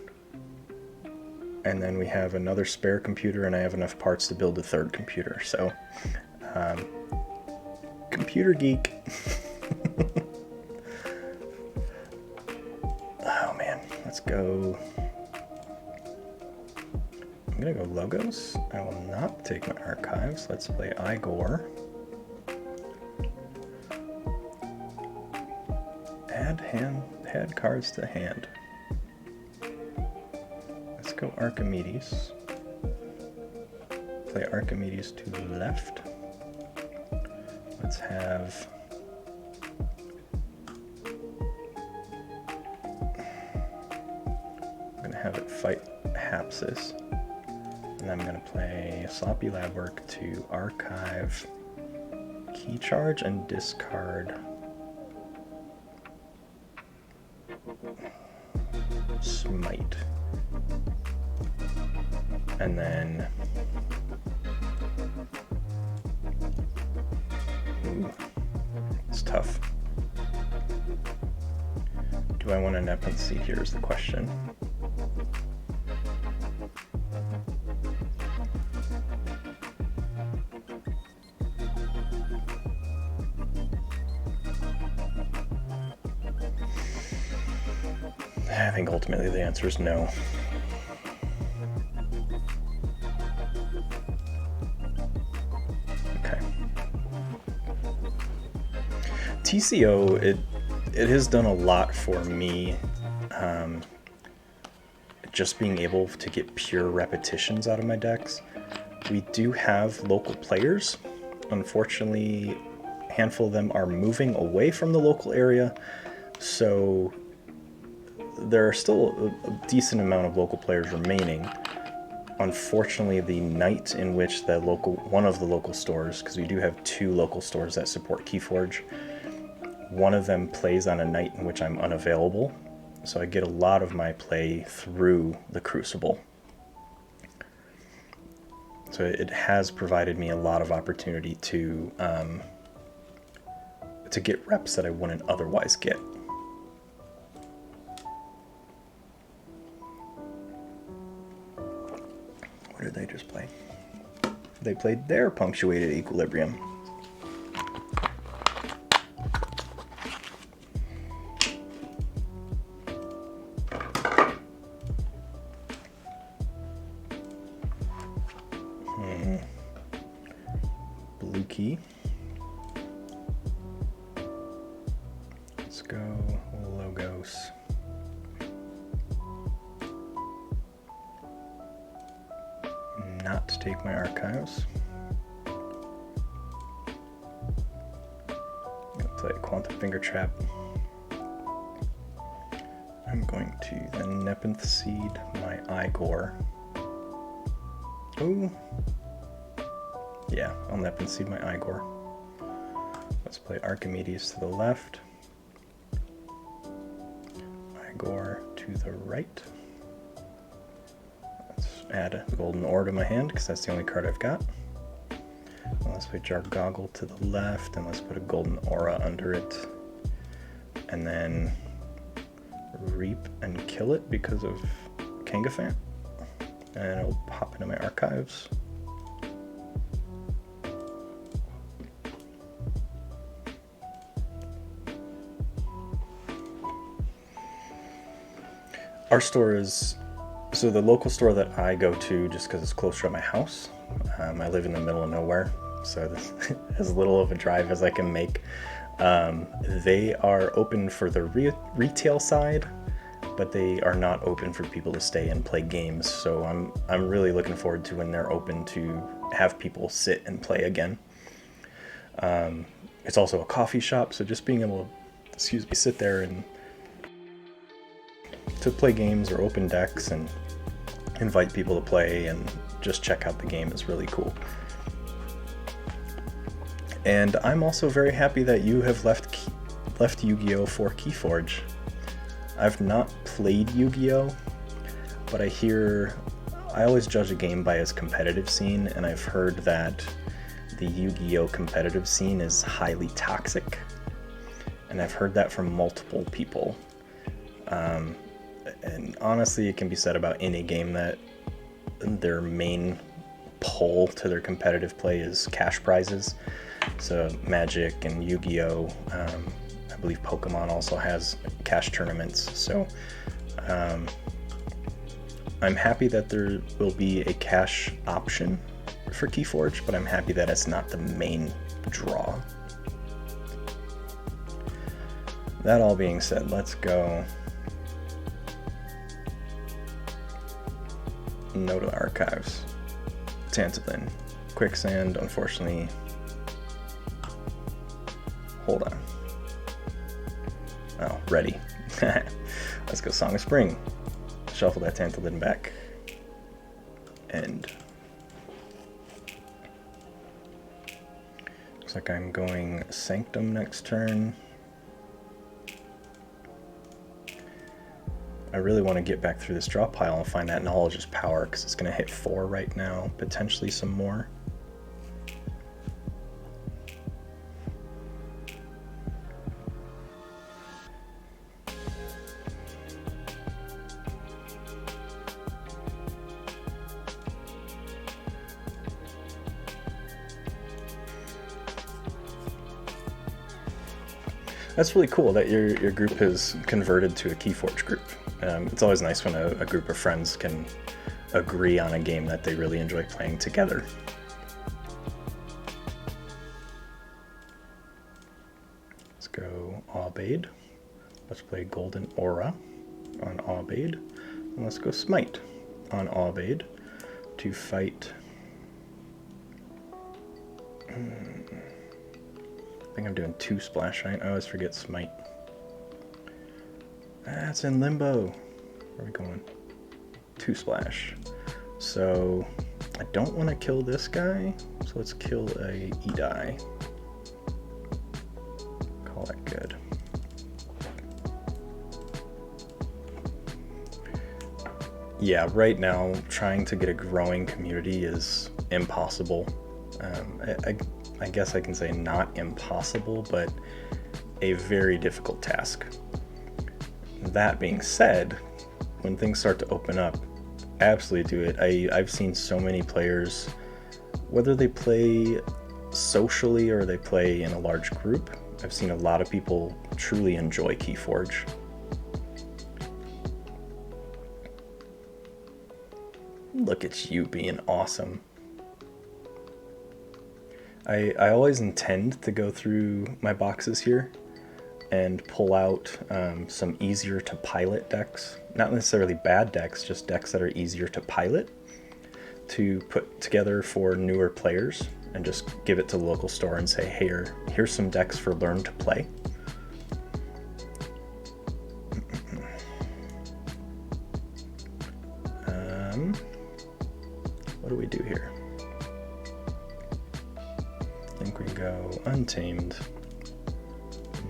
and then we have another spare computer, and I have enough parts to build a third computer. So Computer geek. Oh man, let's go. I'm gonna go logos. I will not take my archives. Let's play Igor. Add cards to hand. Let's go Archimedes. Play Archimedes to the left. Let's have I'm gonna have it fight Hapsis. And I'm gonna play Sloppy Lab Work to archive Key Charge and discard Smite. And then ooh, it's tough. Do I want a Nepenthe Seed here is the question. I think ultimately the answer is no. Okay. TCO, it has done a lot for me. Just being able to get pure repetitions out of my decks. We do have local players. Unfortunately, a handful of them are moving away from the local area, so there are still a decent amount of local players remaining. Unfortunately, the night in which one of the local stores, because we do have 2 local stores that support Keyforge, one of them plays on a night in which I'm unavailable, so I get a lot of my play through the Crucible. So it has provided me a lot of opportunity to get reps that I wouldn't otherwise get. What did they just play? They played their Punctuated Equilibrium. Blue key. Let's go Logos. Not to take my archives. I'm gonna play Quantum Finger Trap. I'm going to then Nepenthe Seed my Igor. Ooh. Yeah, I'll Nepenthe Seed my Igor. Let's play Archimedes to the left. Igor to the right. Add a golden ore to my hand because that's the only card I've got. And let's play Jargoggle to the left, and let's put a golden aura under it. And then Reap and kill it because of Kangafant. And it'll pop into my archives. Our store is, so the local store that I go to, just because it's closer to my house, I live in the middle of nowhere, so this as little of a drive as I can make. They are open for the retail side, but they are not open for people to stay and play games. So I'm really looking forward to when they're open to have people sit and play again. It's also a coffee shop, so just being able to, sit there and to play games or open decks and invite people to play and just check out the game is really cool. And I'm also very happy that you have left Yu-Gi-Oh! For Keyforge. I've not played Yu-Gi-Oh!, but I always judge a game by its competitive scene, and I've heard that the Yu-Gi-Oh! Competitive scene is highly toxic, and I've heard that from multiple people. And honestly, it can be said about any game that their main pull to their competitive play is cash prizes. So Magic and Yu-Gi-Oh! I believe Pokemon also has cash tournaments. So I'm happy that there will be a cash option for Keyforge, but I'm happy that it's not the main draw. That all being said, let's go Node Archives. Tantalin. Quicksand, unfortunately. Hold on. Oh, ready. Let's go Song of Spring. Shuffle that Tantalin back. End. Looks like I'm going Sanctum next turn. I really want to get back through this draw pile and find that Knowledge's Power, because it's going to hit 4 right now, potentially some more. That's really cool that your group has converted to a Keyforge group. It's always nice when a group of friends can agree on a game that they really enjoy playing together. Let's go Aubade. Let's play Golden Aura on Aubade. And let's go Smite on Aubade to fight... I think I'm doing 2 splash, right? I always forget Smite. That's in limbo. Where are we going? 2 splash. So I don't want to kill this guy, so let's kill a Edai. Call that good. Yeah, right now trying to get a growing community is impossible. I guess I can say not impossible, but a very difficult task. That being said, when things start to open up, absolutely do it. I've seen so many players, whether they play socially or they play in a large group, I've seen a lot of people truly enjoy Keyforge. Look at you being awesome. I always intend to go through my boxes here and pull out some easier to pilot decks. Not necessarily bad decks, just decks that are easier to pilot to put together for newer players and just give it to the local store and say, hey, here's some decks for Learn to Play. What do we do here? I think we go Untamed.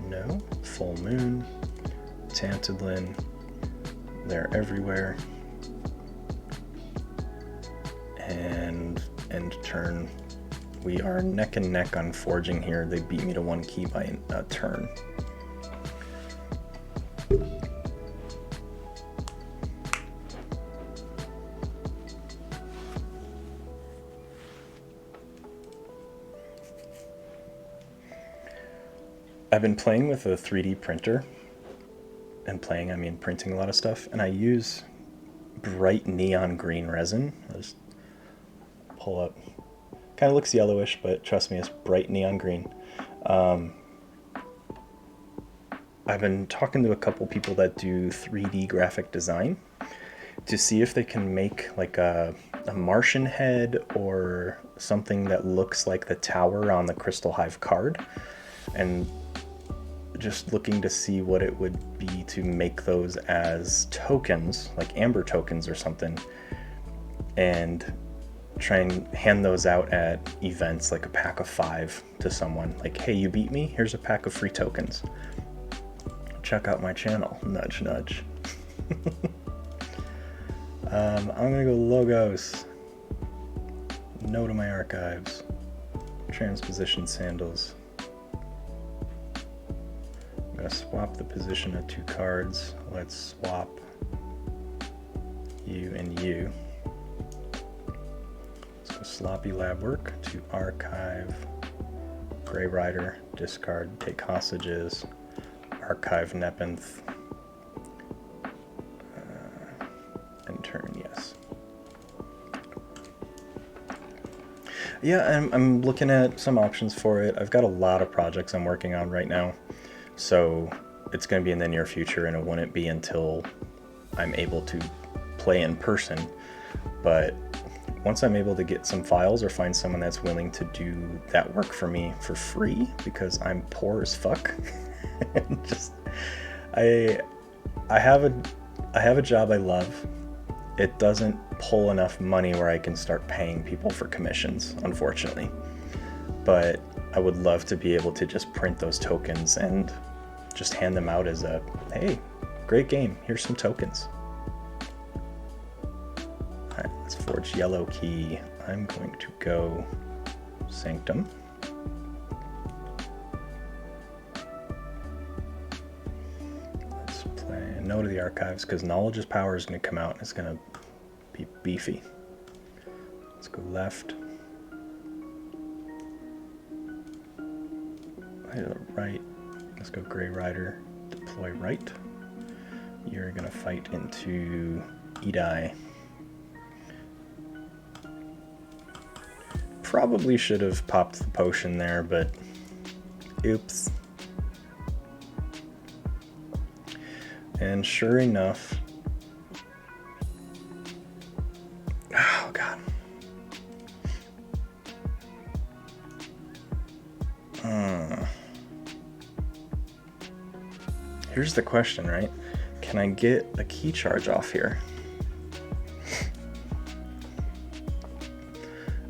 No. Full Moon. Tantalin. They're everywhere. And end turn. We are neck and neck on forging here. They beat me to 1 key by a turn. I've been playing with a 3D printer, and playing, I mean printing a lot of stuff, and I use bright neon green resin. I'll just pull up. Kind of looks yellowish, but trust me, it's bright neon green. I've been talking to a couple people that do 3D graphic design to see if they can make like a Martian head or something that looks like the tower on the Crystal Hive card, and just looking to see what it would be to make those as tokens, like Amber tokens or something, and try and hand those out at events, like a pack of 5 to someone. Like, hey, you beat me? Here's a pack of free tokens. Check out my channel. Nudge, nudge. I'm gonna go Logos. No to my archives. Transposition Sandals. I'm going to swap the position of 2 cards. Let's swap you and you. Let's go sloppy lab work to archive Grey Rider, discard, take hostages, archive Nepenthe, and turn yes. Yeah, I'm looking at some options for it. I've got a lot of projects I'm working on right now, so it's going to be in the near future, and it wouldn't be until I'm able to play in person. But once I'm able to get some files or find someone that's willing to do that work for me for free, because I'm poor as fuck, and just I have a job I love. It doesn't pull enough money where I can start paying people for commissions, unfortunately. But I would love to be able to just print those tokens and just hand them out as a, hey, great game, here's some tokens. Alright, let's forge yellow key. I'm going to go Sanctum. Let's play No to the Archives, because Knowledge's Power is going to come out and it's going to be beefy. Let's go left. Right. Let's go Grey Rider. Deploy right. You're going to fight into Edai. Probably should have popped the potion there, but oops. And sure enough, oh god. Here's the question, right? Can I get a key charge off here?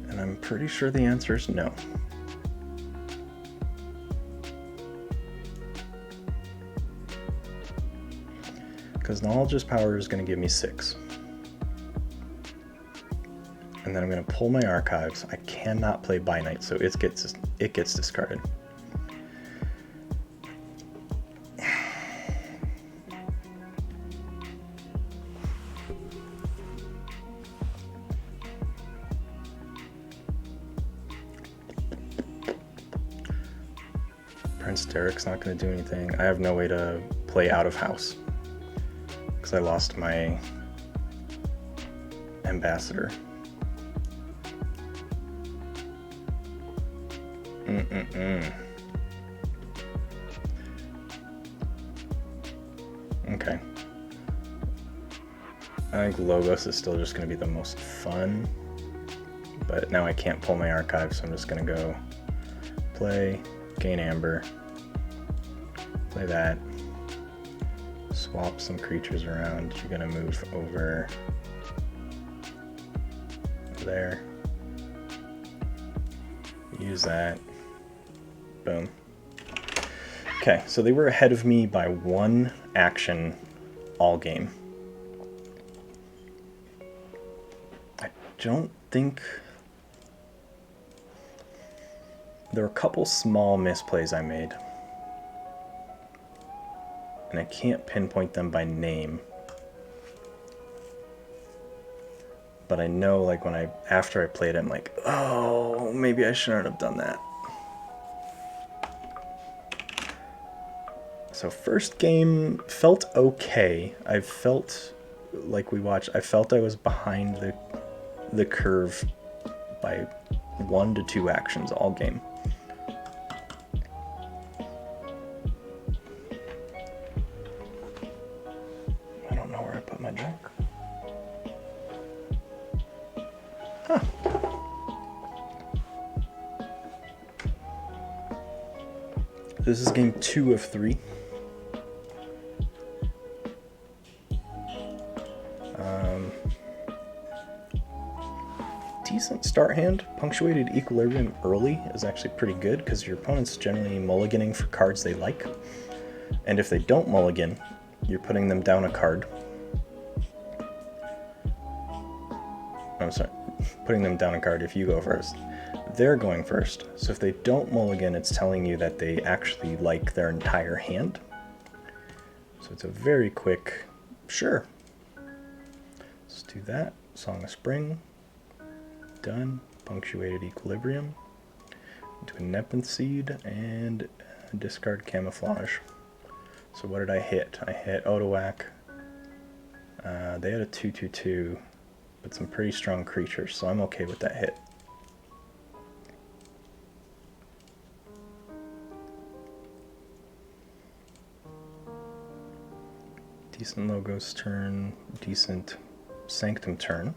And I'm pretty sure the answer is no. Because Knowledge's Power is going to give me 6. And then I'm going to pull my archives. I cannot play By Night, so it gets discarded. Prince Derek's not going to do anything. I have no way to play out of house because I lost my ambassador. Okay. I think Logos is still just going to be the most fun, but now I can't pull my archive, so I'm just going to go play, gain Amber, play that, swap some creatures around. You're going to move over there, use that, boom. Okay, so they were ahead of me by 1 action all game. I don't think... There were a couple small misplays I made, and I can't pinpoint them by name. But I know, like, after I played it, I'm like, oh, maybe I shouldn't have done that. So first game felt okay. I felt like I felt I was behind the curve by 1 to 2 actions all game. I don't know where I put my drink. Huh. This is game 2 of 3. Decent start hand. Punctuated Equilibrium early is actually pretty good because your opponent's generally mulliganing for cards they like. And if they don't mulligan, you're putting them down a card. I'm sorry, putting them down a card if you go first. They're going first, so if they don't mulligan, it's telling you that they actually like their entire hand. So it's a very quick, sure. Let's do that. Song of Spring. Done. Punctuated Equilibrium, into a Nepenthe Seed, and discard Camouflage. So what did I hit? I hit Otawak. They had a 2/2/2, but some pretty strong creatures, so I'm okay with that hit. Decent Logos turn, decent Sanctum turn.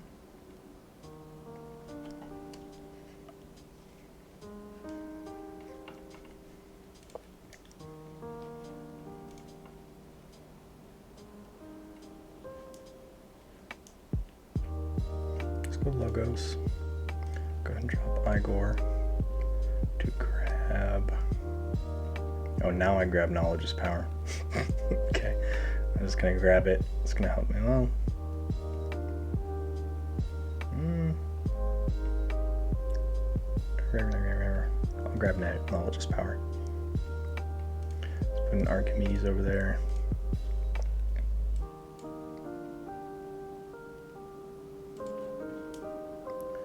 Let's go Logos. Go ahead and drop Igor to grab. Oh, now I grab Knowledge is Power. Okay. I'm just gonna grab it. It's gonna help me along. I'll grab Knowledge is Power. Let's put an Archimedes over there.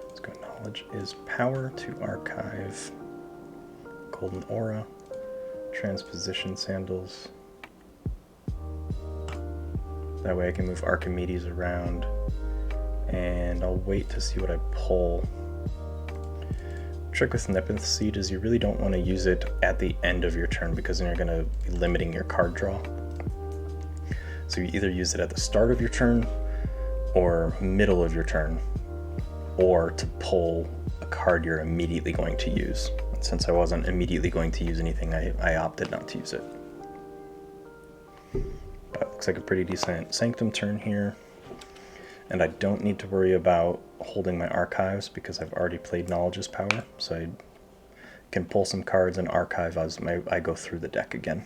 Let's go Knowledge is Power to archive Golden Aura, Transposition Sandals. That way I can move Archimedes around, and I'll wait to see what I pull. Trick with Nepenthe Seed is you really don't want to use it at the end of your turn, because then you're going to be limiting your card draw. So you either use it at the start of your turn, or middle of your turn, or to pull a card you're immediately going to use. Since I wasn't immediately going to use anything, I opted not to use it. But looks like a pretty decent Sanctum turn here. And I don't need to worry about holding my archives because I've already played Knowledge's Power. So I can pull some cards and archive as I go through the deck again.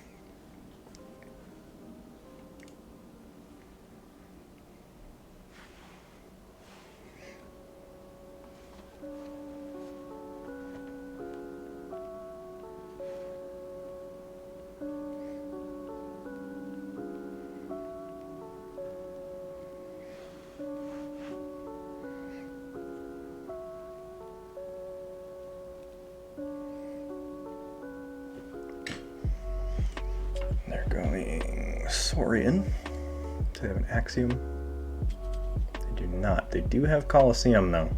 They're going Saurian. Do they have an Axiom? They do not. They do have Colosseum though.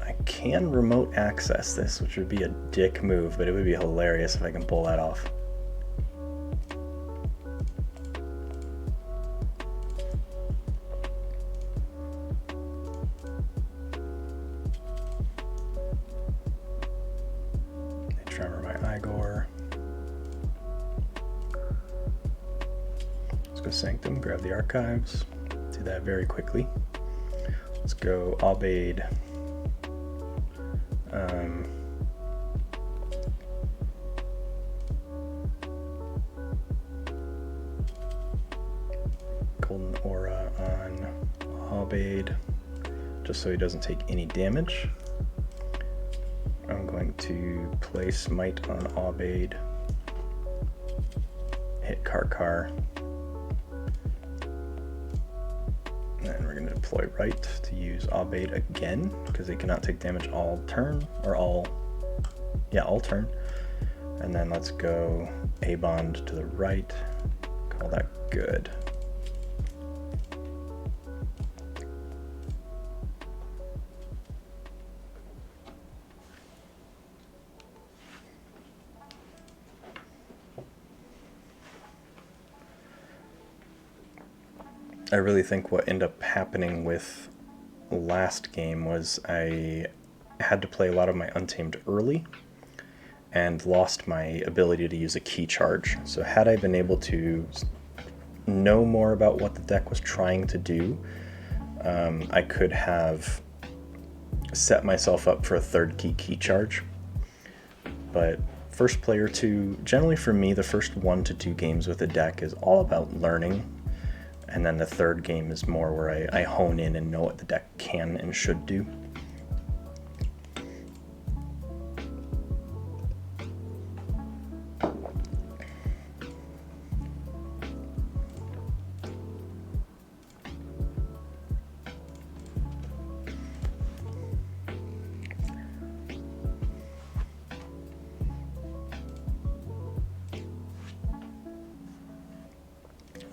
I can remote access this, which would be a dick move, but it would be hilarious if I can pull that off. Tremor my Igor. Let's go Sanctum, grab the archives. Do that very quickly. Let's go Aubade. Golden Aura on Aubade, just so he doesn't take any damage. I'm going to play Smite on Aubade, hit Karkar, and then we're going to deploy Right to use Aubade again, because they cannot take damage all turn, or all turn. And then let's go A-Bond to the right, call that good. I really think what ended up happening with last game was I had to play a lot of my Untamed early and lost my ability to use a key charge. So had I been able to know more about what the deck was trying to do, I could have set myself up for a third key charge. But first player to, generally for me, the first 1 to 2 games with a deck is all about learning. And then the third game is more where I hone in and know what the deck can and should do.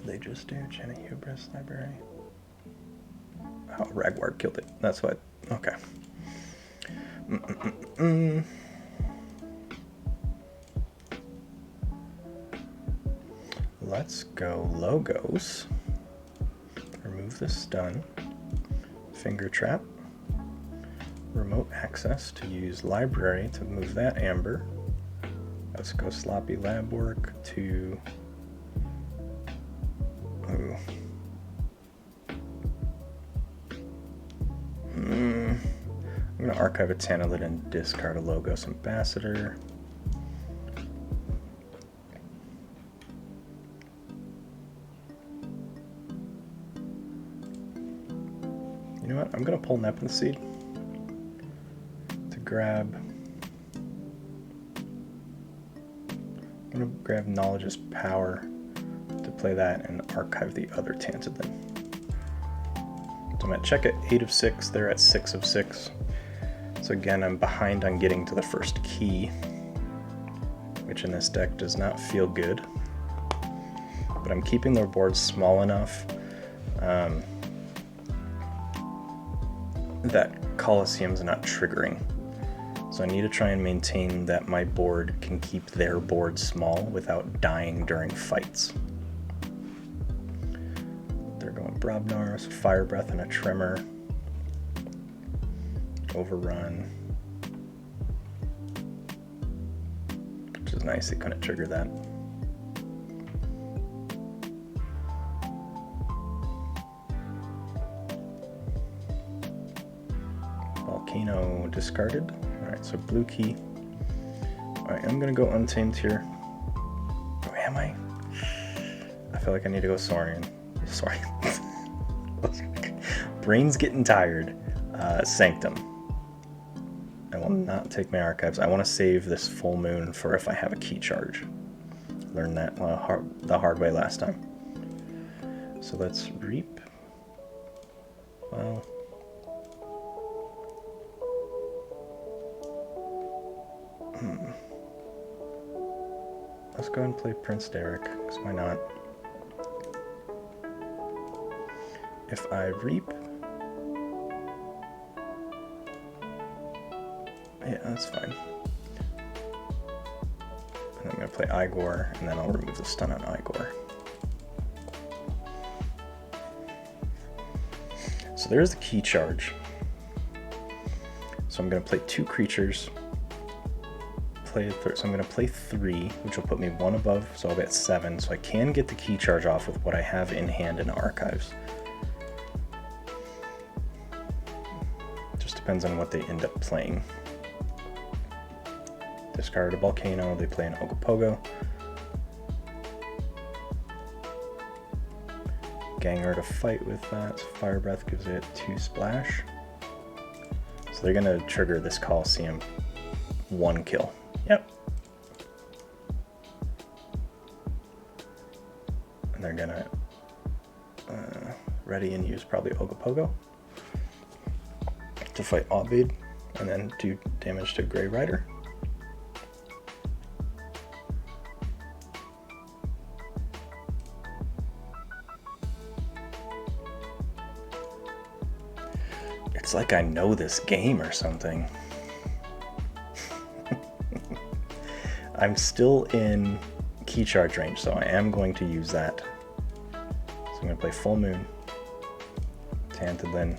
they just do? Jenna Hubris Library. Oh, Ragward killed it. That's what. Okay. Let's go logos. Remove the stun. Finger trap. Remote access to use library to move that amber. Let's go sloppy lab work to. Ooh. I'm going to archive a Tantalid and discard a Logos Ambassador. You know what? I'm going to pull Nepenthe Seed to grab. I'm going to grab Knowledge's Power to play that and archive the other Tantalid. So I'm at check at 8 of 6, they're at 6 of 6. So again, I'm behind on getting to the first key, which in this deck does not feel good. But I'm keeping their board small enough that Colosseum's not triggering. So I need to try and maintain that my board can keep their board small without dying during fights. Brobnar, Fire Breath and a Tremor. Overrun. Which is nice, they couldn't trigger that. Volcano discarded. Alright, so blue key. Alright, I'm gonna go Untamed here. Oh, am I? I feel like I need to go Saurian. Sorry. Brain's getting tired. Sanctum. I will not take my archives. I want to save this full moon for if I have a key charge. Learned that the hard way last time. So let's reap. Well. Let's go ahead and play Prince Derek, because why not? If I reap, yeah, that's fine. And I'm going to play Igor, and then I'll remove the stun on Igor. So there's the key charge. So I'm going to play 2 creatures. So I'm going to play 3, which will put me 1 above, so I'll be at 7. So I can get the key charge off with what I have in hand in archives. Depends on what they end up playing. Discard a Volcano, they play an Ogopogo. Gengar to fight with that. Fire Breath gives it 2 splash. So they're gonna trigger this Colosseum. 1 kill. Yep. And they're gonna ready and use probably Ogopogo to fight Obvid, and then do damage to Grey Rider. It's like I know this game or something. I'm still in key charge range, so I am going to use that. So I'm going to play Full Moon, Tantalid,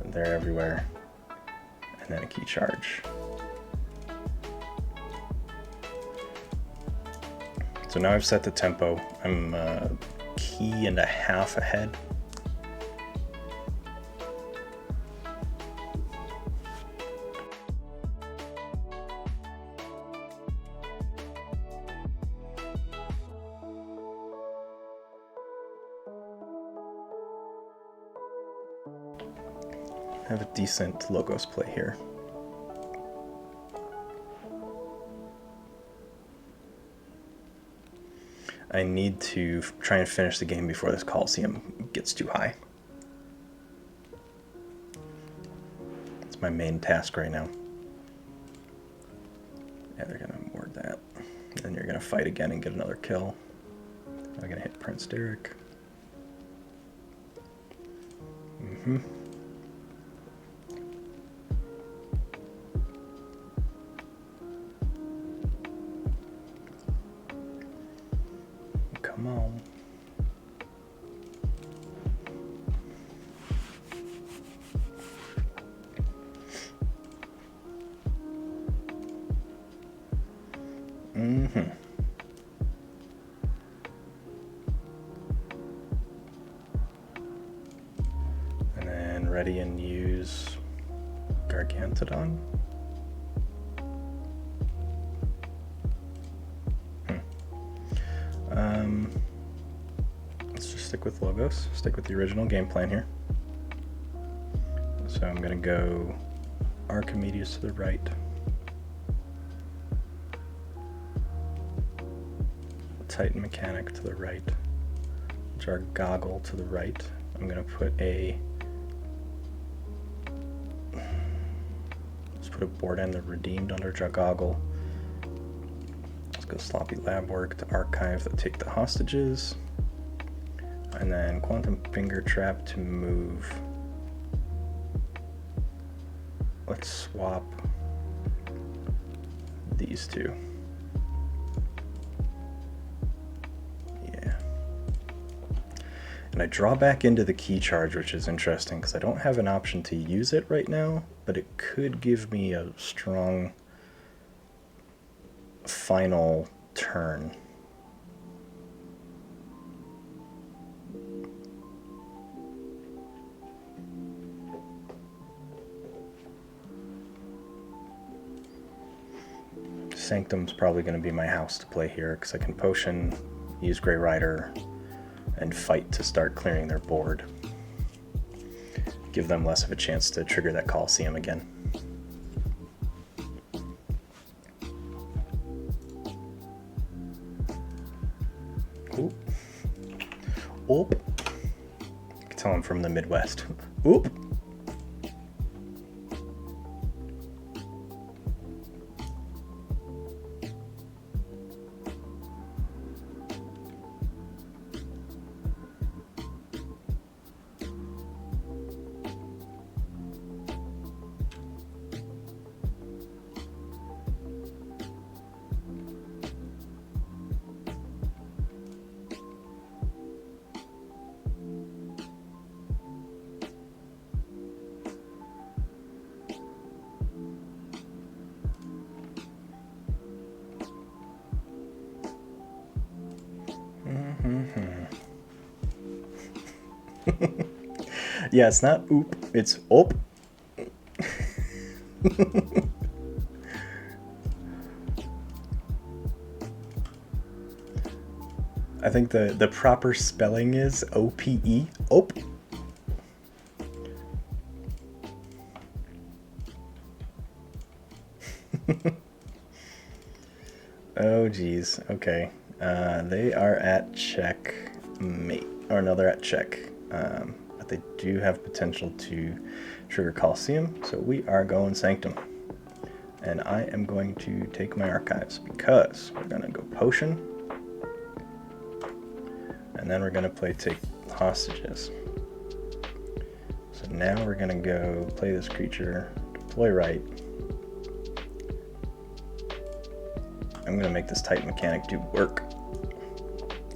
they're everywhere, and then a key charge. So now I've set the tempo. I'm a key and a half ahead. I have a decent Logos play here. I need to try and finish the game before this Colosseum gets too high. It's my main task right now. Yeah, they're gonna ward that. Then you're gonna fight again and get another kill. I'm gonna hit Prince Derek. Come on. And then ready and use Gargantodon. Let's just stick with Logos, stick with the original game plan here. So I'm gonna go Archimedes to the right. Titan Mechanic to the right. Jargoggle to the right. I'm gonna put a Board and the Redeemed under Jargoggle. Let's go Sloppy Lab Work to archive the Take the Hostages. And then Quantum Finger Trap to move. Let's swap these two. Yeah. And I draw back into the key charge, which is interesting because I don't have an option to use it right now, but it could give me a strong final turn. Sanctum's probably going to be my house to play here because I can potion, use Grey Rider, and fight to start clearing their board. Give them less of a chance to trigger that Coliseum again. Oop. Oop. I can tell I'm from the Midwest. Oop. Yeah, it's not oop, it's op. I think the proper spelling is O-P-E, op. Oh geez, okay. They are at checkmate, or no, they're at check. But they do have potential to trigger Coliseum, so we are going Sanctum. And I am going to take my archives because we're gonna go Potion, and then we're gonna play Take Hostages. So now we're gonna go play this creature, deploy right. I'm gonna make this Titan Mechanic do work.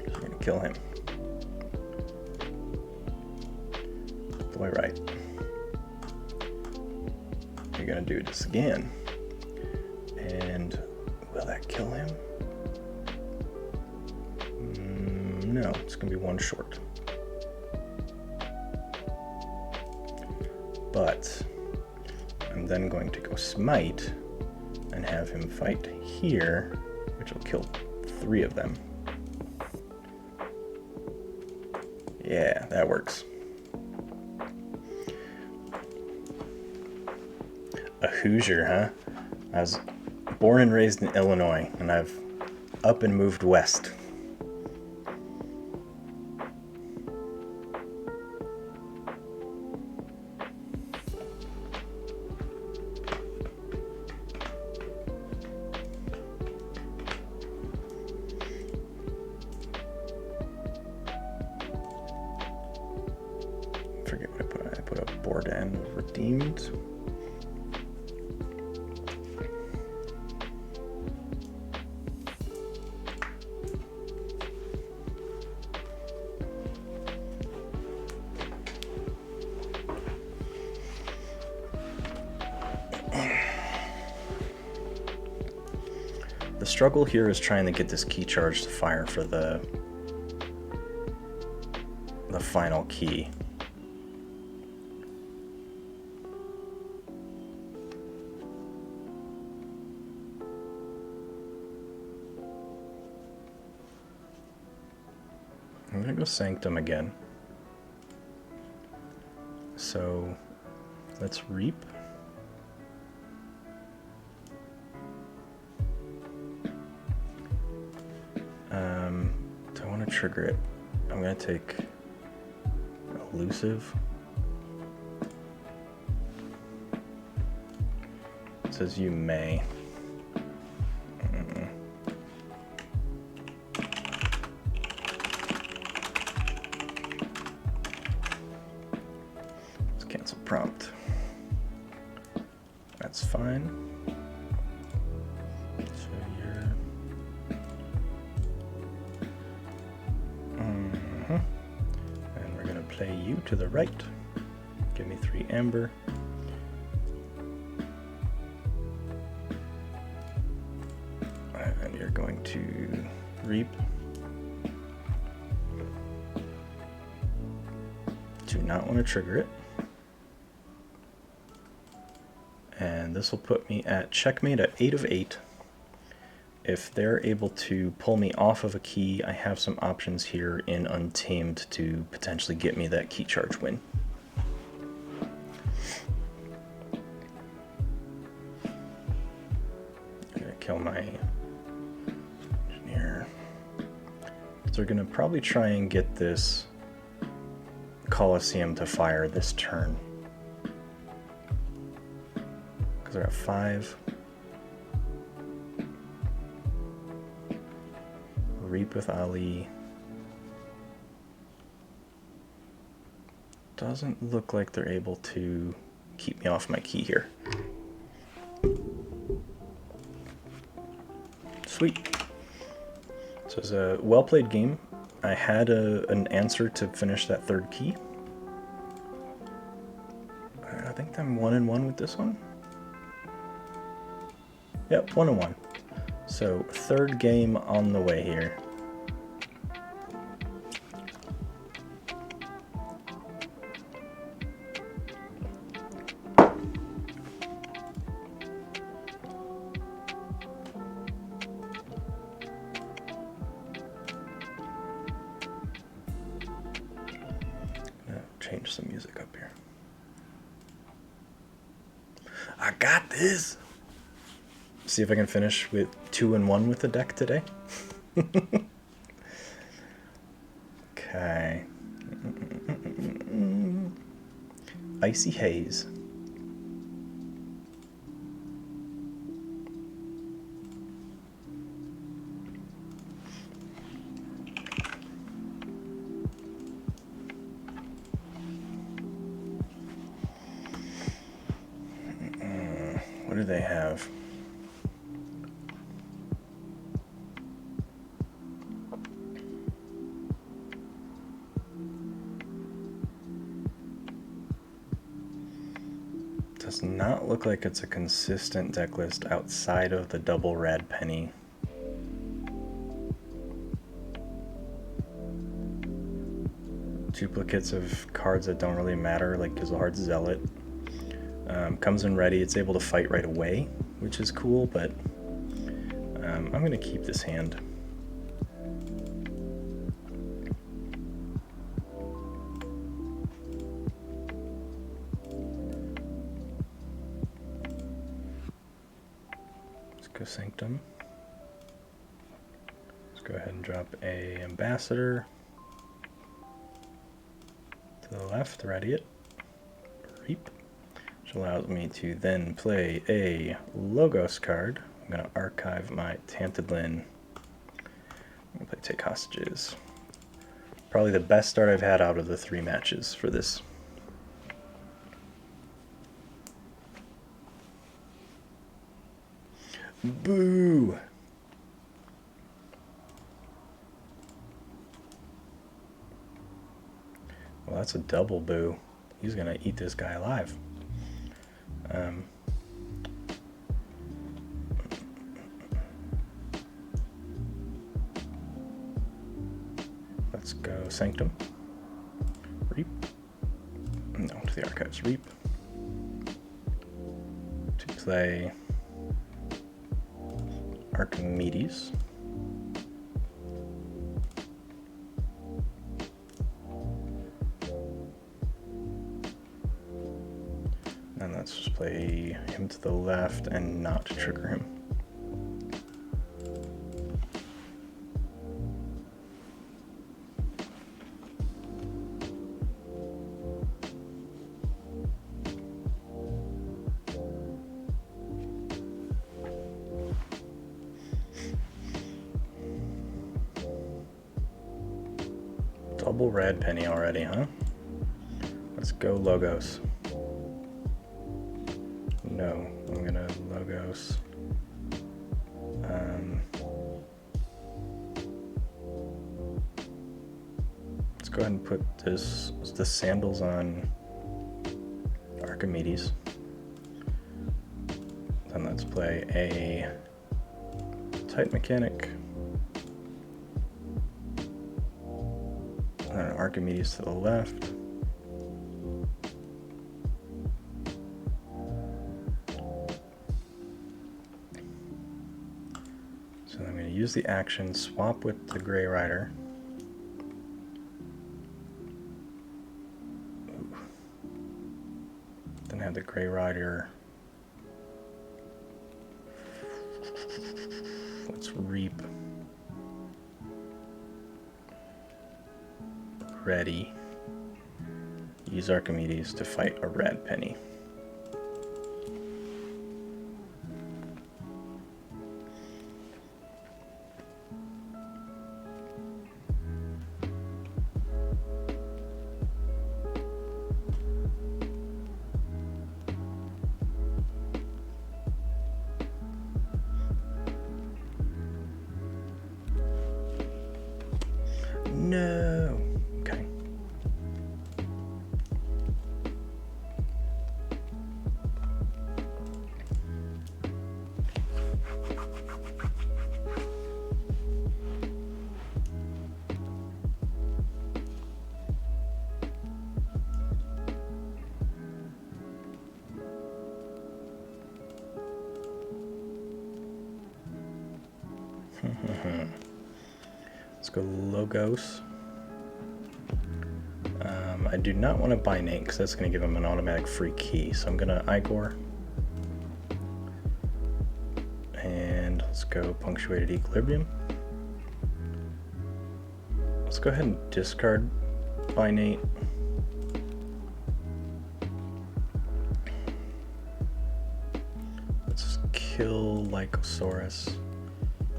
I'm gonna kill him. Deploy right. You're gonna do this again. And will that kill him? No, it's gonna be one short. But I'm then going to go Smite and have him fight here, which will kill 3 of them. Yeah, that works. A Hoosier, huh? I was born and raised in Illinois, and I've up and moved west. redeemed. The struggle here is trying to get this key charge to fire for the final key. I'm gonna go Sanctum again. So let's reap. Do I want to trigger it? I'm gonna take Elusive. It says you may. Let's cancel prompt. That's fine. So you're and we're gonna play you to the right. Give me 3 amber. And you're going to reap. Do not want to trigger it. And this will put me at checkmate at 8 of 8. If they're able to pull me off of a key, I have some options here in Untamed to potentially get me that key charge win. I'm gonna kill my engineer. So we're gonna probably try and get this Colosseum to fire this turn. Because they're at 5. Reap with Ali. Doesn't look like they're able to keep me off my key here. Sweet. So it's a well-played game. I had an answer to finish that 3rd key. I think I'm 1-1 with this one. Yep, 1-1. So 3rd game on the way here. Change some music up here. I got this. See if I can finish with 2-1 with the deck today. Okay. Icy Haze. What do they have? Does not look like it's a consistent deck list outside of the double Rad Penny. Duplicates of cards that don't really matter, like Gizelhard's Zealot. Comes in ready, it's able to fight right away, which is cool, but I'm going to keep this hand. Let's go Sanctum. Let's go ahead and drop a Ambassador to the left, ready it. Reap. Which allows me to then play a Logos card. I'm going to archive my Tantadlin. I'm going to play Take Hostages. Probably the best start I've had out of the 3 matches for this. Boo! Well, that's a double boo. He's gonna eat this guy alive. Let's go Sanctum. Reap. No, to the archives. Reap. To play Archimedes. And let's just play him to the left and not trigger him. Double red penny already, huh? Let's go Logos. No, I'm gonna Logos. Let's go ahead and put the sandals on Archimedes. Then let's play a Tight Mechanic. And Archimedes to the left. So I'm going to use the action, swap with the Grey Rider. Ooh. Then have the Grey Rider. Let's reap. Ready. Use Archimedes to fight a red penny. No. Okay. Let's go Logos. I do not want to binate because that's going to give him an automatic free key. So I'm going to Igor. And let's go Punctuated Equilibrium. Let's go ahead and discard binate. Let's kill Lycosaurus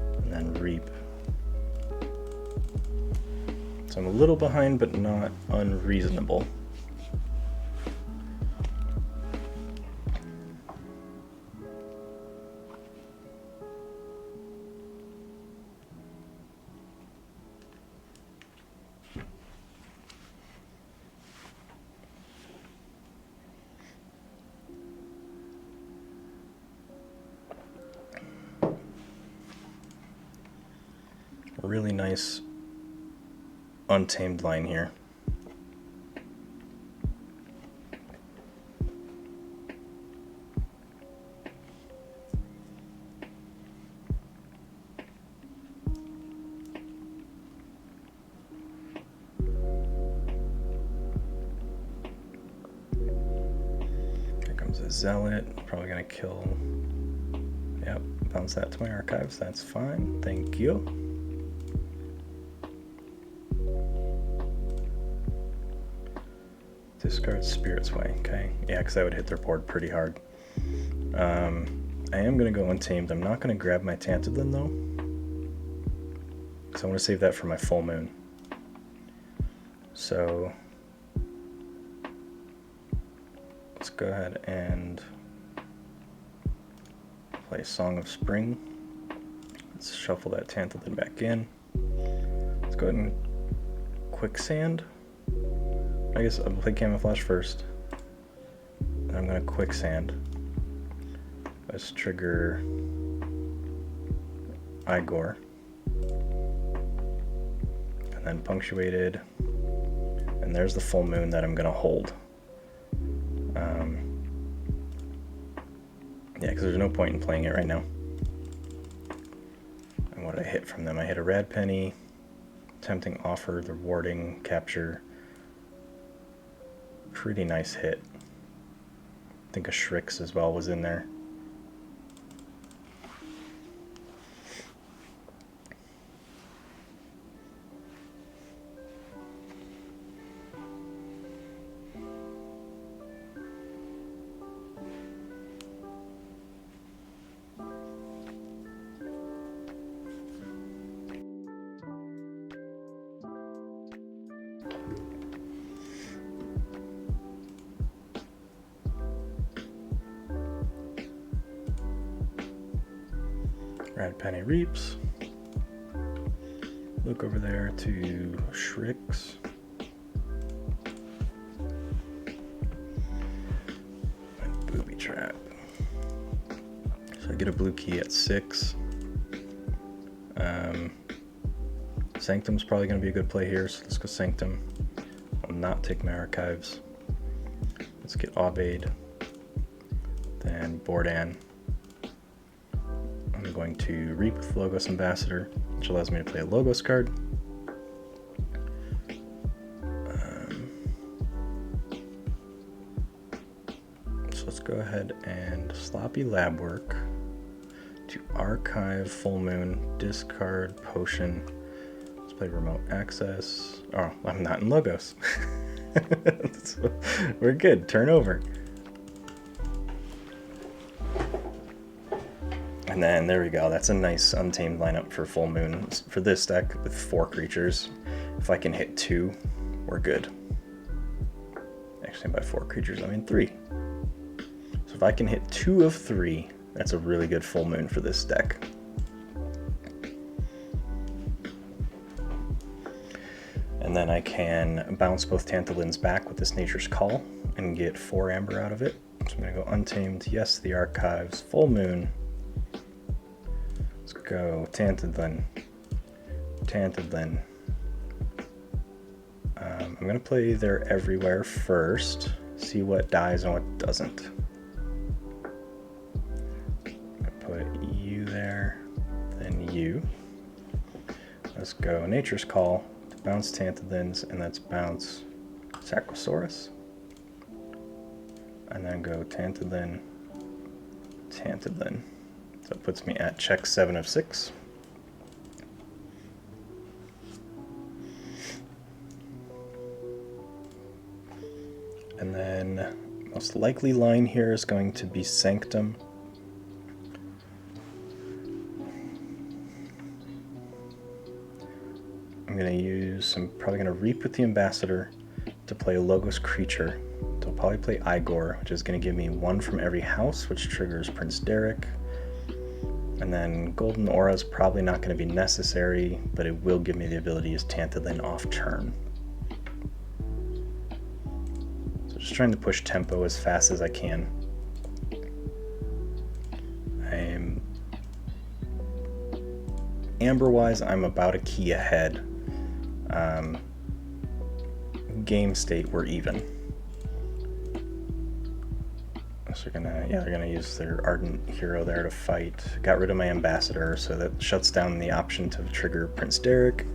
and then reap. So I'm a little behind, but not unreasonable. Really nice untamed line here. Here comes a Zealot, probably gonna kill. Yep, bounce that to my archives, that's fine, thank you. Discard Spirit's Way, okay. Yeah, because that would hit their board pretty hard. I am going to go Untamed. I'm not going to grab my Tantadlin, though. Because I want to save that for my full moon. So let's go ahead and play Song of Spring. Let's shuffle that Tantalin back in. Let's go ahead and Quicksand. I guess I'll play Camouflage first. Then I'm going to Quicksand. Let's trigger Igor. And then Punctuated. And there's the full moon that I'm going to hold. Yeah, because there's no point in playing it right now. And what did I hit from them? I hit a Rad Penny, Tempting Offer, the Rewarding Capture. Pretty nice hit. I think a Shrix as well was in there. Rad Penny Reaps. Look over there to Shrix. And Booby Trap. So I get a blue key at 6. Sanctum's probably going to be a good play here, so let's go Sanctum. I'll not take my archives. Let's get Aubade. Then Bordan. I'm going to Reap with Logos Ambassador, which allows me to play a Logos card. So let's go ahead and Sloppy Lab Work to archive Full Moon, discard Potion. Let's play Remote Access. Oh, I'm not in Logos. So we're good. Turn over. And then there we go. That's a nice Untamed lineup for Full Moon for this deck with 4 creatures. If I can hit 2, we're good. Actually, by 4 creatures, I mean 3. So if I can hit 2 of 3, that's a really good Full Moon for this deck. And then I can bounce both Tantalins back with this Nature's Call and get 4 Amber out of it. So I'm going to go Untamed, yes, the Archives, Full Moon. Let's go Tantalin. I'm going to play their Everywhere first, see what dies and what doesn't. I'm going to put you there, then you. Let's go Nature's Call to bounce Tantalins, and let's bounce Sacrosaurus. And then go Tantalin. So it puts me at check 7 of 6. And then most likely line here is going to be Sanctum. I'm probably going to Reap with the Ambassador to play a Logos creature. So I'll probably play Igor, which is going to give me 1 from every house, which triggers Prince Derek. And then Golden Aura is probably not going to be necessary, but it will give me the ability to use Tantalin off turn. So just trying to push tempo as fast as I can. Amber-wise, I'm about a key ahead. Game state, we're even. So they're gonna use their Ardent Hero there to fight. Got rid of my Ambassador, so that shuts down the option to trigger Prince Derek.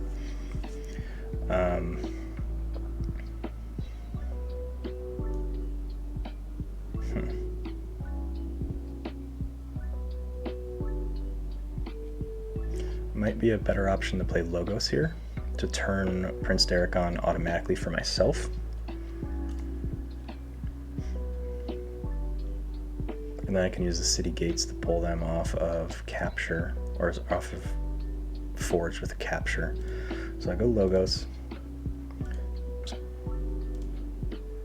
Might be a better option to play Logos here, to turn Prince Derek on automatically for myself. And then I can use the City Gates to pull them off of Capture, or off of Forge with a Capture. So I go Logos.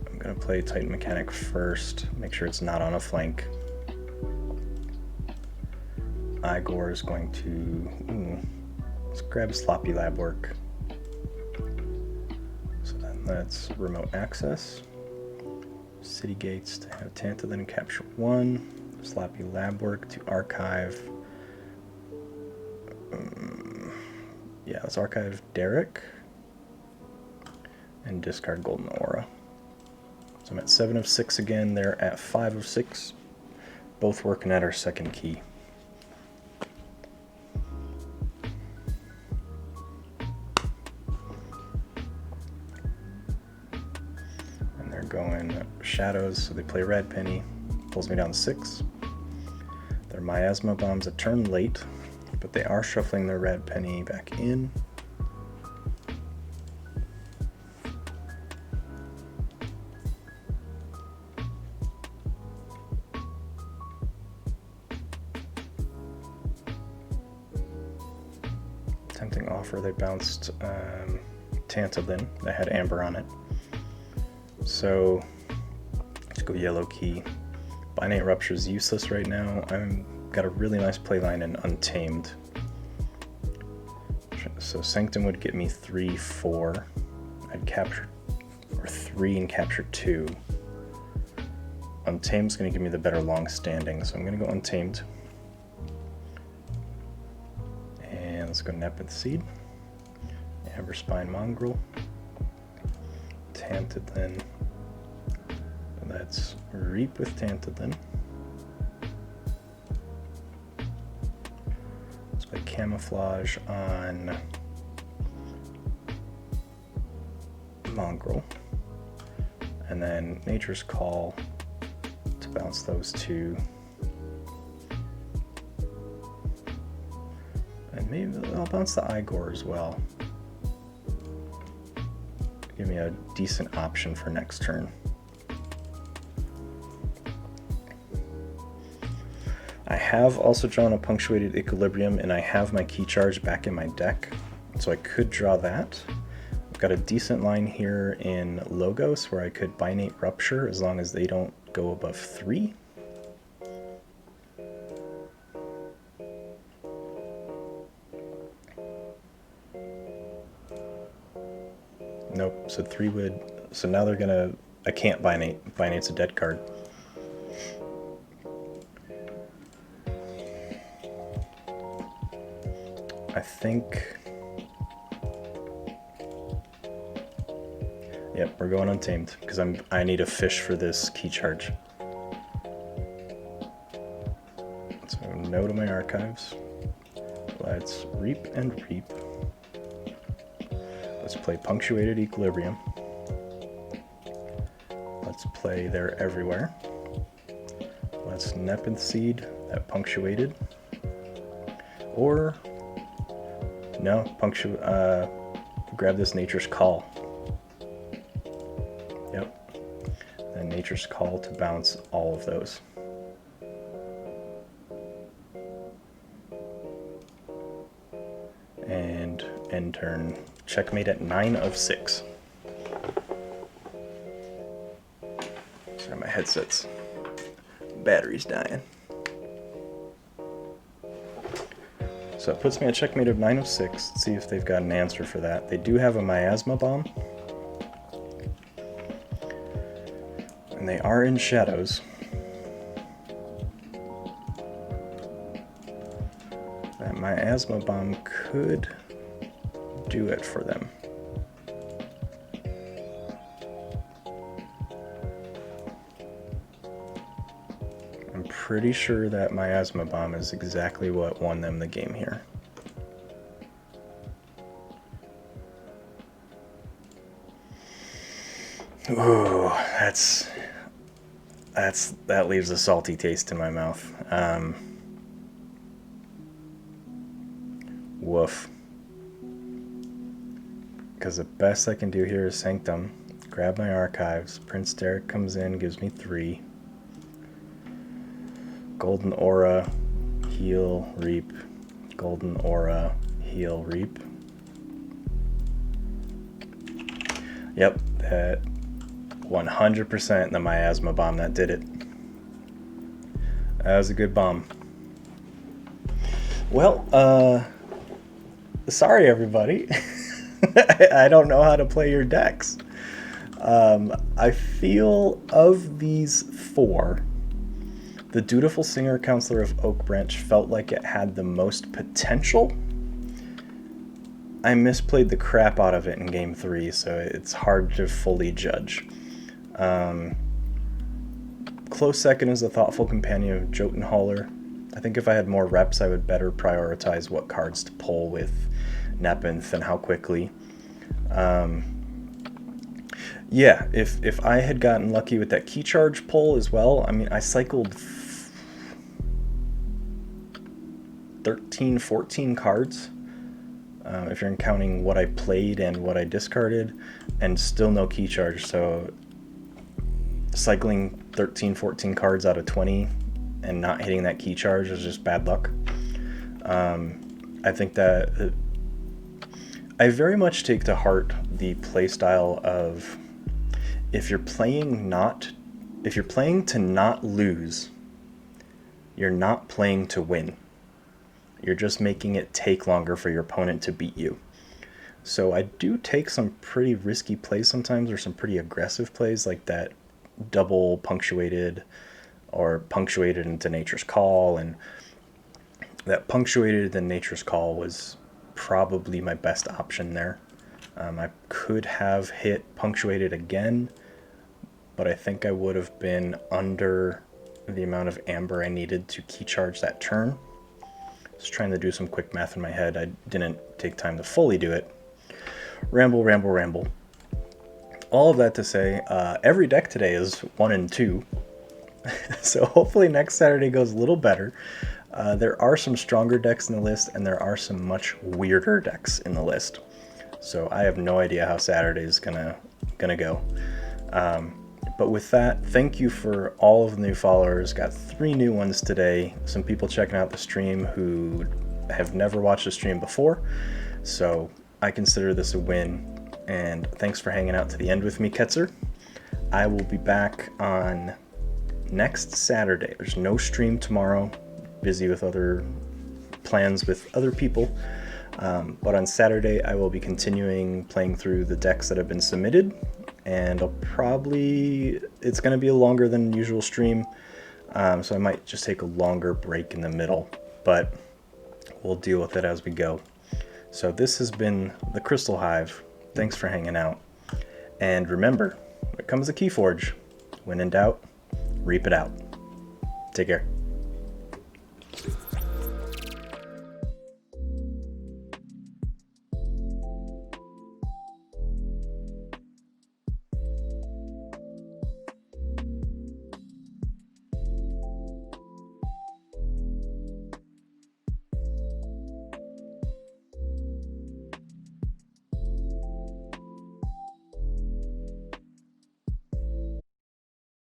I'm going to play Titan Mechanic first, make sure it's not on a flank. Igor is going to, let's grab Sloppy Lab Work. So then that's remote access. City Gates to have Tantadin and Capture 1. Sloppy Lab Work to archive. Yeah, let's archive Derek. And discard Golden Aura. So I'm at 7 of 6 again, they're at 5 of 6. Both working at our second key. And they're going Shadows, so they play Red Penny. Pulls me down to 6. Their Miasma Bomb's a turn late, but they are shuffling their Red Penny back in. Tempting offer, they bounced Tantalin that had Amber on it. So let's go Yellow Key. Binate Rupture is useless right now. I've got a really nice playline in Untamed. So Sanctum would get me 3, 4. I'd capture, or 3 and capture 2. Untamed's going to give me the better long standing, so I'm going to go Untamed. And let's go Nepenthe Seed. Amber Spine Mongrel. Tantadin. Let's Reap with Tantadin. Let's play Camouflage on Mongrel. And then Nature's Call to bounce those two. And maybe I'll bounce the Igor as well. Give me a decent option for next turn. I have also drawn a Punctuated Equilibrium, and I have my Key Charge back in my deck, so I could draw that. I've got a decent line here in Logos where I could Binate Rupture as long as they don't go above 3. Nope, so 3 would, so now they're gonna, I can't Binate, Binate's a dead card. I think, yep, we're going Untamed, because I need a fish for this Key Charge. So no to my archives. Let's Reap and Reap. Let's play Punctuated Equilibrium. Let's play They're Everywhere. Let's Nepenthe Seed that Punctuated. Or, no, grab this Nature's Call. Yep. And Nature's Call to bounce all of those. And end turn. Checkmate at 9 of 6. Sorry, my headset's battery's dying. So it puts me at checkmate of 9 of 6. Let's see if they've got an answer for that. They do have a Miasma Bomb. And they are in Shadows. That Miasma Bomb could do it for them. I'm pretty sure that Miasma Bomb is exactly what won them the game here. Ooh, that leaves a salty taste in my mouth. Woof. Because the best I can do here is Sanctum, grab my archives, Prince Derek comes in, gives me 3. Golden Aura, heal, reap. Golden Aura, heal, reap. Yep, that 100% the Miasma Bomb that did it. That was a good bomb. Well, sorry everybody. I don't know how to play your decks. I feel of these four, the Dutiful Singer Counselor of Oak Branch felt like it had the most potential. I misplayed the crap out of it in game 3, so it's hard to fully judge. Close second is the Thoughtful Companion of Jotunhauler. I think if I had more reps, I would better prioritize what cards to pull with Nepenthe and how quickly. Yeah, if I had gotten lucky with that key charge pull as well, I mean, I cycled 13, 14 cards, if you're counting what I played and what I discarded, and still no key charge, so cycling 13, 14 cards out of 20 and not hitting that key charge is just bad luck. I think that I very much take to heart the playstyle of if you're playing to not lose, you're not playing to win. You're just making it take longer for your opponent to beat you. So I do take some pretty risky plays sometimes, or some pretty aggressive plays like that double punctuated or punctuated into Nature's Call, and that punctuated in Nature's Call was probably my best option there. I could have hit punctuated again, but I think I would have been under the amount of amber I needed to key charge that turn. Just trying to do some quick math in my head. I didn't take time to fully do it. Ramble, ramble, ramble. All of that to say, every deck today is 1 and 2. So hopefully next Saturday goes a little better. There are some stronger decks in the list, and there are some much weirder decks in the list. So I have no idea how Saturday is gonna go. But with that, thank you for all of the new followers. Got 3 new ones today. Some people checking out the stream who have never watched the stream before. So I consider this a win. And thanks for hanging out to the end with me, Ketzer. I will be back on next Saturday. There's no stream tomorrow. Busy with other plans with other people. But on Saturday, I will be continuing playing through the decks that have been submitted. And it's going to be a longer than usual stream, so I might just take a longer break in the middle, but we'll deal with it as we go. So this has been the Crystal Hive. Thanks for hanging out. And remember, when it comes to Keyforge, when in doubt, reap it out. Take care.